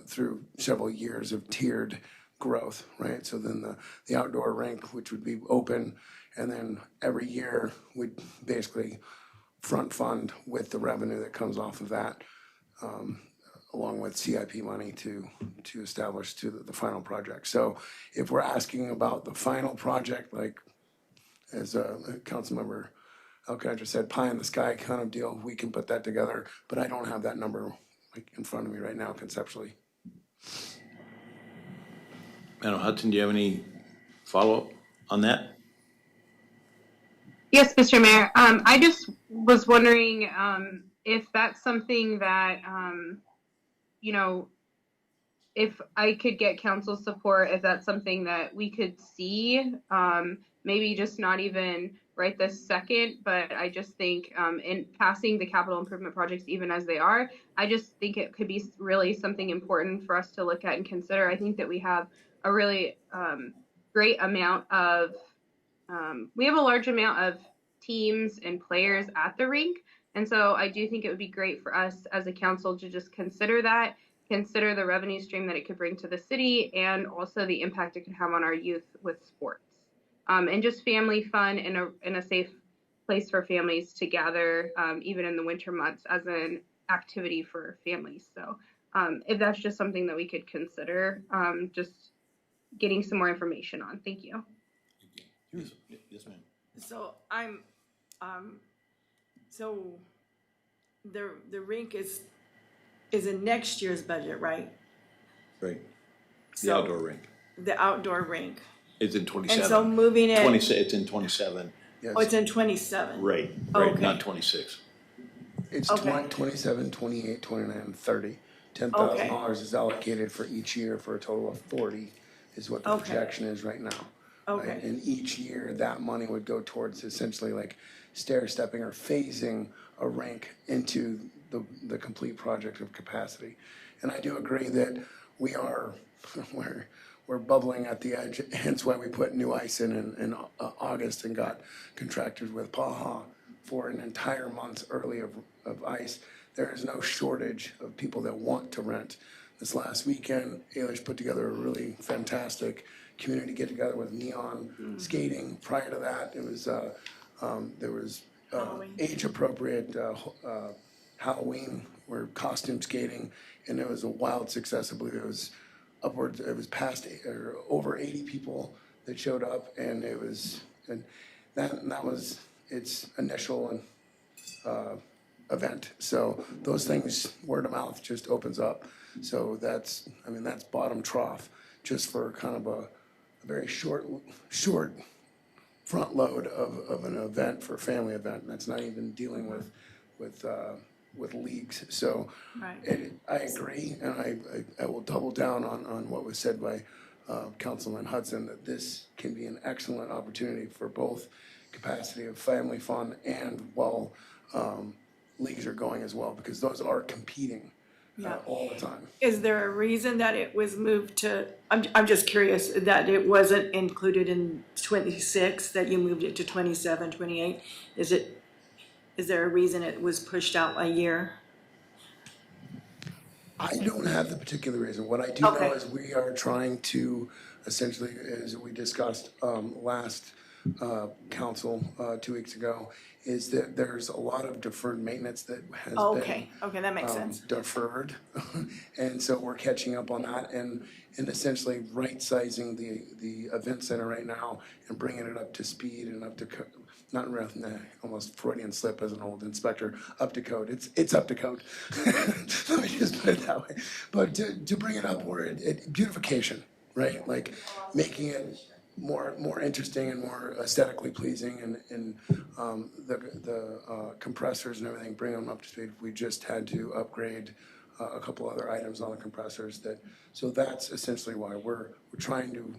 B: through several years of tiered growth, right? So then the outdoor rink, which would be open, and then every year we'd basically front fund with the revenue that comes off of that, along with CIP money to establish to the final project. So if we're asking about the final project, like as Councilmember Alcantara said, pie in the sky kind of deal, we can put that together, but I don't have that number like in front of me right now conceptually.
A: Madam Hudson, do you have any follow-up on that?
M: Yes, Mr. Mayor. I just was wondering if that's something that, if I could get council support, if that's something that we could see, maybe just not even right this second, but I just think in passing the capital improvement projects, even as they are, I just think it could be really something important for us to look at and consider. I think that we have a really great amount of, we have a large amount of teams and players at the rink. And so I do think it would be great for us as a council to just consider that, consider the revenue stream that it could bring to the city, and also the impact it could have on our youth with sports. And just family fun in a safe place for families to gather, even in the winter months, as an activity for families. So if that's just something that we could consider, just getting some more information on. Thank you.
A: Yes, ma'am.
D: So so the rink is in next year's budget, right?
A: Right. The
D: So-
A: outdoor rink.
D: The outdoor rink.
A: It's in 27.
D: And so moving it.
A: It's in 27.
D: Oh, it's in 27.
A: Right,
D: Okay.
A: not 26.
B: It's
D: Okay.
B: 27, 28, 29, and 30.
D: Okay.
B: $10,000 is allocated for each year for a total of 40 is what the
D: Okay.
B: projection is right now.
D: Okay.
B: Right? And each year, that money would go towards essentially like stair stepping or phasing a rink into the complete project of capacity. And I do agree that we are, we're bubbling at the edge, hence why we put new ice in August and got contracted with Paha for an entire month early of ice. There is no shortage of people that want to rent. This last weekend, Ailish put together a really fantastic community get-together with neon skating. Prior to that, it was there was age-appropriate Halloween or costume skating, and it was a wild success. I believe it was upwards. It was past or over 80 people that showed up, and it was that was its initial event. So those things, word of mouth, just opens up. So that's bottom trough, just for kind of a very short front load of an event for a family event. That's not even dealing with leagues. So
D: Right.
B: I agree, and I will double down on what was said by Councilman Hudson, that this can be an excellent opportunity for both capacity of family fun and while leagues are going as well, because those are competing.
D: Yeah.
B: all the time.
D: Is there a reason that it was moved to, I'm just curious, that it wasn't included in 26, that you moved it to 27, 28? Is there a reason it was pushed out a year?
B: I don't have the particular reason. What I do know is we are trying to essentially, as we discussed last council 2 weeks ago, is that there's a lot of deferred maintenance that has
D: Okay, that makes
B: been
D: sense.
B: deferred. And so we're catching up on that and essentially right-sizing the event center right now and bringing it up to speed and up to, almost Freudian slip as an old inspector, up to code. It's up to code. Let me just put it that way. But to bring it up where beautification, right? Like making it more interesting and more aesthetically pleasing and the compressors and everything, bring them up to speed. We just had to upgrade a couple other items on the compressors so that's essentially why we're trying to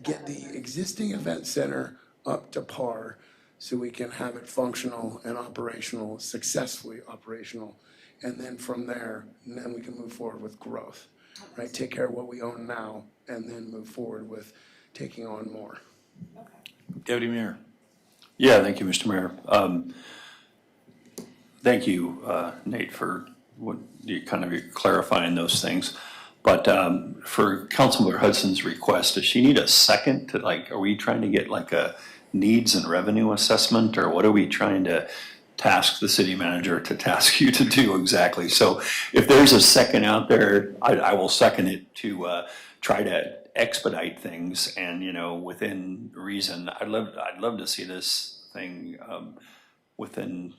B: get the existing event center up to par so we can have it functional and operational, successfully operational. And then from there, then we can move forward with growth, right? Take care of what we own now and then move forward with taking on more.
A: Deputy Mayor.
H: Yeah, thank you, Mr. Mayor. Thank you, Nate, for what you kind of clarifying those things. But for Councilmember Hudson's request, does she need a second to are we trying to get like a needs and revenue assessment, or what are we trying to task the city manager to task you to do exactly? So if there's a second out there, I will second it to try to expedite things and, within reason. I'd love to see this thing within,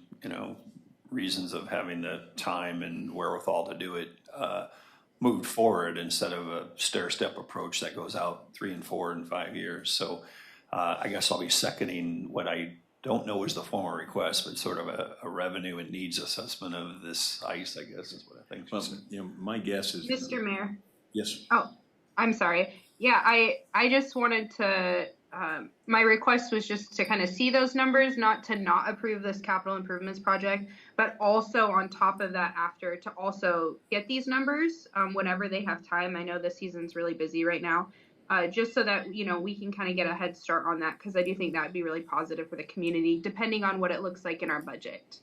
H: reasons of having the time and wherewithal to do it moved forward instead of a stair-step approach that goes out 3 and 4 and 5 years. So I guess I'll be seconding what I don't know is the formal request, but sort of a revenue and needs assessment of this ice, I guess is what I think.
A: Well, my guess is.
K: Mr. Mayor.
A: Yes.
K: Oh, I'm sorry. Yeah, I just wanted to, my request was just to kind of see those numbers, not to not approve this capital improvements project, but also on top of that after to also get these numbers whenever they have time. I know the season's really busy right now. Just so that, we can kind of get a head start on that, because I do think that would be really positive for the community, depending on what it looks like in our budget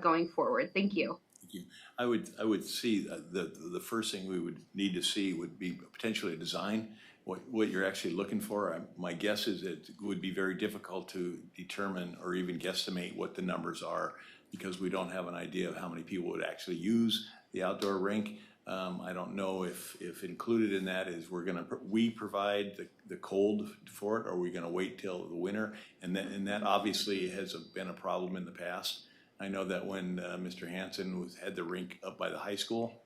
K: going forward. Thank you.
A: Thank you. I would see the first thing we would need to see would be potentially a design, what you're actually looking for. My guess is it would be very difficult to determine or even guesstimate what the numbers are, because we don't have an idea of how many people would actually use the outdoor rink. I don't know if included in that is we provide the cold for it, or are we gonna wait till the winter? And that obviously has been a problem in the past. I know that when Mr. Hansen had the rink up by the high school,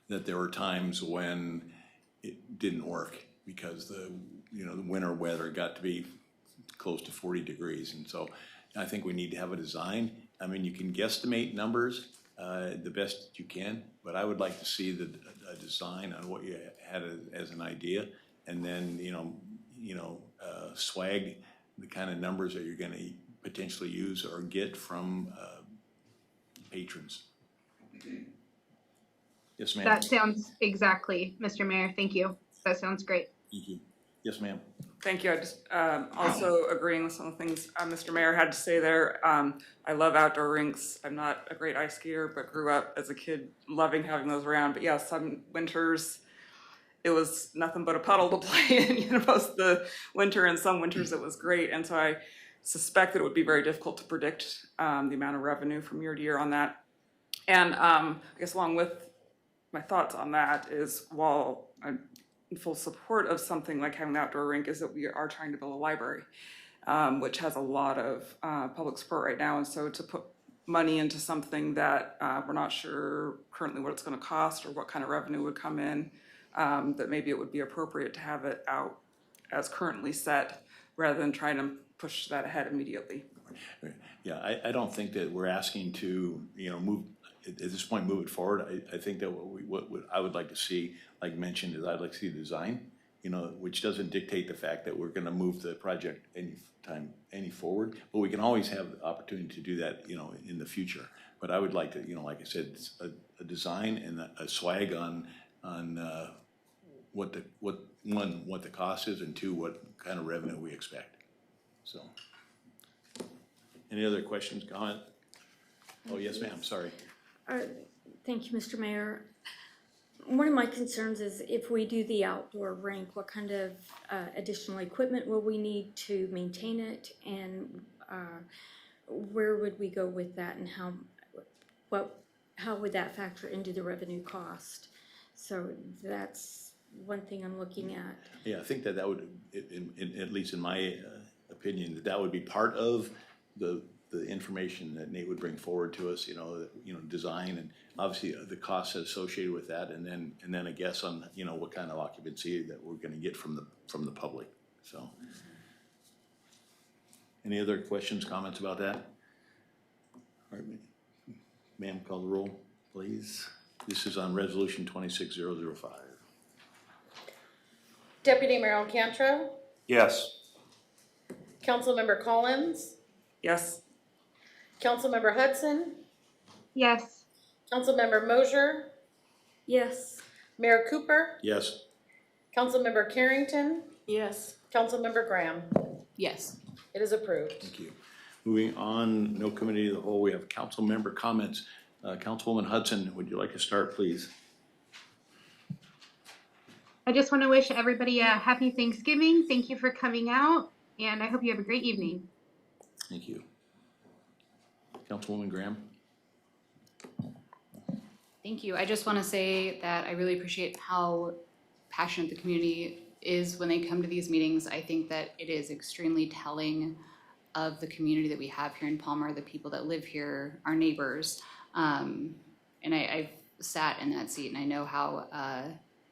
A: that there were times when it didn't work because the winter weather got to be close to 40 degrees. And so I think we need to have a design. I mean, you can guesstimate numbers the best you can, but I would like to see a design on what you had as an idea, and then swag the kind of numbers that you're going to potentially use or get from patrons. Yes, ma'am.
K: That sounds exactly, Mr. Mayor. Thank you. That sounds great.
A: Thank you. Yes, ma'am.
N: Thank you. I just also agreeing with some of the things Mr. Mayor had to say there. I love outdoor rinks. I'm not a great ice skier, but grew up as a kid loving having those around. But yeah, some winters it was nothing but a puddle to play in, most of the winter, and some winters it was great. And so I suspect that it would be very difficult to predict the amount of revenue from year to year on that. And I guess along with my thoughts on that is, while I'm in full support of something like having an outdoor rink, is that we are trying to build a library, which has a lot of public support right now. And so to put money into something that we're not sure currently what it's going to cost or what kind of revenue would come in, that maybe it would be appropriate to have it out as currently set rather than trying to push that ahead immediately.
A: Yeah, I don't think that we're asking to, move, at this point, move it forward. I think that what I would like to see, like mentioned, is I'd like to see the design, you know, which doesn't dictate the fact that we're gonna move the project any forward, but we can always have the opportunity to do that, you know, in the future. But I would like to, you know, like I said, a design and a swag on what the cost is, and two, what kind of revenue we expect. So, any other questions, comment? Oh, yes, ma'am, sorry.
O: Thank you, Mr. Mayor. One of my concerns is if we do the outdoor rink, what kind of additional equipment will we need to maintain it, and where would we go with that, and how would that factor into the revenue cost? So that's one thing I'm looking at.
A: Yeah, I think that would, at least in my opinion, that would be part of the information that Nate would bring forward to us, you know, design, and obviously the costs associated with that, and then a guess on, you know, what kind of occupancy that we're gonna get from the public, so. Any other questions, comments about that? All right, ma'am, call the roll, please. This is on resolution 26005.
L: Deputy Mayor Alcantara,
T: Yes.
L: Councilmember Collins,
N: Yes.
L: Councilmember Hudson,
K: Yes.
L: Councilmember Mosier,
O: Yes.
L: Mayor Cooper,
A: Yes.
L: Councilmember Carrington. Yes. Councilmember Graham.
E: Yes.
L: It is approved.
A: Thank you. Moving on, no committee of the whole, we have council member comments. Councilwoman Hudson, would you like to start, please?
K: I just want to wish everybody a happy Thanksgiving. Thank you for coming out, and I hope you have a great evening.
A: Thank you. Councilwoman Graham?
E: Thank you. I just want to say that I really appreciate how passionate the community is when they come to these meetings. I think that it is extremely telling of the community that we have here in Palmer, the people that live here, our neighbors. And I've sat in that seat, and I know how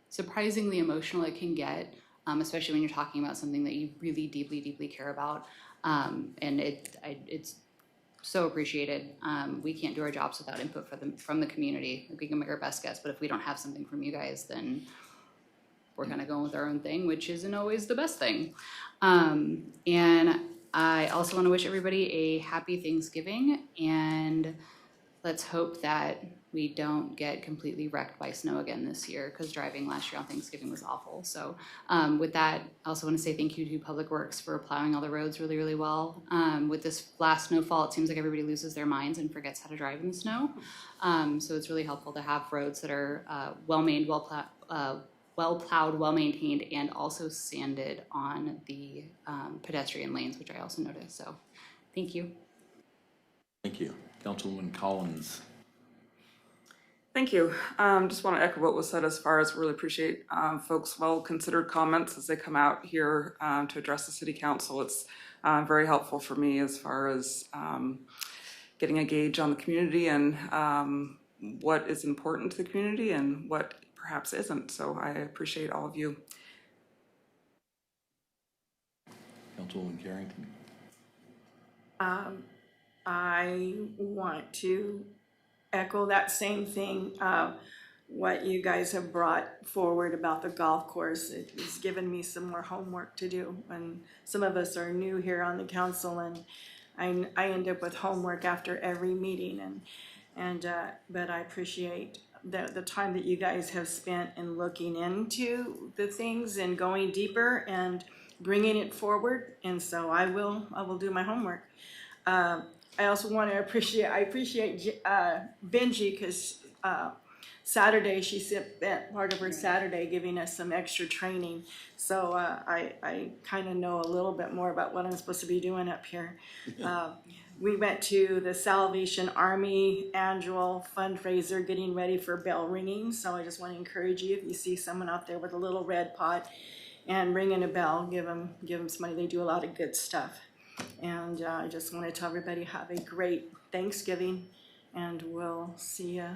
E: surprisingly emotional it can get, especially when you're talking about something that you really deeply, deeply care about. And it's so appreciated. We can't do our jobs without input from the community. We can make our best guess, but if we don't have something from you guys, then we're kind of going with our own thing, which isn't always the best thing. And I also want to wish everybody a happy Thanksgiving, and let's hope that we don't get completely wrecked by snow again this year, because driving last year on Thanksgiving was awful. So with that, I also want to say thank you to Public Works for plowing all the roads really, really well. With this last snowfall, it seems like everybody loses their minds and forgets how to drive in the snow. So it's really helpful to have roads that are well-made, well-plowed, well-maintained, and also sanded on the pedestrian lanes, which I also noticed. So thank you.
A: Thank you. Councilwoman Collins.
N: Thank you. Just want to echo what was said as far as really appreciate folks' well-considered comments as they come out here to address the city council. It's very helpful for me as far as getting a gauge on the community and what is important to the community and what perhaps isn't. So I appreciate all of you.
A: Councilwoman Carrington.
S: I want to echo that same thing, what you guys have brought forward about the golf course. It has given me some more homework to do, and some of us are new here on the council, and I end up with homework after every meeting, but I appreciate the time that you guys have spent in looking into the things and going deeper and bringing it forward, and so I will do my homework. I also want to appreciate Benji, because Saturday she spent part of her Saturday giving us some extra training. So I kind of know a little bit more about what I'm supposed to be doing up here. We went to the Salvation Army annual fundraiser, getting ready for bell ringing. So I just want to encourage you, if you see someone out there with a little red pot and ringing a bell, give them some money. They do a lot of good stuff. And I just want to tell everybody, have a great Thanksgiving, and we'll see you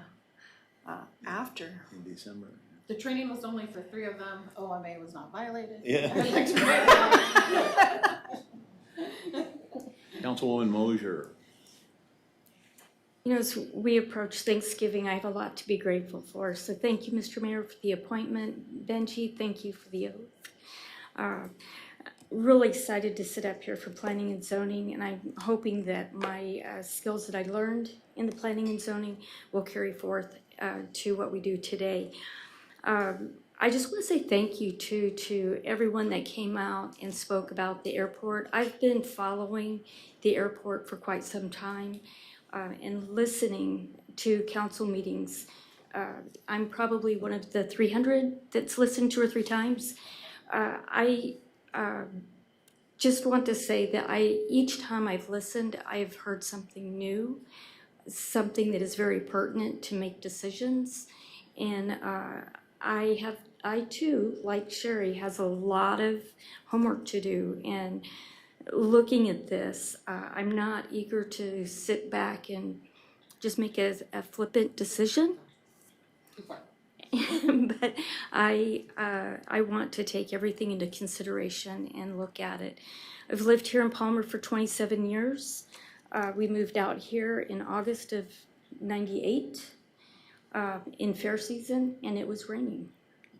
S: after.
A: In December.
L: The training was only for 3 of them. OMA was not violated.
A: Yeah. Councilwoman Mosier.
O: You know, as we approach Thanksgiving, I have a lot to be grateful for. So thank you, Mr. Mayor, for the appointment. Benji, thank you for the oath. Really excited to sit up here for planning and zoning, and I'm hoping that my skills that I learned in the planning and zoning will carry forth to what we do today. I just want to say thank you to everyone that came out and spoke about the airport. I've been following the airport for quite some time and listening to council meetings. I'm probably one of the 300 that's listened 2 or 3 times. I just want to say that each time I've listened, I've heard something new, something that is very pertinent to make decisions. And I too, like Sherry, has a lot of homework to do. And looking at this, I'm not eager to sit back and just make a flippant decision. But I want to take everything into consideration and look at it. I've lived here in Palmer for 27 years. We moved out here in August of '98 in fair season, and it was raining,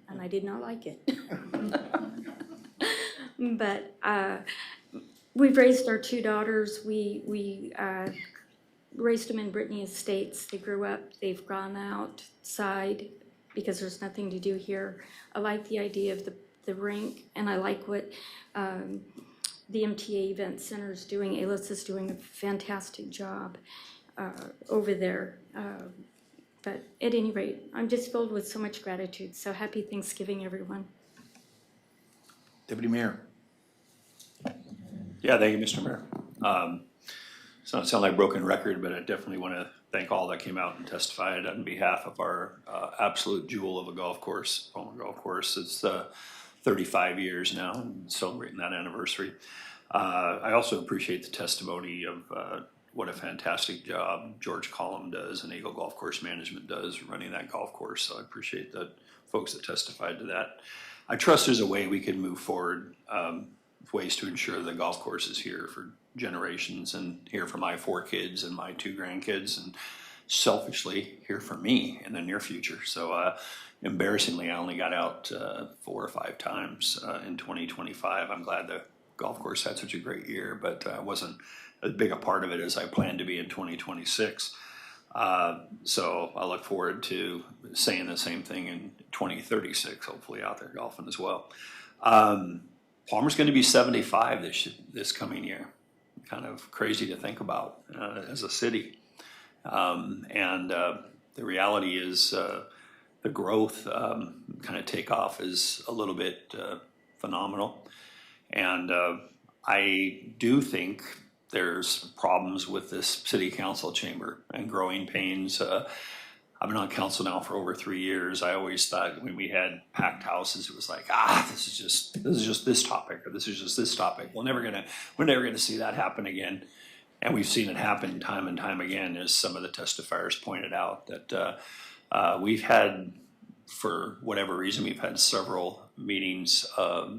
O: and I did not like it. But we've raised our 2 daughters. We raised them in Brittany Estates. They grew up. They've gone outside because there's nothing to do here. I like the idea of the rink, and I like what the MTA Event Center is doing. Aylis is doing a fantastic job over there. But at any rate, I'm just filled with so much gratitude. So happy Thanksgiving, everyone.
A: Deputy Mayor.
H: Yeah, thank you, Mr. Mayor. So it sounds like a broken record, but I definitely want to thank all that came out and testified on behalf of our absolute jewel of a golf course, Palmer Golf Course. It's 35 years now and celebrating that anniversary. I also appreciate the testimony of what a fantastic job George Collum does and Eagle Golf Course Management does running that golf course. So I appreciate the folks that testified to that. I trust there's a way we can move forward, ways to ensure the golf course is here for generations and here for my 4 kids and my 2 grandkids, and selfishly here for me in the near future. So embarrassingly, I only got out 4 or 5 times in 2025. I'm glad the golf course had such a great year, but I wasn't as big a part of it as I planned to be in 2026. So I look forward to saying the same thing in 2036, hopefully out there golfing as well. Palmer's going to be 75 this coming year. Kind of crazy to think about as a city. And the reality is the growth kind of takeoff is a little bit phenomenal. And I do think there's problems with this city council chamber and growing pains. I've been on council now for over 3 years. I always thought when we had packed houses, it was like, this is just this topic, or this is just this topic. We're never gonna see that happen again. And we've seen it happen time and time again, as some of the testifiers pointed out, that we've had, for whatever reason, we've had several meetings,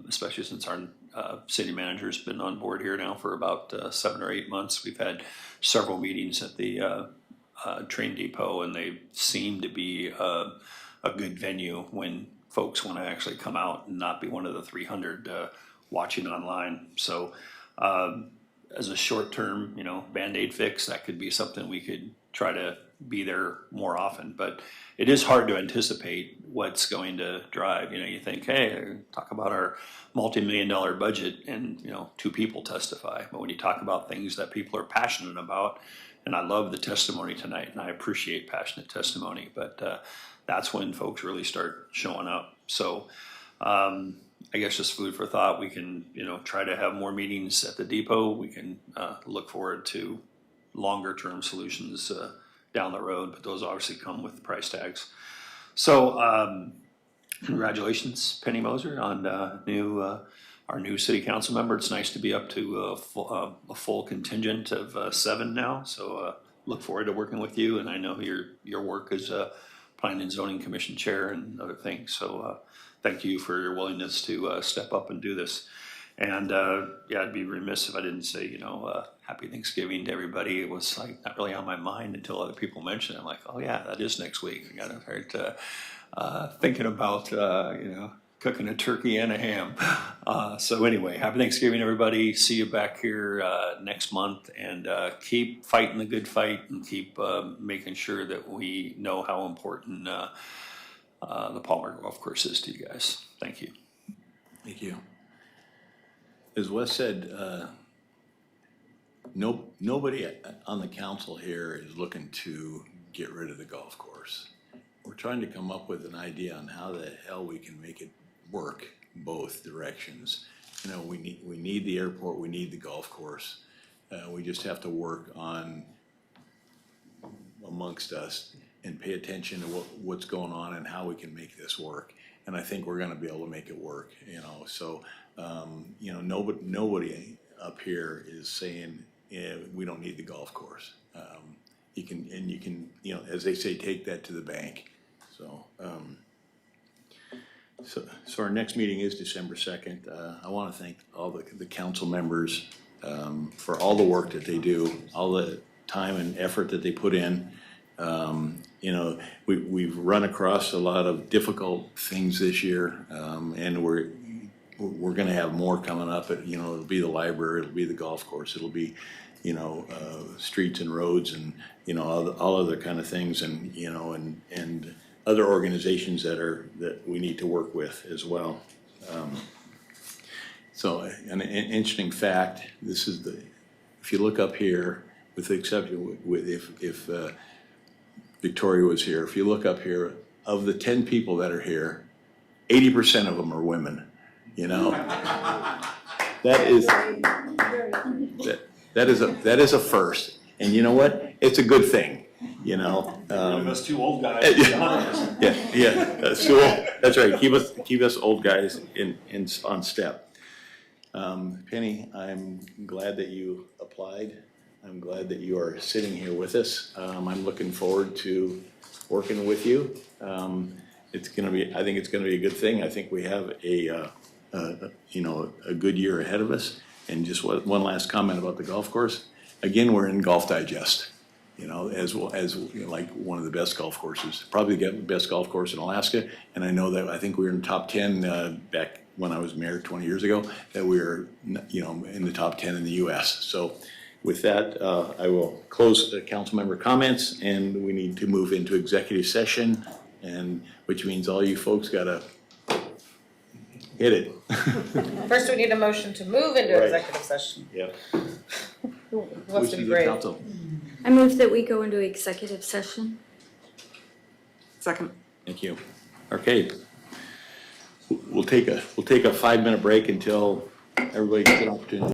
H: especially since our city manager's been on board here now for about 7 or 8 months. We've had several meetings at the train depot, and they seem to be a good venue when folks want to actually come out and not be one of the 300 watching online. So as a short-term, Band-Aid fix, that could be something we could try to be there more often. But it is hard to anticipate what's going to drive. You think, hey, talk about our multi-million-dollar budget, and 2 people testify. But when you talk about things that people are passionate about, and I love the testimony tonight, and I appreciate passionate testimony, but that's when folks really start showing up. So I guess just food for thought. We can, try to have more meetings at the depot. We can look forward to longer term solutions down the road, but those obviously come with price tags. So congratulations, Penny Moser, on our new city council member. It's nice to be up to a full contingent of 7 now. So look forward to working with you, and I know your work as Planning and Zoning Commission Chair and other things. So thank you for your willingness to step up and do this. And I'd be remiss if I didn't say, happy Thanksgiving to everybody. It was like not really on my mind until other people mentioned it. I'm like, oh yeah, that is next week. I got to start thinking about, cooking a turkey and a ham. So anyway, happy Thanksgiving, everybody. See you back here next month, and keep fighting the good fight, and keep making sure that we know how important the Palmer Golf Course is to you guys. Thank you.
A: Thank you. As Wes said, nobody on the council here is looking to get rid of the golf course. We're trying to come up with an idea on how the hell we can make it work both directions. You know, we need the airport, we need the golf course. We just have to work on amongst us and pay attention to what's going on and how we can make this work. And I think we're gonna be able to make it work, you know. So, you know, nobody up here is saying, yeah, we don't need the golf course. You can, you know, as they say, take that to the bank. So, so our next meeting is December 2nd. I want to thank all the council members for all the work that they do, all the time and effort that they put in. You know, we've run across a lot of difficult things this year, and we're going to have more coming up. You know, it'll be the library, it'll be the golf course, it'll be, you know, streets and roads, and you know, all other kind of things, and you know, and other organizations that we need to work with as well. So an interesting fact, this is if you look up here, with the exception if Victoria was here, if you look up here, of the 10 people that are here, 80% of them are women, you know? That is a first, and you know what? It's a good thing. You know,
H: us two old guys.
A: That's right. Keep us old guys on step. Penny, I'm glad that you applied. I'm glad that you are sitting here with us. I'm looking forward to working with you. It's gonna be. I think it's gonna be a good thing. I think we have a good year ahead of us. And just one last comment about the golf course. Again, we're in Golf Digest. You know, as like one of the best golf courses, probably the best golf course in Alaska. And I know that I think we were in the top 10 back when I was mayor 20 years ago, that we were, you know, in the top 10 in the US. So with that, I will close the council member comments, and we need to move into executive session, and which means all you folks gotta hit it.
L: First, we need a motion to move into
A: Right.
L: executive session.
A: Yep.
L: Who wants to be brave?
O: I move that we go into executive session.
N: Second.
A: Thank you. Okay. We'll take a 5-minute break until everybody gets an opportunity.